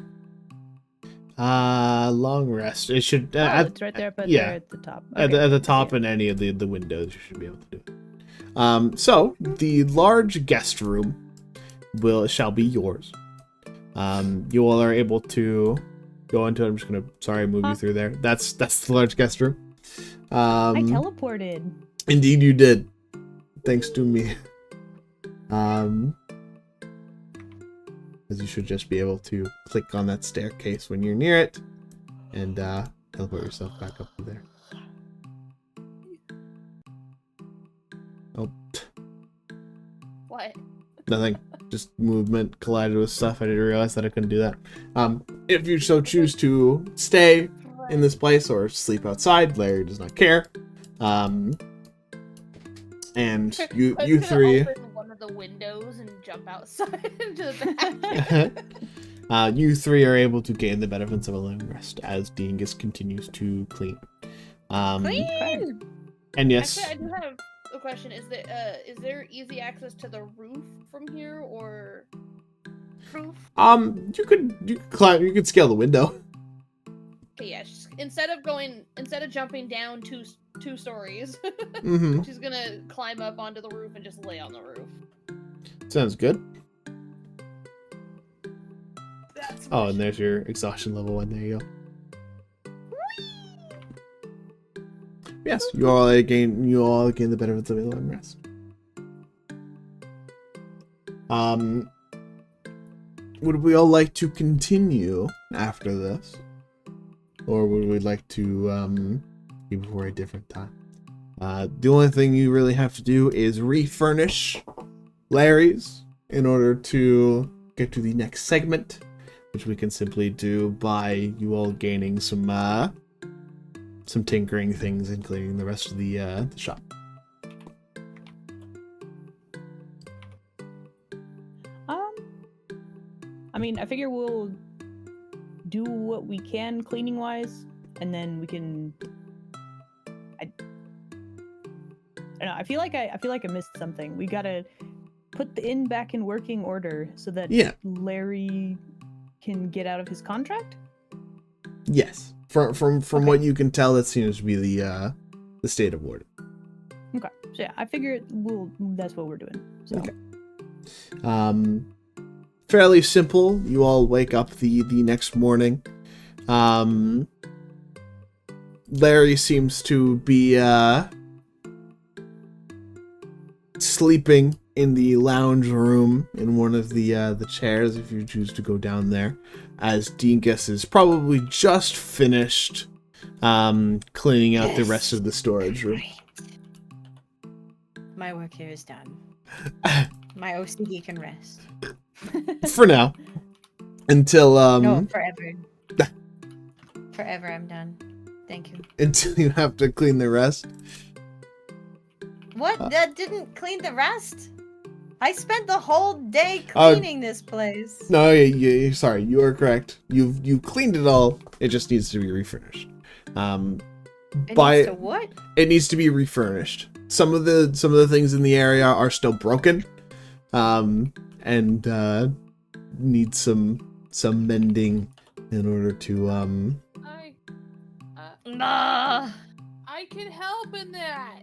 Long rest. It should. It's right there, but there at the top. At the top and any of the windows, you should be able to do it. So the large guest room shall be yours. You all are able to go into it. I'm just gonna move you through there. That's the large guest room. I teleported. Indeed you did. Thanks to me. As you should just be able to click on that staircase when you're near it and teleport yourself back up to there. Oh. What? Nothing. Just movement collided with stuff. I didn't realize that I couldn't do that. If you so choose to stay in this place or sleep outside, Larry does not care. And you three, open one of the windows and jump outside into the back. you three are able to gain the benefits of a long rest as Dingus continues to clean. Clean! And yes, Actually, I do have a question. Is there easy access to the roof from here, or roof? you could climb. You could scale the window. Okay, yeah. Instead of jumping down two stories, Mm-hmm. she's gonna climb up onto the roof and just lay on the roof. Sounds good. That's Oh, and there's your exhaustion level 1. There you go. Yes, you all gain the benefits of a long rest. Would we all like to continue after this? Or would we like to be before a different time? The only thing you really have to do is refurnish Larry's in order to get to the next segment, which we can simply do by you all gaining some tinkering things and cleaning the rest of the shop. I mean, I figure we'll do what we can cleaning wise, and then we can. I don't know. I feel like I missed something. We gotta put the inn back in working order so that Larry can get out of his contract. Yes, from what you can tell, that seems to be the state of order. Okay, so yeah, I figure that's what we're doing. So. Okay. Fairly simple. You all wake up the next morning. Larry seems to be sleeping in the lounge room in one of the chairs, if you choose to go down there, as Dingus is probably just finished cleaning out the rest of the storage room. My work here is done. My OCD can rest. For now. Until No, forever. Forever I'm done. Thank you. until you have to clean the rest. What? That didn't clean the rest? I spent the whole day cleaning this place. No, sorry, you are correct. You've cleaned it all. It just needs to be refurnished. It needs to what? It needs to be refurnished. Some of the things in the area are still broken, and need some mending in order to I can help in that.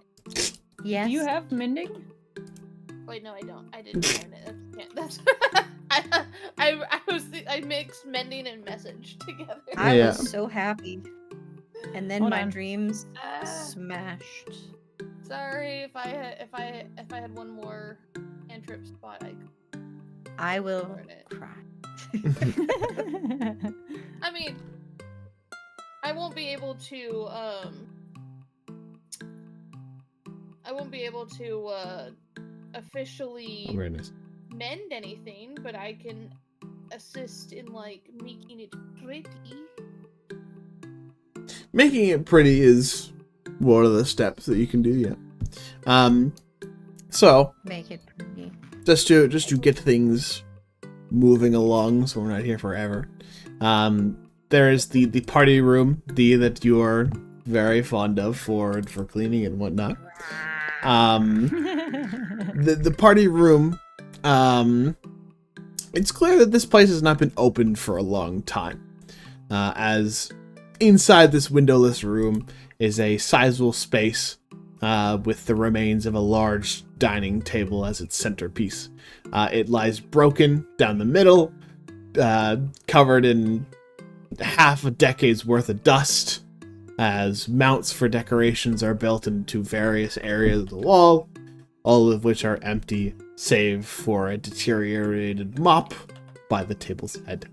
Yes. Do you have mending? Wait, no, I don't. I didn't learn it. That's I mixed mending and message together. I Yeah. was so happy. And then Hold my on. dreams smashed. Sorry if I had one more trip spot, I will learn it. cry. I mean, I won't be able to officially very nice. mend anything, but I can assist in like making it pretty. Making it pretty is one of the steps that you can do, yeah. So Make it pretty. just to get things moving along, so we're not here forever. There is the party room, that you are very fond of for cleaning and whatnot. The party room, it's clear that this place has not been opened for a long time, as inside this windowless room is a sizable space with the remains of a large dining table as its centerpiece. It lies broken down the middle, covered in half a decade's worth of dust, as mounts for decorations are built into various areas of the wall, all of which are empty, save for a deteriorated mop by the table's head.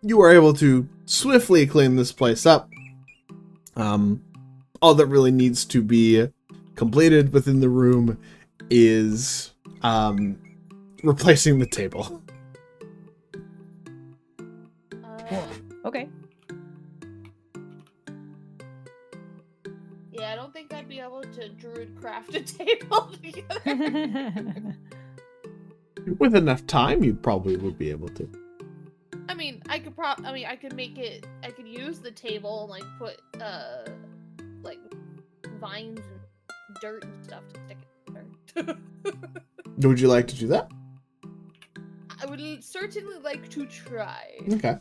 You are able to swiftly clean this place up. All that really needs to be completed within the room is replacing the table. Okay. Yeah, I don't think I'd be able to druid craft a table together. With enough time, you probably would be able to. I mean, I could make it. I could use the table and like put like vines and dirt and stuff to stick it there. Would you like to do that? I would certainly like to try. Okay.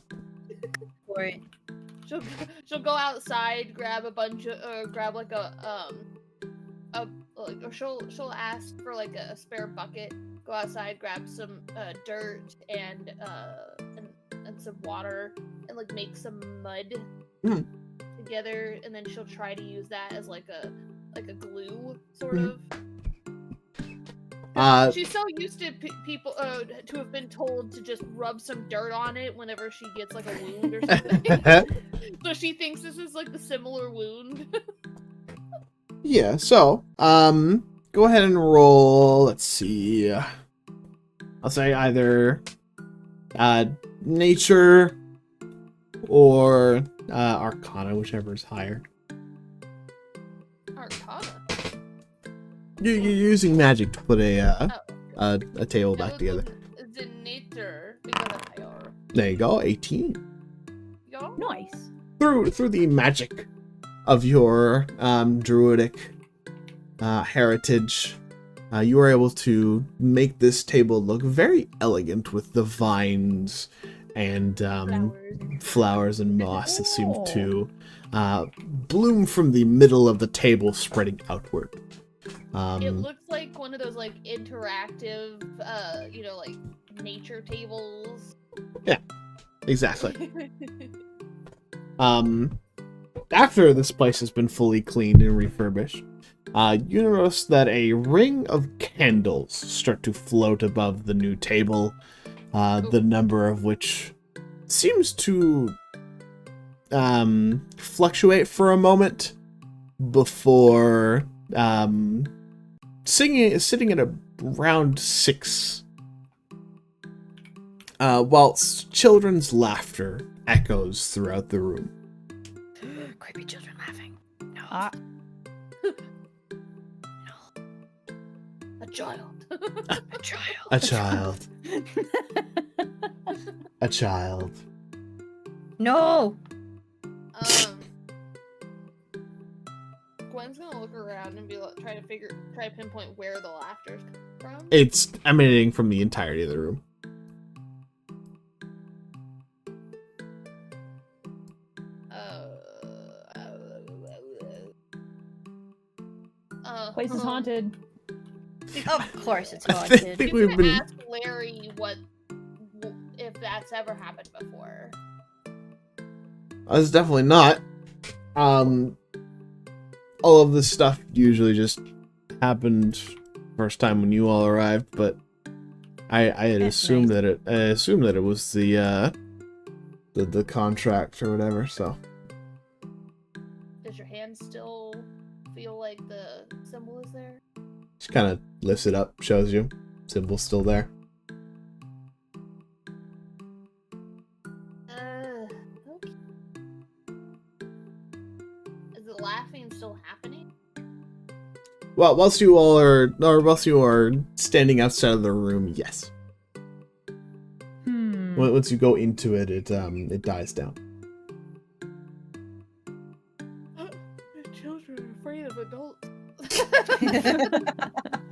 Right. She'll go outside, grab a bunch of grab like or she'll ask for like a spare bucket. Go outside, grab some dirt and some water, and like make some mud together, and then she'll try to use that as like a glue sort of. She's so used to people to have been told to just rub some dirt on it whenever she gets like a wound or something. So she thinks this is like the similar wound. Yeah, so, go ahead and roll, let's see, I'll say either, nature or, arcana, whichever is higher. Arcana? You're using magic to put a table back together. The nature, because I'm higher. There you go, 18. Yo? Nice. Through the magic of your druidic heritage, you were able to make this table look very elegant with the vines and flowers and moss that seem to bloom from the middle of the table, spreading outward. It looks like one of those like interactive, like nature tables. Yeah, exactly. After this place has been fully cleaned and refurbished, you notice that a ring of candles start to float above the new table, the number of which seems to fluctuate for a moment before sitting at around 6, whilst children's laughter echoes throughout the room. Creepy children laughing. No. No. A child. A child. A child. A child. No. Gwen's gonna look around and try to pinpoint where the laughter's coming from. It's emanating from the entirety of the room. Place is haunted. Of course it's I haunted. think You we've can been. ask Larry if that's ever happened before. It's definitely not. All of this stuff usually just happened first time when you all arrived, but I had assumed that it was the contract or whatever. So. Does your hand still feel like the symbol is there? She kind of lifts it up, shows you. Symbol's still there. Okay. Is the laughing still happening? Well, whilst you are standing outside of the room, yes. Once you go into it, it dies down. Children are afraid of adults.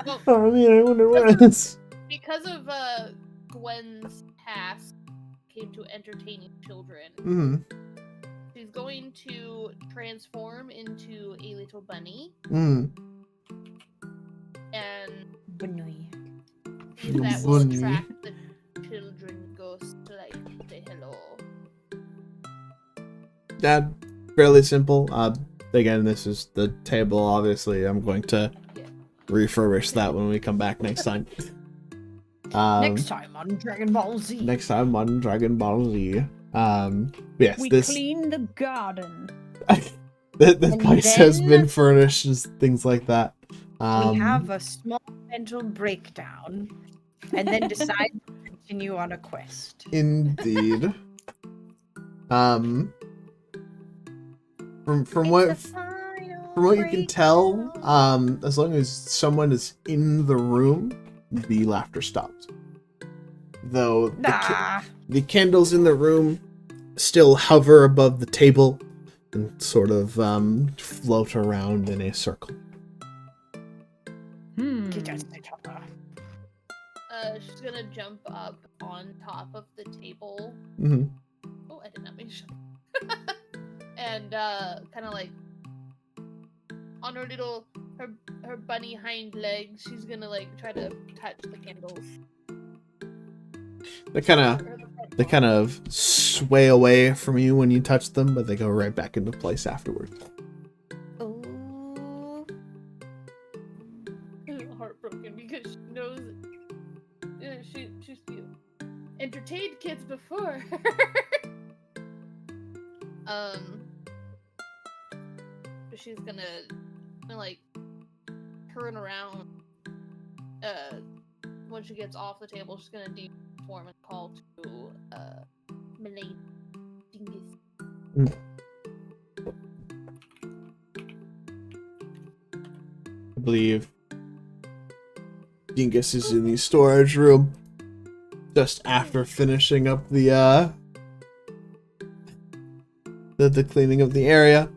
Well, Oh, man, I wonder what it is. because of Gwen's past came to entertaining children, Mm-hmm. she's going to transform into a little bunny Mm-hmm. and Bunny. that will Bunny. attract the children ghosts to like say hello. Fairly simple. Again, this is the table. Obviously, I'm going to refurbish that when we come back next time. Next time on Dragon Ball Z. Next time on Dragon Ball Z. Yes, We this clean the garden. the place has then- been furnished and things like that. We have a small mental breakdown, and then decide to continue on a quest. Indeed. From what you can tell, as long as someone is in the room, the laughter stops. Though the candles in the room still hover above the table and sort of float around in a circle. She's gonna jump up on top of the table. Mm-hmm. Oh, I did not make sure. And kind of like on her little her bunny hind legs, she's gonna like try to touch the candles. They kind of sway away from you when you touch them, but they go right back into place afterwards. Ooh. Heartbroken because she knows she's entertained kids before. But she's gonna like turn around. When she gets off the table, she's gonna deform and call to Milady Dingus. I believe Dingus is in the storage room just after finishing up the cleaning of the area.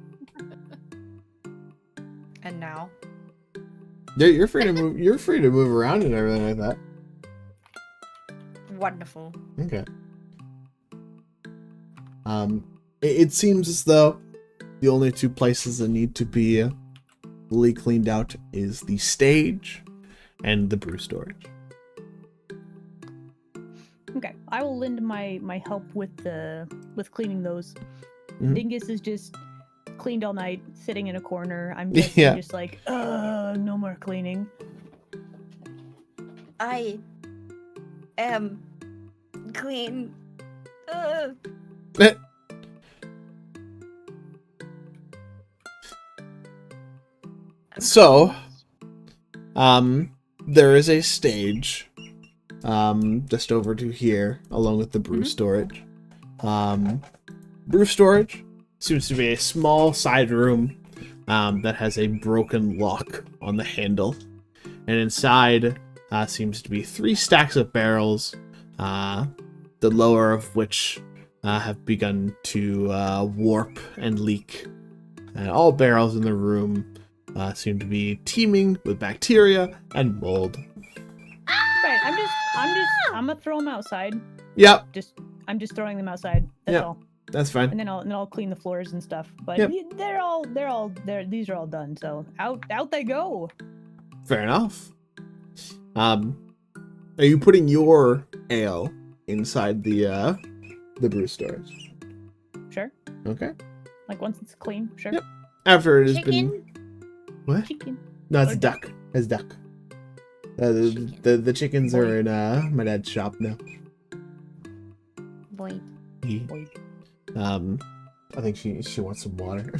And now? Yeah, you're free to move. You're free to move around and everything like that. Wonderful. Okay. It seems as though the only two places that need to be fully cleaned out is the stage and the brew storage. Okay, I will lend my help with cleaning those. Mhm. Dingus is just cleaned all night, sitting in a corner. I'm just, Yeah. just like, no more cleaning. I am clean. So, there is a stage, just over to here, along with the brew storage. Brew storage seems to be a small side room, that has a broken lock on the handle, and inside, seems to be 3 stacks of barrels, the lower of which, have begun to, warp and leak. And all barrels in the room seem to be teeming with bacteria and mold. Right, I'm gonna throw them outside. Yep, I'm just throwing them outside. That's Yep. all. that's fine. And then I'll clean the floors and stuff. But Yep. these are all done. So out they go. Fair enough. Are you putting your ale inside the brew storage? Sure. Okay. Like once it's clean, sure. Yep. After it has Chicken? been what? Chicken. No, it's Or a duck. It's duck. The chickens are in my dad's shop now. Boy. I think she wants some water.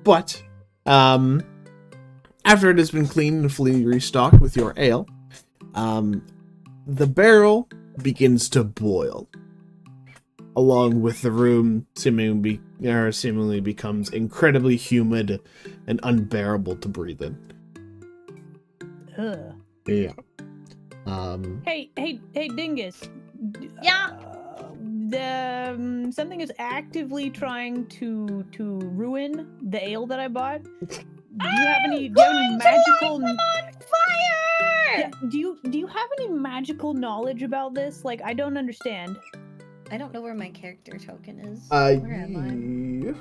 But after it has been cleaned and fully restocked with your ale, the barrel begins to boil, along with the room seemingly becomes incredibly humid and unbearable to breathe in. Ugh. Yeah. Hey, Dingus. Yeah? Something is actively trying to ruin the ale that I bought. Do you have any magical? Fire! Yeah, do you have any magical knowledge about this? Like, I don't understand. I don't know where my character token is. Where am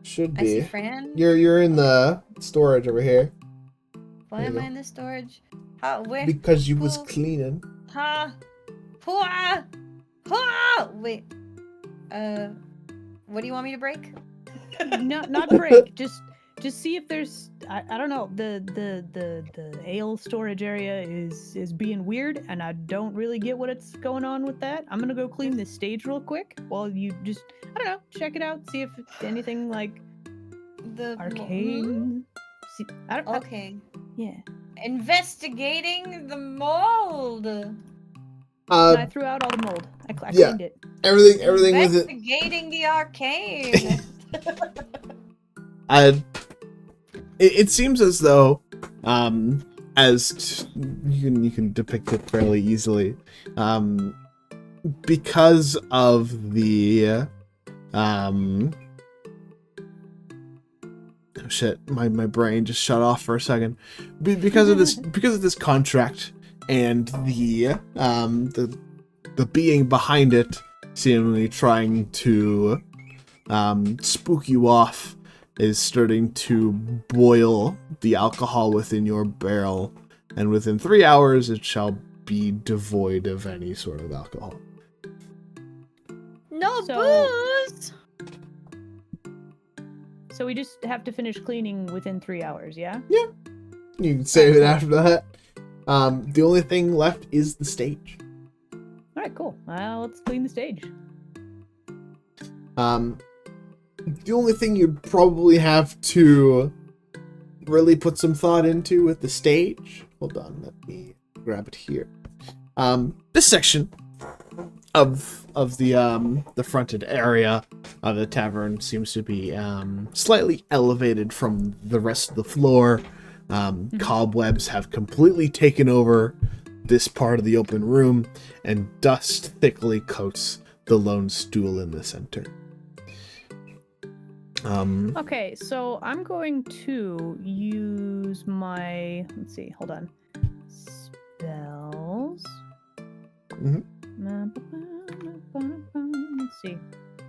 Should I? I see be. Fran. You're in the storage over here. Why there am you I go. in the storage? How? Where? Because you was cleaning. Ha! Hua! Ha! Wait. What do you want me to break? Not break. Just see if there's. I don't know. The ale storage area is being weird, and I don't really get what's going on with that. I'm gonna go clean this stage real quick while you just I don't know, check it out, see if anything like The arcane. See, I don't. Okay. Yeah. Investigating the mold. And I threw out all the mold. I yeah. cleaned it. Everything with it. Investigating the arcane. It seems as though, as you can depict it fairly easily, because of the oh shit, my brain just shut off for a second. Because of this contract and the being behind it seemingly trying to spook you off, is starting to boil the alcohol within your barrel, and within 3 hours it shall be devoid of any sort of alcohol. No So- booze. So we just have to finish cleaning within 3 hours, yeah? You can save it after that. The only thing left is the stage. All right, cool. Let's clean the stage. The only thing you'd probably have to really put some thought into with the stage. Hold on, let me grab it here. This section of the fronted area of the tavern seems to be slightly elevated from the rest of the floor. Cobwebs have completely taken over this part of the open room, and dust thickly coats the lone stool in the center. Okay, so I'm going to use my, let's see, hold on. Spells. Let's see.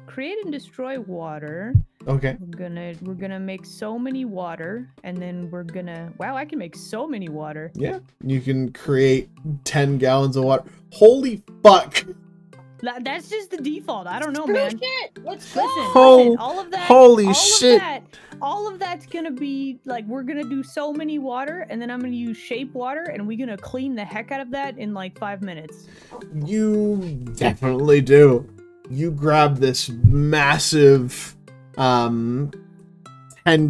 Create and destroy water. Okay. We're gonna make so many water, and then we're gonna, wow, I can make so many water. Yeah, you can create 10 gallons of water. Holy fuck! That's just the default. I don't know, Screw man. shit. Let's go. Listen, all of that. Holy shit. All of that's gonna be like, we're gonna do so many water, and then I'm gonna use shape water, and we're gonna clean the heck out of that in like 5 minutes. You definitely do. You grab this massive 10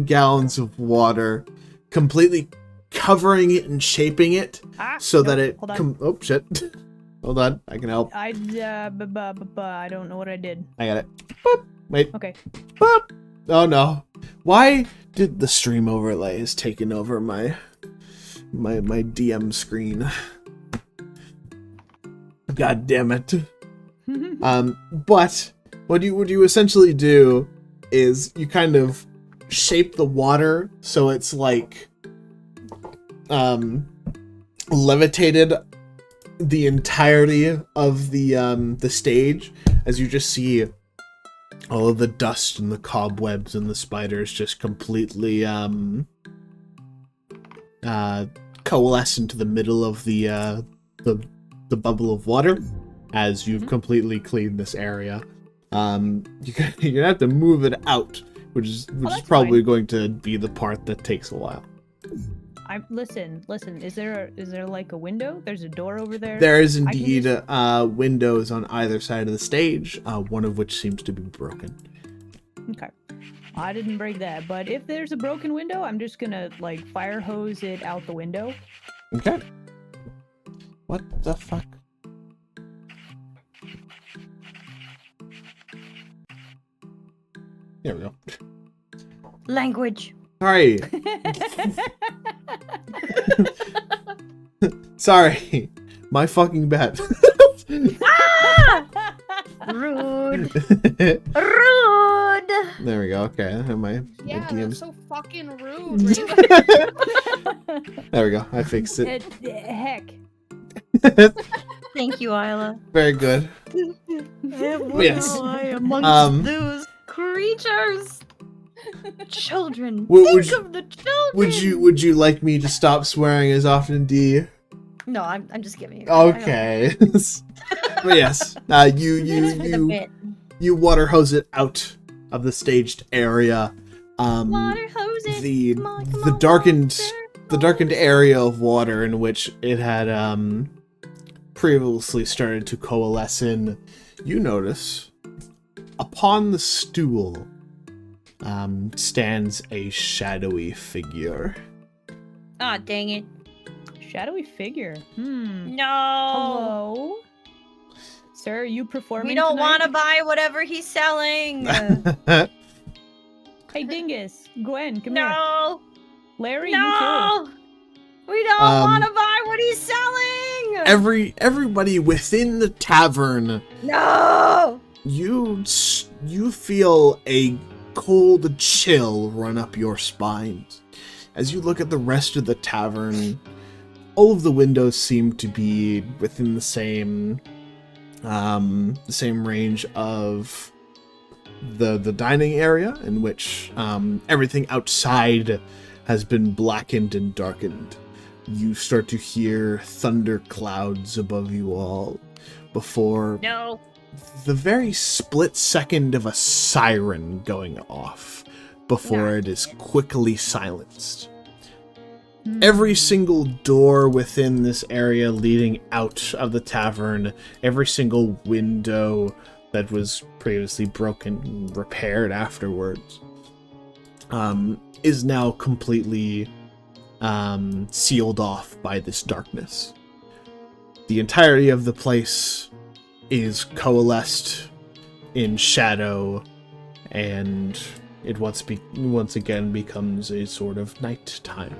gallons of water, completely covering it and shaping it so that it hold on. oh shit. Hold on, I can help. I don't know what I did. I got it. Boop. Wait. Okay. Boop. Oh no. Why did the stream overlays taken over my DM screen? God damn it. But what you essentially do is you kind of shape the water so it's like levitated the entirety of the stage, as you just see all of the dust and the cobwebs and the spiders just completely coalesce into the middle of the bubble of water as you've completely cleaned this area. You're gonna have to move it out, which is probably going to be the part that takes a while. Listen. Is there like a window? There's a door over there. There is indeed windows on either side of the stage, one of which seems to be broken. Okay. I didn't break that, but if there's a broken window, I'm just gonna like fire hose it out the window. Okay. What the fuck? There we go. Language. Sorry. Sorry. My fucking bad. Rude. Rude. There we go. Okay. My Yeah, DMs. that's so fucking rude. Rainbow. There we go. I fixed it. Heck. Thank you, Isla. Very good. Yes. Amongst those creatures. Children. Would Think of the children. Would you like me to stop swearing as often, D? No, I'm just giving you. Okay. But yes, you water hose it out of the staged area. Water hoses. The Come on, the darkened area of water in which it had previously started to coalesce in. You notice upon the stool stands a shadowy figure. Ah, dang it. Shadowy figure. No. Hello? Sir, are you performing We don't tonight? want to buy whatever he's selling. Hey, Dingus. Gwen, come here. No. Larry, you too. No. We don't want to buy what he's selling. Everybody within the tavern, No. you feel a cold chill run up your spines. As you look at the rest of the tavern, all of the windows seem to be within the same range of the dining area, in which everything outside has been blackened and darkened. You start to hear thunder clouds above you all before No. the very split second of a siren going off before it is quickly silenced. Every single door within this area leading out of the tavern, every single window that was previously broken and repaired afterwards, is now completely sealed off by this darkness. The entirety of the place is coalesced in shadow, and it once again becomes a sort of nighttime.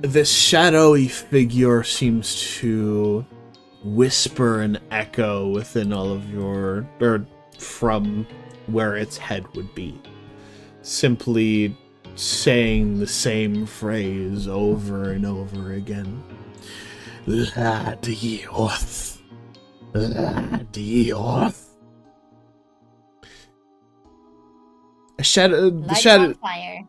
This shadowy figure seems to whisper and echo within all of from where its head would be, simply saying the same phrase over and over again. Ladioth. Ladioth. The shadow. Fire.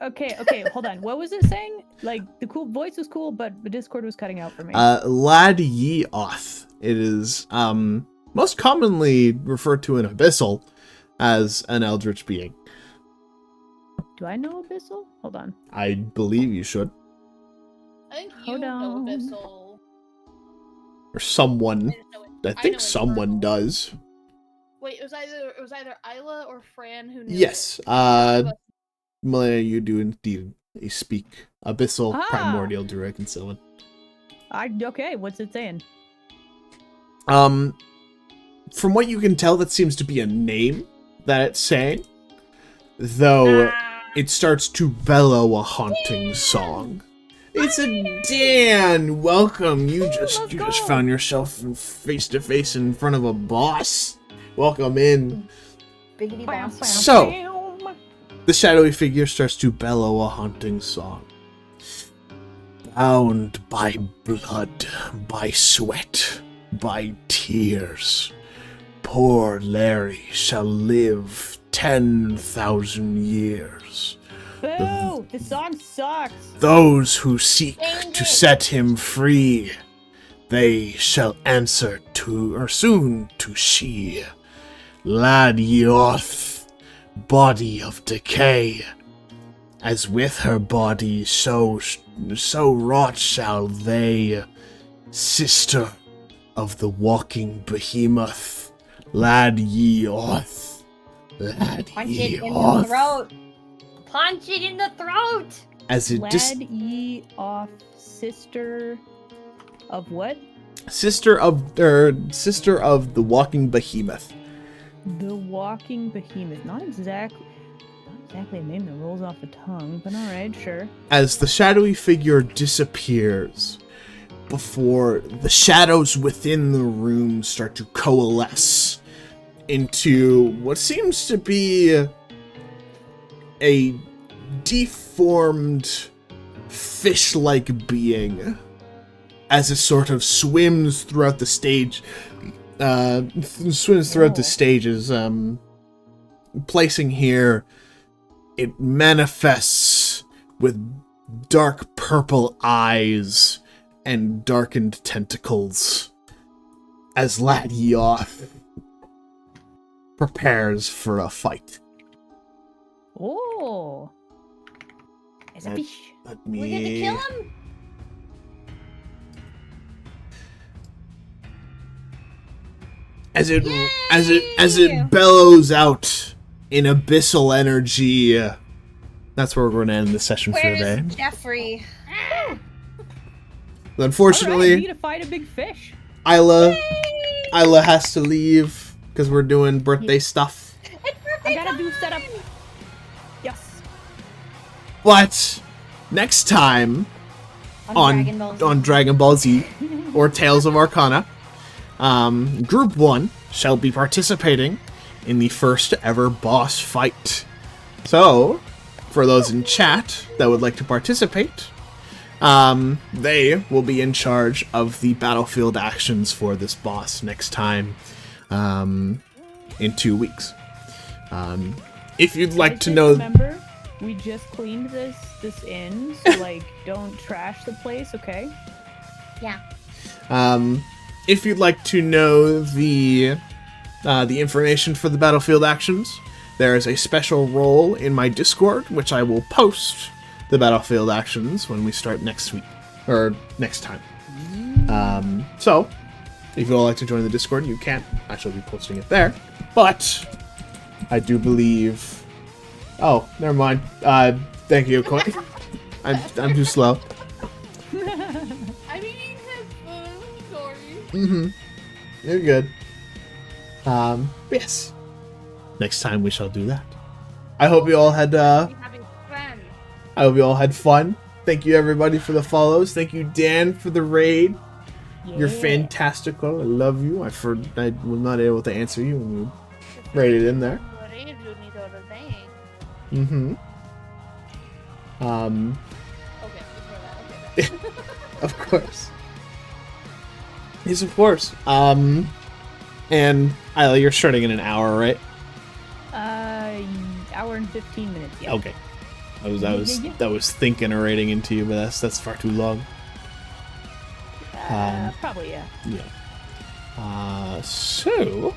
Okay, hold on. What was it saying? Like, the cool voice was cool, but the Discord was cutting out for me. Ladioth. It is most commonly referred to in Abyssal as an eldritch being. Do I know Abyssal? Hold on. I believe you should. I think you Hold know on. Abyssal. Or someone. I know I think someone Infernal. does. Wait, it was either Isla or Fran who knew. Yes. It. Malaya, you do indeed speak Abyssal, Ah! Primordial, Druid, and Sylvan. Okay, what's it saying? From what you can tell, that seems to be a name that it's saying, though it starts to bellow a haunting song. It's a Dan. Welcome. You just found yourself face to face in front of a boss. Welcome in. Biggity boss. So, the shadowy figure starts to bellow a haunting song. Bound by blood, by sweat, by tears, poor Larry shall live 10,000 years. Boo! The song sucks! Those who seek to set him free, they shall answer soon to she. Ladioth, body of decay, as with her body so wrought shall they. Sister of the walking behemoth, Ladioth. Punch it in the throat. Punch it in the throat. As it Ladioth, sister of what? Sister of the walking behemoth. The walking behemoth. Not exactly a name that rolls off the tongue, but alright, sure. As the shadowy figure disappears, before the shadows within the room start to coalesce into what seems to be a deformed fish-like being, as it sort of swims throughout the stage, the stages, placing here, it manifests with dark purple eyes and darkened tentacles as Ladioth prepares for a fight. Oh. It's a fish. Let We get to kill him? As it bellows out in abyssal energy. That's where we're going to end the session for Where's today. Jeffrey? Unfortunately, All right, I need to fight a big fish. Isla has to leave because we're doing birthday stuff. I gotta do setup. Yes. But next time on Dragon Ball Z or Tales of Arcana, Group 1 shall be participating in the first ever boss fight. So, for those in chat that would like to participate, they will be in charge of the battlefield actions for this boss next time, in 2 weeks. If you'd like to know... Remember, we just cleaned this inn, so like, don't trash the place, okay? Yeah. If you'd like to know the information for the battlefield actions, there is a special role in my Discord, which I will post the battlefield actions when we start next week, or next time. So, if you'd all like to join the Discord, you can. I shall be posting it there. But, I do believe... Oh, never mind. Thank you, Coin. I'm too slow. I'm eating headphones, sorry. Mm-hmm. You're good. Yes. Next time we shall do that. I hope you all had Having fun. I hope you all had fun. Thank you everybody for the follows. Thank you, Dan, for the raid. You're Yeah. fantastical. I love you. I was not able to answer you when you raided in there. What age do you need all the thing? Mm-hmm. Okay, before that, okay. Of course. Yes, of course. And Isla, you're starting in an hour, right? Hour and 15 minutes. Yeah. Okay. I was thinking of raiding into you, but that's far too long. Probably, yeah. Yeah. So,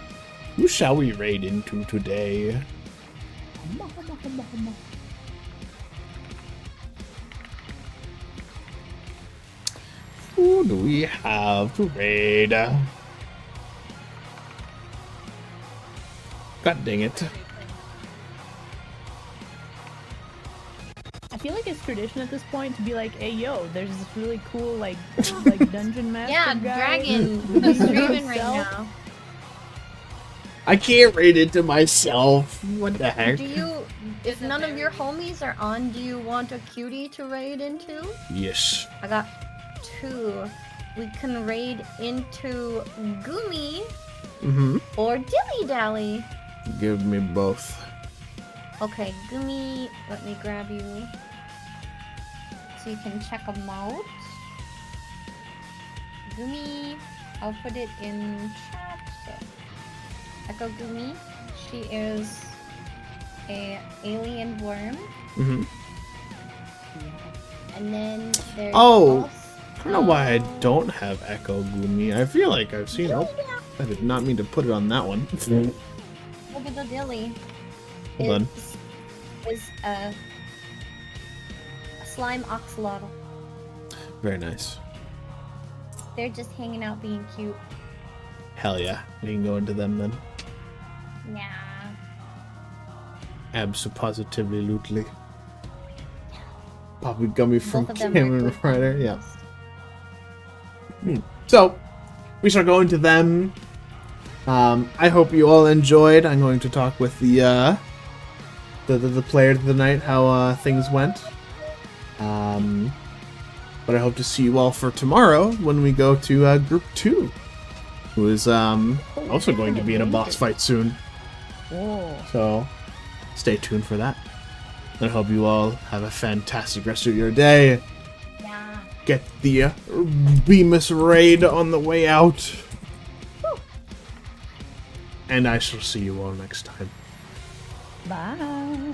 who shall we raid into today? Who do we have to raid? God dang it. I feel like it's tradition at this point to be like, hey, yo, there's this really cool, like dungeon master Yeah, guy. Dragon who's who's doing streaming right himself. now. I can't raid into myself. What the heck? Do you, if none of your homies are on, do you want a cutie to raid into? Yes. I got 2. We can raid into Gumi Mm-hmm. or Dilly Dally. Give me both. Okay, Gumi, let me grab you so you can check them out. Gumi, I'll put it in chat. So, Echo Gumi, she is a alien worm. Mm-hmm. And then there's Oh, I don't know why I don't have Echo Gloomy. I feel like I've seen it. I did not mean to put it on that one. Look at the dilly. Hold on. Is a slime oxalotl. Very nice. They're just hanging out being cute. Hell yeah. We can go into them then. Yeah. Abso-positively. Poppy Gummy from Both of them Cameron are good Rider. Yeah. animals. So, we shall go into them. I hope you all enjoyed. I'm going to talk with the player of the night, how things went. But I hope to see you all for tomorrow when we go to Group 2, who is also going to be in a boss fight soon. Whoa. So, stay tuned for that. And I hope you all have a fantastic rest of your day. Yeah. Get the Bemis raid on the way out. And I shall see you all next time. Bye.